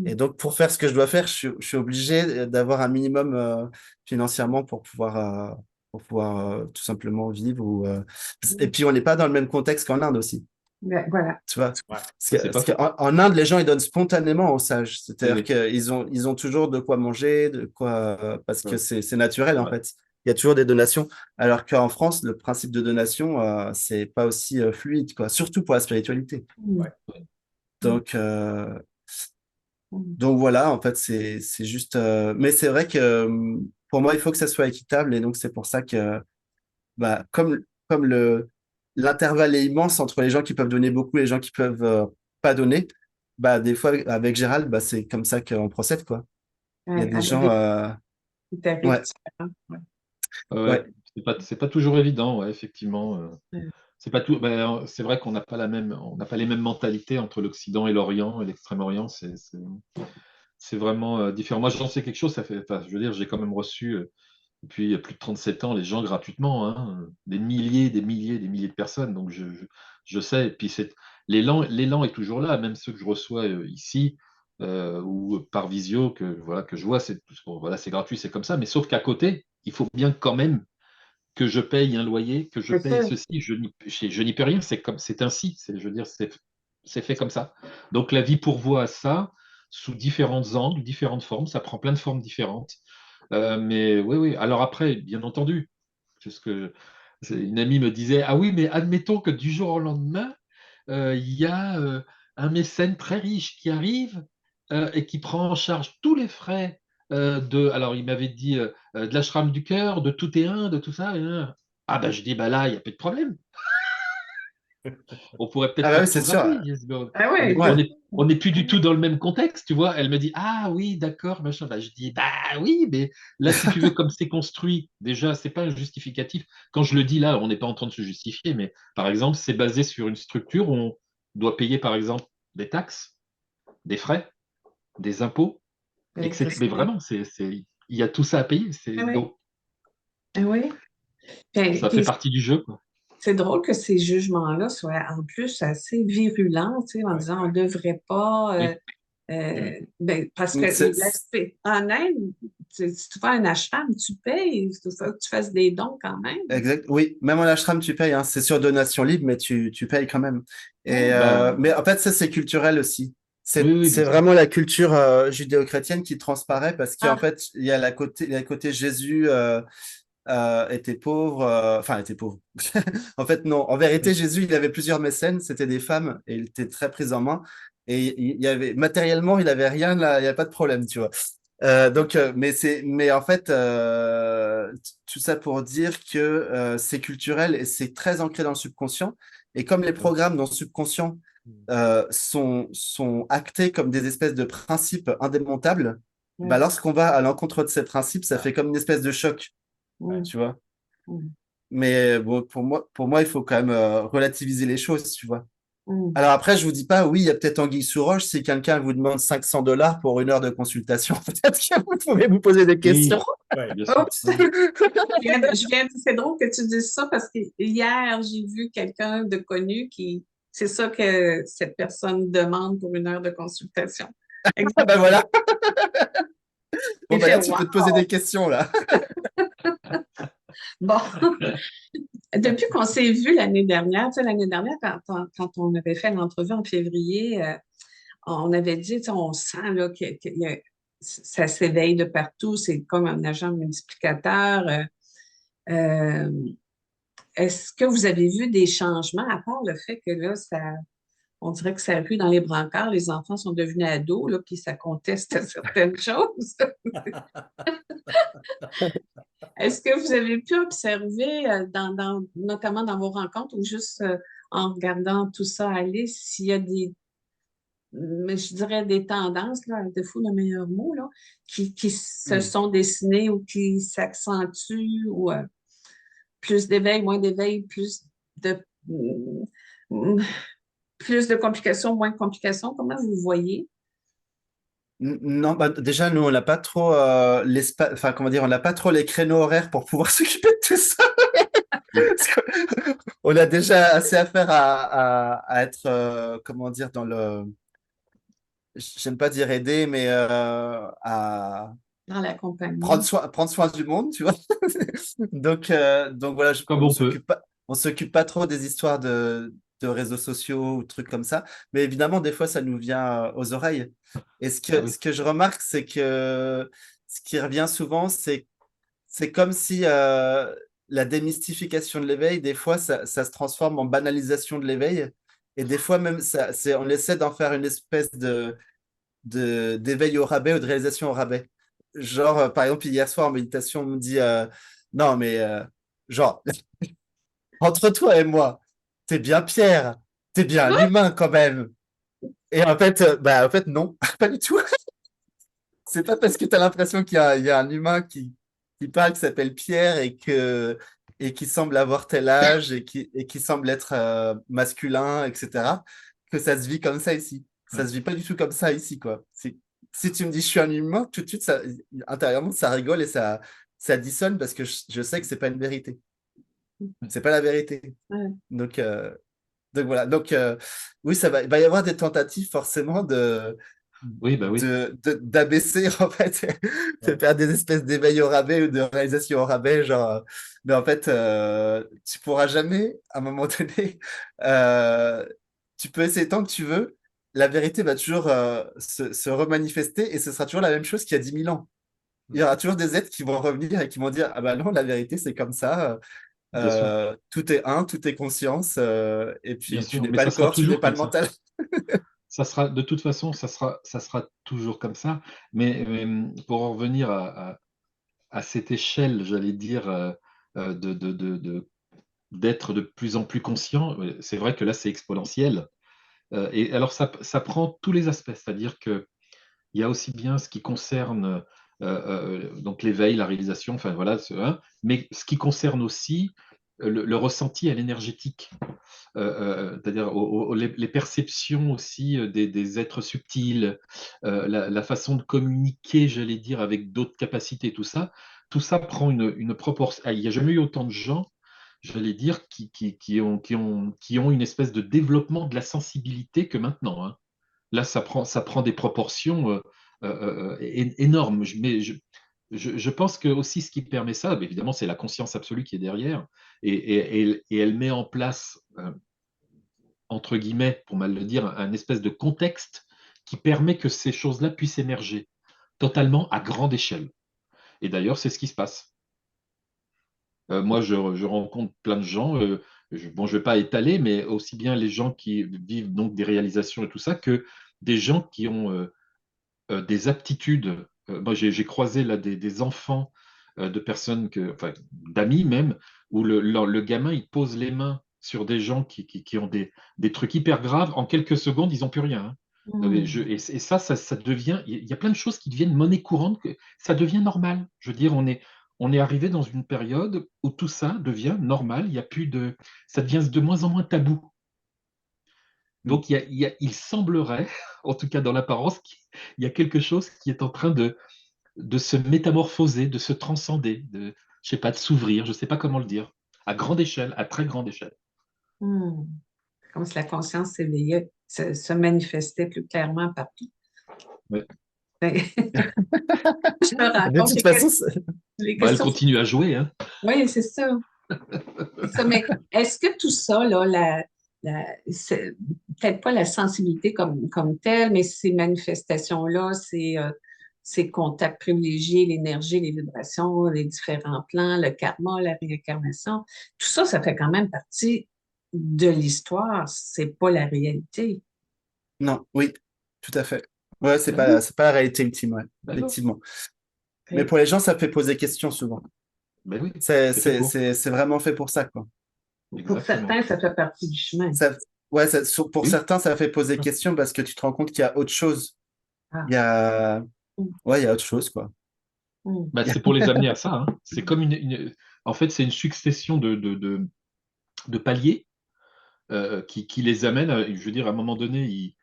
Et Mm. donc, pour faire ce que je dois faire, je suis obligé d'avoir un minimum financièrement pour pouvoir tout simplement vivre. Et puis, on n'est pas dans le même contexte qu'en Inde aussi. Ben, voilà. Tu vois? Ouais. c'est pas Parce faux. qu'en Inde, les gens, ils donnent spontanément aux sages. Oui, C'est-à-dire oui. qu'ils ont toujours de quoi manger, parce que Ouais, c'est naturel, c'est en vrai. fait. Il y a toujours des donations. Alors qu'en France, le principe de donation, c'est pas aussi fluide, quoi. Surtout pour la spiritualité. Mm. Ouais. Mm. Donc, Mm. Donc voilà, en fait, c'est juste. Mais c'est vrai que pour moi, il faut que ça soit équitable. Et donc, c'est pour ça que, bah, comme l'intervalle est immense entre les gens qui peuvent donner beaucoup et les gens qui peuvent pas donner, bah, des fois, avec Gérald, bah, c'est comme ça qu'on procède, quoi. Il y a Ouais, des avec gens. des tarifs Ouais, différents. Ouais. Ouais, ouais, c'est pas toujours évident, ouais, effectivement. Ouais. C'est pas tout. Ben, c'est vrai qu'on n'a pas la même, on n'a pas les mêmes mentalités entre l'Occident et l'Orient et l'Extrême-Orient. C'est vraiment différent. Moi, j'en sais quelque chose. Ça fait, enfin, je veux dire, j'ai quand même reçu depuis plus de 37 ans les gens gratuitement, hein, des milliers, des milliers, des milliers de personnes. Donc, je sais. Et puis, l'élan est toujours là, même ceux que je reçois ici ou par visio que je vois. Bon, voilà, c'est gratuit, c'est comme ça. Mais sauf qu'à côté, il faut bien quand même que je paye un loyer, que je C'est paye ça. ceci, je n'y peux rien, c'est ainsi, je veux dire, c'est fait comme ça. Donc la vie pourvoit à ça sous différents angles, différentes formes, ça prend plein de formes différentes. Mais oui, oui. Alors après, bien entendu, puisque une amie me disait, ah oui, mais admettons que du jour au lendemain, il y a un mécène très riche qui arrive et qui prend en charge tous les frais alors il m'avait dit de l'ashram du cœur, de tout et un, de tout ça. Ah ben je dis, bah là, il n'y a pas de problème. On pourrait peut-être ah bah oui, faire c'est tout sûr. gratuit. Yes, mais Ah on oui, n'est Ouais, on est plus du tout dans le même contexte, tu vois. Elle me dit, ah oui, d'accord, machin. Bah, je dis, bah oui, mais là, si tu veux, comme c'est construit, déjà, c'est pas un justificatif. Quand je le dis là, on n'est pas en train de se justifier, mais par exemple, c'est basé sur une structure où on doit payer, par exemple, des taxes, des frais, des impôts, etc. Mais l'électricité. vraiment, il y a tout ça à payer. Ah oui, Donc, ah oui. Puis, ça fait partie du jeu, quoi. c'est drôle que ces jugements-là soient en plus assez virulents, tu sais, en Ouais. disant on ne devrait pas. Oui. Ben, parce que en Inde, si tu fais un ashram, tu payes, il faut que tu fasses des dons quand même. Exact. Oui, même en ashram, tu payes, hein. C'est sur donation libre, mais tu payes quand même. Et, Bah, mais en fait, ça, c'est culturel aussi. oui, oui, C'est bien sûr. vraiment la culture judéo-chrétienne qui transparaît parce qu'en Ah, fait, il y a il y a le côté Jésus était pauvre, enfin, était pauvre. En fait, non. En vérité, Jésus, il avait plusieurs mécènes, c'était des femmes et il était très pris en main. Et il y avait, matériellement, il avait rien là, il n'y a pas de problème, tu vois. Mais en fait, tout ça pour dire que c'est culturel et c'est très ancré dans le subconscient. Et comme les programmes dans le subconscient sont actés comme des espèces de principes indémontables, bah, ouais, lorsqu'on va à l'encontre de ces principes, ça fait comme une espèce de choc, ouais, tu vois. ouais, Mais bon, pour moi, il faut quand même relativiser les choses, tu vois. ouais. Alors après, je vous dis pas, oui, il y a peut-être anguille sous roche. Si quelqu'un vous demande $500 pour 1 heure de consultation, peut-être que vous pouvez vous poser des questions. Oui, Ouais. bien sûr. Oups! C'est drôle que tu dises ça parce que hier, j'ai vu quelqu'un de connu qui, c'est ça que cette personne demande pour 1 heure de consultation. Ah ben voilà. Bon, Il ben fait là, tu peux te poser wow! des questions, là. Bon, depuis qu'on s'est vu l'année dernière, tu sais, l'année dernière, quand on avait fait l'entrevue en février, on avait dit, tu sais, on sent là, ça s'éveille de partout, c'est comme un agent multiplicateur. Euh, Est-ce que vous avez vu des changements, à part le fait que là, on dirait que ça rue dans les brancards, les enfants sont devenus ados, là, puis ça conteste certaines choses. Est-ce que vous avez pu observer, notamment dans vos rencontres ou juste en regardant tout ça aller, s'il y a mais je dirais des tendances, là, à défaut de meilleur mot, là, qui se sont dessinées ou qui s'accentuent ou plus d'éveil, moins d'éveil, de, mm, plus de complications, moins de complications? Comment vous voyez? Non, bah, déjà, nous, on n'a pas trop l'espace, enfin, comment dire, on n'a pas trop les créneaux horaires pour pouvoir s'occuper de tout ça. Parce on a déjà assez à faire à être, comment dire, dans le, j'aime pas dire aider, mais à Dans l'accompagnement? prendre soin du monde, tu vois. Donc voilà, Comme on peut. on s'occupe pas trop des histoires de réseaux sociaux ou trucs comme ça. Mais évidemment, des fois, ça nous vient aux oreilles. Et Ah oui. ce que je remarque, c'est que ce qui revient souvent, c'est comme si la démystification de l'éveil, des fois, ça se transforme en banalisation de l'éveil. Et des fois, même, on essaie d'en faire une espèce d'éveil au rabais ou de réalisation au rabais. Genre, par exemple, hier soir en méditation, on me dit non, mais genre, entre toi et moi, t'es bien Pierre, t'es bien l'humain quand même. Et en fait, non, pas du tout. C'est pas parce que tu as l'impression il y a un humain qui parle, qui s'appelle Pierre et qui semble avoir tel âge et qui semble être masculin, etc., que ça se vit comme ça ici. Ça Ouais. se vit pas du tout comme ça ici, quoi. Si tu me dis je suis un humain, tout de suite, intérieurement, ça rigole et ça dissonne parce que je sais que c'est pas une vérité. C'est pas la vérité. Ouais. Donc, euh, donc voilà. Oui, il va y avoir des tentatives forcément Oui, bah oui. d'abaisser en fait, de Ouais. faire des espèces d'éveil au rabais ou de réalisation au rabais, genre. Mais en fait, tu pourras jamais, à un moment donné, euh, tu peux essayer tant que tu veux, la vérité va toujours se remanifester et ce sera toujours la même chose qu'il y a 10 000 ans. Il y aura toujours des êtres qui vont revenir et qui vont dire, ah ben non, la vérité c'est comme ça. Bien sûr. Tout est un, tout est conscience, et Bien puis tu sûr. n'es Mais pas ça le sera corps, tu n'es toujours pas le comme ça. mental. Ça sera, de toute façon, ça sera toujours comme ça. Mais pour en revenir à cette échelle, j'allais dire, d'être de plus en plus conscient, c'est vrai que là, c'est exponentiel. Et alors, ça prend tous les aspects, c'est-à-dire que il y a aussi bien ce qui concerne donc l'éveil, la réalisation, enfin voilà, hein, mais ce qui concerne aussi le ressenti à l'énergétique, c'est-à-dire les perceptions aussi des êtres subtils, la façon de communiquer, j'allais dire, avec d'autres capacités, tout ça prend une proportion. Ah, il n'y a jamais eu autant de gens j'allais dire, qui ont une espèce de développement de la sensibilité que maintenant, hein. Là, ça prend des proportions énormes. Je pense que aussi ce qui permet ça, évidemment, c'est la conscience absolue qui est derrière, et elle met en place, entre guillemets, pour mal le dire, un espèce de contexte qui permet que ces choses-là puissent émerger totalement à grande échelle. Et d'ailleurs, c'est ce qui se passe. Moi, je rencontre plein de gens, bon, je ne vais pas étaler, mais aussi bien les gens qui vivent donc des réalisations et tout ça, que des gens qui ont des aptitudes. Moi, j'ai croisé là des enfants de personnes, enfin, d'amis même, où le gamin, il pose les mains sur des gens qui ont des trucs hyper graves. En quelques secondes, ils n'ont plus rien, hein. Et ça devient. Il y a plein de choses qui deviennent monnaie courante, que ça devient normal. Je veux dire, on est arrivé dans une période où tout ça devient normal. Il y a plus de. Ça devient de moins en moins tabou. Donc, il semblerait, en tout cas dans l'apparence, qu'il y a quelque chose qui est en train de se métamorphoser, de se transcender, je sais pas, de s'ouvrir, je ne sais pas comment le dire, à grande échelle, à très grande échelle. Hmm. Comme si la conscience s'éveillait, se manifestait plus clairement partout. Ouais. Ben, je me rends De compte toute que façon, les Bah, elle questions. continue à jouer, hein. Oui, c'est ça. C'est ça. Mais est-ce que tout ça, là, peut-être pas la sensibilité comme telle, mais ces manifestations-là, ces contacts privilégiés, l'énergie, les vibrations, les différents plans, le karma, la réincarnation, tout ça, ça fait quand même partie de l'histoire. C'est pas la réalité. non, oui, tout à fait. Ouais, Ben oui, c'est pas la réalité ultime, ouais, ben non. effectivement. Mais Fait pour les gens, ça fait poser question souvent. Ben oui, c'est fait pour. C'est vraiment fait pour ça, quoi. Pour Exactement. certains, ça fait partie du chemin. Ça, ouais, pour Oui. certains, ça fait poser question parce que tu te rends compte qu'il y a autre chose. Ah. Il y a, Mm, ouais, il y a autre chose, quoi. mm, Ben, c'est pour les amener à ça, hein. C'est comme en fait, c'est une succession de paliers qui les amènent, je veux dire, à un moment donné,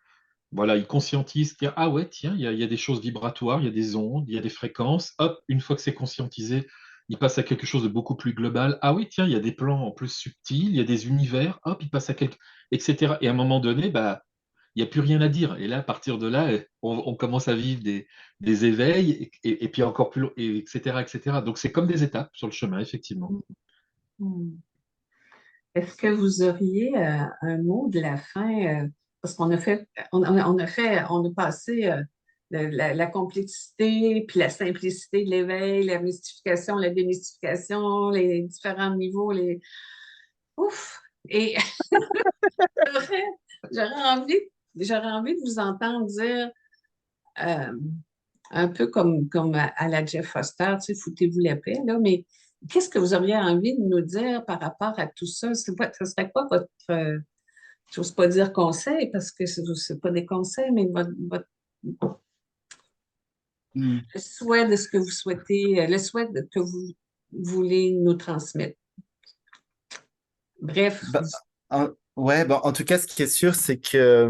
voilà, ils conscientisent qu'il y a, ah ouais, tiens, il y a des choses vibratoires, il y a des ondes, il y a des fréquences. Hop, une fois que c'est conscientisé, ils passent à quelque chose de beaucoup plus global. Ah oui, tiens, il y a des plans en plus subtils, il y a des univers. Hop, ils passent à quelque, etc. Et à un moment donné, bah, il n'y a plus rien à dire. Et là, à partir de là, on commence à vivre des éveils, et puis encore plus, etc., etc. Donc c'est comme des étapes sur le chemin, effectivement. mm. Est-ce que vous auriez un mot de la fin? Parce qu'on a fait, on a passé la complexité, puis la simplicité de l'éveil, la mystification, la démystification, les différents niveaux, les ouf! Et j'aurais j'aurais envie, j'aurais envie de vous entendre dire euh, un peu comme à la Jeff Foster, tu sais, foutez-vous la paix, là, mais qu'est-ce que vous auriez envie de nous dire par rapport à tout ça? Ce serait quoi votre, j'ose pas dire conseil parce que c'est pas des conseils, mais votre Hmm. le souhait de ce que vous souhaitez, le souhait que vous voulez nous transmettre. Bref, Bah, ouais, bah, en tout cas, ce qui est sûr, c'est que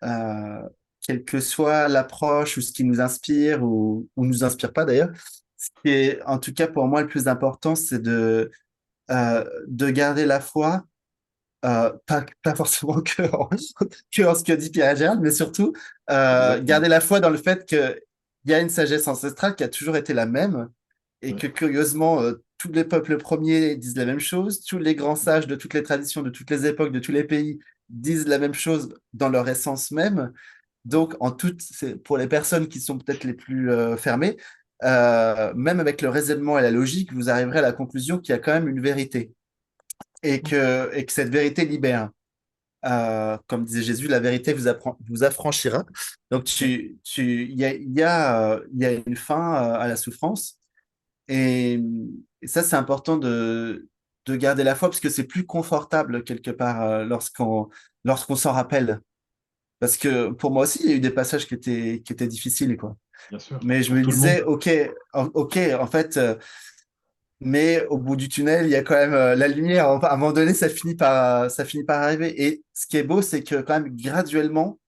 quelle que soit l'approche ou ce qui nous inspire ou nous inspire pas d'ailleurs, ce qui est en tout cas pour moi le plus important, c'est de garder la foi, pas forcément que en ce que dit Pierre et Gérald, mais surtout Exactement. garder la foi dans le fait qu'il y a une sagesse ancestrale qui a toujours été la même et Ouais. que curieusement, tous les peuples premiers disent la même chose, tous les grands sages de toutes les traditions, de toutes les époques, de tous les pays disent la même chose dans leur essence même. Donc, pour les personnes qui sont peut-être les plus fermées, même avec le raisonnement et la logique, vous arriverez à la conclusion qu'il y a quand même une vérité et que cette vérité libère. Comme disait Jésus, la vérité vous affranchira. Donc, il y a une fin à la souffrance. Et, et ça, c'est important de garder la foi parce que c'est plus confortable quelque part lorsqu'on s'en rappelle. Parce que pour moi aussi, il y a eu des passages qui étaient difficiles, quoi. Bien sûr, Mais je pour me tout le monde. disais, ok, en fait, mais au bout du tunnel, il y a quand même la lumière. À un moment donné, ça finit par arriver. Et ce qui est beau, c'est que quand même, graduellement,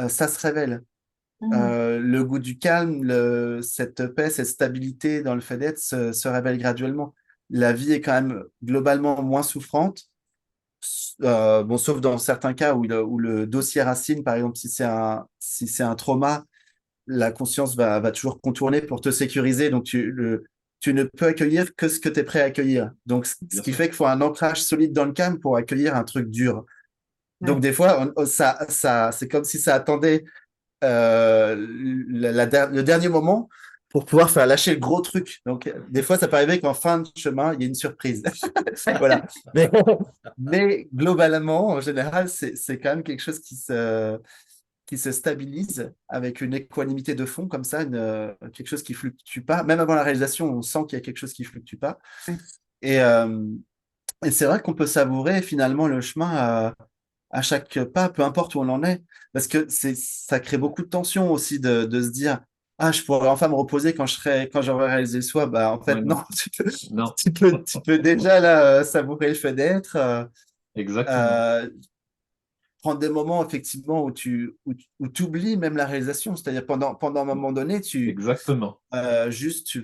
ça se révèle. mm, Le goût du calme, cette paix, cette stabilité dans le fait d'être se révèle graduellement. la vie est quand même globalement moins souffrante. Bon, sauf dans certains cas où le dossier racine, par exemple, si c'est un trauma, la conscience va toujours contourner pour te sécuriser. Donc, tu ne peux accueillir que ce que tu es prêt à accueillir. Donc, ce Bien qui sûr. fait qu'il faut un ancrage solide dans le calme pour accueillir un truc dur. Donc, Ouais. des fois, c'est comme si ça attendait le dernier moment pour pouvoir faire lâcher le gros truc. Donc, des fois, ça peut arriver qu'en fin de chemin, il y ait une surprise. Voilà. Mais globalement, en général, c'est quand même quelque chose qui se stabilise avec une équanimité de fond, comme ça, quelque chose qui fluctue pas. Même avant la réalisation, on sent qu'il y a quelque chose qui fluctue pas. Et, euh, et c'est vrai qu'on peut savourer finalement le chemin à chaque pas, peu importe où on en est, parce que ça crée beaucoup de tension aussi de se dire, ah, je pourrais enfin me reposer quand j'aurai réalisé le soi. Bah, en Ouais, fait, non, non, non, tu peux déjà là savourer le fait d'être, exactement. euh, prendre des moments effectivement où tu oublies même la réalisation, c'est-à-dire pendant un moment donné, Exactement. juste je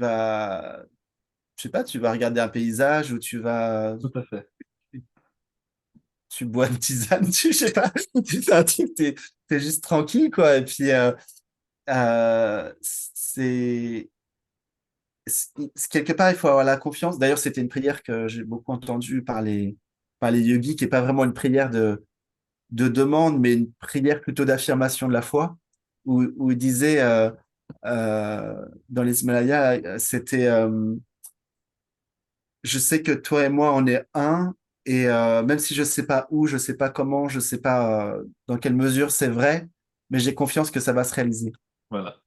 sais pas, tu vas regarder un paysage ou Tout à fait. tu bois une tisane, je sais pas, tu fais un truc, t'es juste tranquille, quoi. Et puis, Euh, c'est quelque part, il faut avoir la confiance. D'ailleurs, c'était une prière que j'ai beaucoup entendue par les yogis, qui n'est pas vraiment une prière de demande, mais une prière plutôt d'affirmation de la foi, où il disait dans les Himalayas, c'était je sais que toi et moi, on est un, et même si je sais pas où, je sais pas comment, je sais pas dans quelle mesure c'est vrai, mais j'ai confiance que ça va se réaliser. Voilà.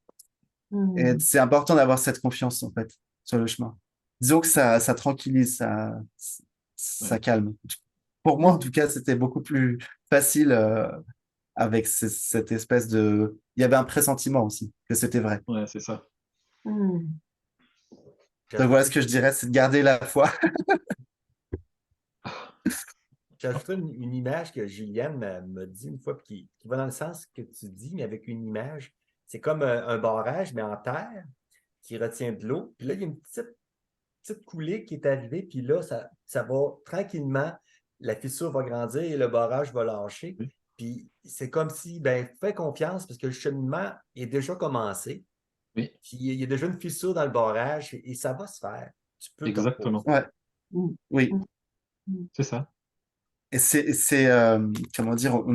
Et Hmm. c'est important d'avoir cette confiance, en fait, sur le chemin. Disons que ça tranquillise, ça Ouais. calme. Pour moi, en tout cas, c'était beaucoup plus facile avec cette espèce de... Il y avait un pressentiment aussi, que c'était vrai. Ouais, c'est ça. Hmm. Donc voilà ce J'ajouterais que je dirais, c'est de garder la foi. j'ajouterais une image que Juliane m'a dit une fois, puis qui va dans le sens que tu dis, mais avec une image. C'est comme un barrage, mais en terre, qui retient de l'eau. Puis là, il y a une petite coulée qui est arrivée, puis là, ça va tranquillement, la fissure va grandir et le barrage va lâcher. Oui, Puis c'est comme si, ben, fais confiance parce que le cheminement est déjà commencé. oui, Puis il y a déjà une fissure dans le barrage et ça va se faire. Tu peux te exactement. reposer. Ouais, Hmm. oui. Hmm. C'est ça. Et comment dire, on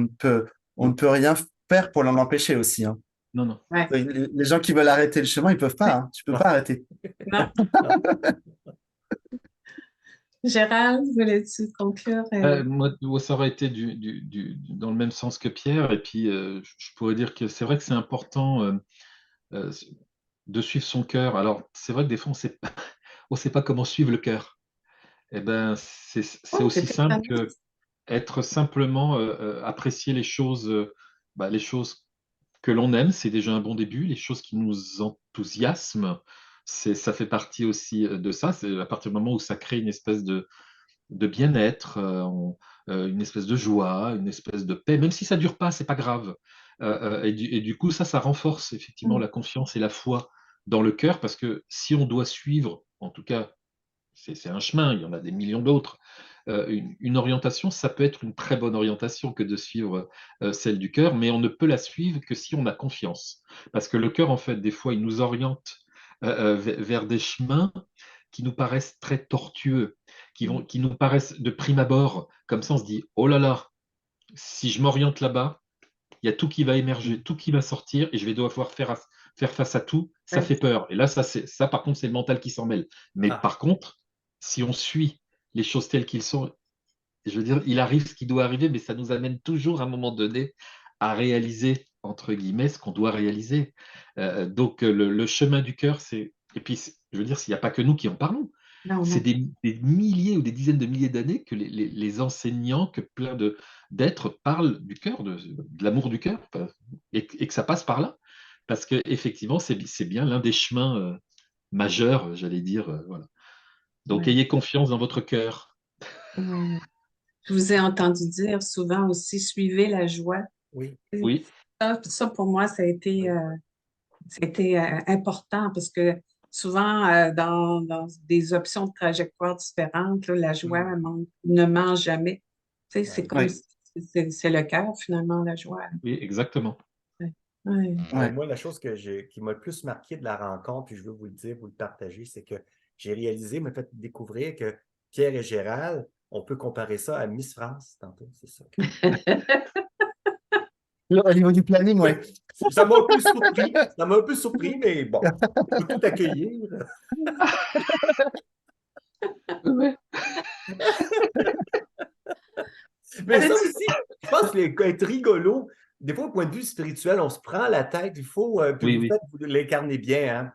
ne peut rien faire pour l'en empêcher aussi, hein. Non, non. Ouais. Les gens qui veulent arrêter le chemin, ils peuvent pas, hein. Tu peux pas arrêter. Non. Non. Gérald, voulais-tu conclure? Moi, ça aurait été dans le même sens que Pierre. Et puis, je pourrais dire que c'est vrai que c'est important euh, de suivre son cœur. Alors, c'est vrai que des fois, on sait pas comment suivre le cœur. Eh ben, c'est Oh, aussi c'était simple pas mal. que être simplement apprécier les choses que l'on aime, c'est déjà un bon début. Les choses qui nous enthousiasment, ça fait partie aussi de ça. C'est à partir du moment où ça crée une espèce de bien-être, une espèce de joie, une espèce de paix, même si ça dure pas, c'est pas grave. Et du coup, ça renforce effectivement Hmm. la confiance et la foi dans le cœur, parce que si on doit suivre, en tout cas, c'est un chemin, il y en a des millions d'autres. Une orientation, ça peut être une très bonne orientation que de suivre celle du cœur, mais on ne peut la suivre que si on a confiance. Parce que le cœur, en fait, des fois, il nous oriente vers des chemins qui nous paraissent très tortueux, qui nous paraissent de prime abord, comme ça on se dit, oh là là, si je m'oriente là-bas, il y a tout qui va émerger, tout qui va sortir, et je vais devoir faire face à tout, ça Ouais. fait peur. Et là, ça par contre, c'est le mental qui s'en mêle. Mais Ah, par contre, si on suit les choses telles qu'elles sont, je veux dire, il arrive ce qui doit arriver, mais ça nous amène toujours à un moment donné à réaliser, entre guillemets, ce qu'on doit réaliser. Donc, le chemin du cœur, c'est. Et puis, je veux dire, s'il n'y a pas que nous qui en parlons, Non, c'est non. des milliers ou des dizaines de milliers d'années que les enseignants, que plein d'êtres parlent du cœur, de l'amour du cœur, enfin, et que ça passe par là. Parce que effectivement, c'est bien l'un des chemins majeurs, j'allais dire. Voilà. Donc, Ouais. ayez confiance dans votre cœur. Ouais. Je vous ai entendu dire souvent aussi, suivez la joie. oui, Oui, Ça, pour moi, ça a été oui. important parce que souvent, dans des options de trajectoire différentes, là, la joie ne ment jamais. Tu sais, c'est comme Ouais. si c'est le cœur, finalement, la joie. Oui, exactement. Ouais. Ouais. Ouais. Moi, la chose qui m'a le plus marqué de la rencontre, puis je veux vous le dire, vous le partager, c'est que j'ai réalisé, m'a fait découvrir que Pierre et Gérald, on peut comparer ça à Miss France tantôt, c'est ça. Là, au niveau du planning, ouais. Ça m'a un peu surpris. Ça m'a un peu surpris, mais bon, il faut tout accueillir. Ouais. Mais ça aussi, je pense qu'être rigolo, des fois, au point de vue spirituel, on se prend la tête, il faut, puis Oui, vous oui. faites, vous l'incarnez bien, hein?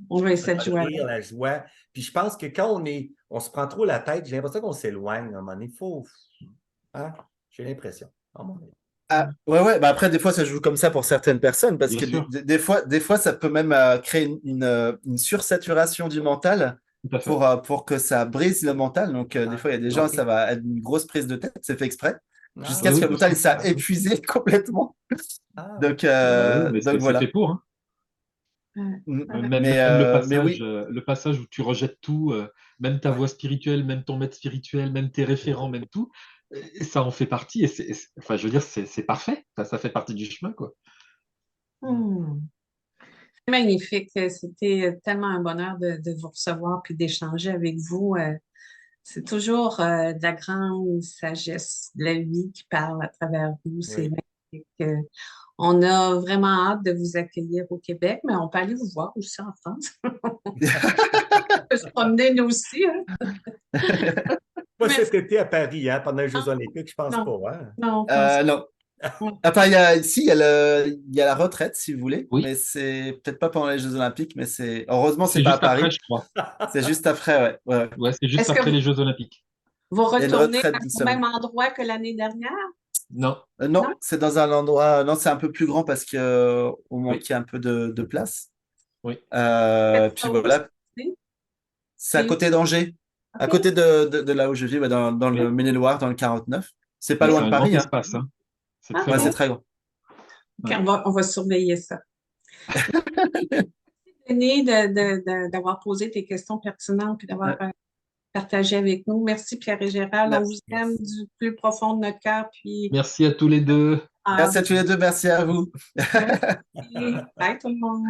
On veut cette Le joie. rire, la joie. Puis je pense que quand on se prend trop la tête, j'ai l'impression qu'on s'éloigne à un moment donné. Il faut. Hein? J'ai l'impression. À mon avis. Ah, ouais. Bah après, des fois, ça joue comme ça pour certaines personnes parce Bien que sûr. des fois, ça peut même créer une sursaturation du mental Tout à fait. pour que ça brise le mental. Donc, des fois, il y a des gens, ok. ça va être une grosse prise de tête, c'est fait exprès, jusqu'à Ah, ce oui, que le bien mental sûr. ça épuisé complètement. ah, Donc, Oui, mais c'est voilà. fait pour, hein. Même Mais oui. le passage où tu rejettes tout, même ta ouais. voix spirituelle, même ton maître spirituel, même tes référents, même tout, ça en fait partie. Et enfin, je veux dire, c'est parfait. Ça fait partie du chemin, quoi. Hmm. C'est magnifique. C'était tellement un bonheur de vous recevoir puis d'échanger avec vous. C'est toujours de la grande sagesse de la vie qui parle à travers vous. C'est Oui. magnifique. On a vraiment hâte de vous accueillir au Québec, mais on peut aller vous voir aussi en France. On peut se promener nous aussi, hein. Pas Merci. cet été à Paris, hein, pendant les Jeux Olympiques, je pense Non, pas. Hein? non, on pense Non. pas. Enfin, il y a la retraite, si vous voulez, Oui, mais c'est peut-être pas pendant les Jeux Olympiques, mais heureusement, c'est c'est pas à juste après, Paris. je crois. C'est juste après, ouais. Ouais. Ouais, c'est juste Est-ce que après les Jeux Olympiques. vous Il y a une retournez retraite d'une au même semaine. endroit que l'année dernière? Non, Non, Non? c'est dans un endroit. Non, c'est un peu plus grand parce que on oui, manquait un peu de place. oui. Faites Puis ça aussi? voilà, c'est à C'est où? côté d'Angers, à OK. côté de là où je vis, ouais, dans le Oui. Maine-et-Loire, dans le 49. C'est pas Mais loin c'est de un grand Paris, hein. espace, hein. C'est très Ouais, c'est OK. grand. très grand. OK, Ouais. on va surveiller ça. Denis, d'avoir posé tes questions pertinentes et d'avoir Ouais. partagé avec nous. Merci Pierre et Gérald. On vous aime Merci. du plus profond de notre cœur. Puis, Merci à tous les deux. Merci à tous les deux, merci à vous. merci. Bye tout le monde.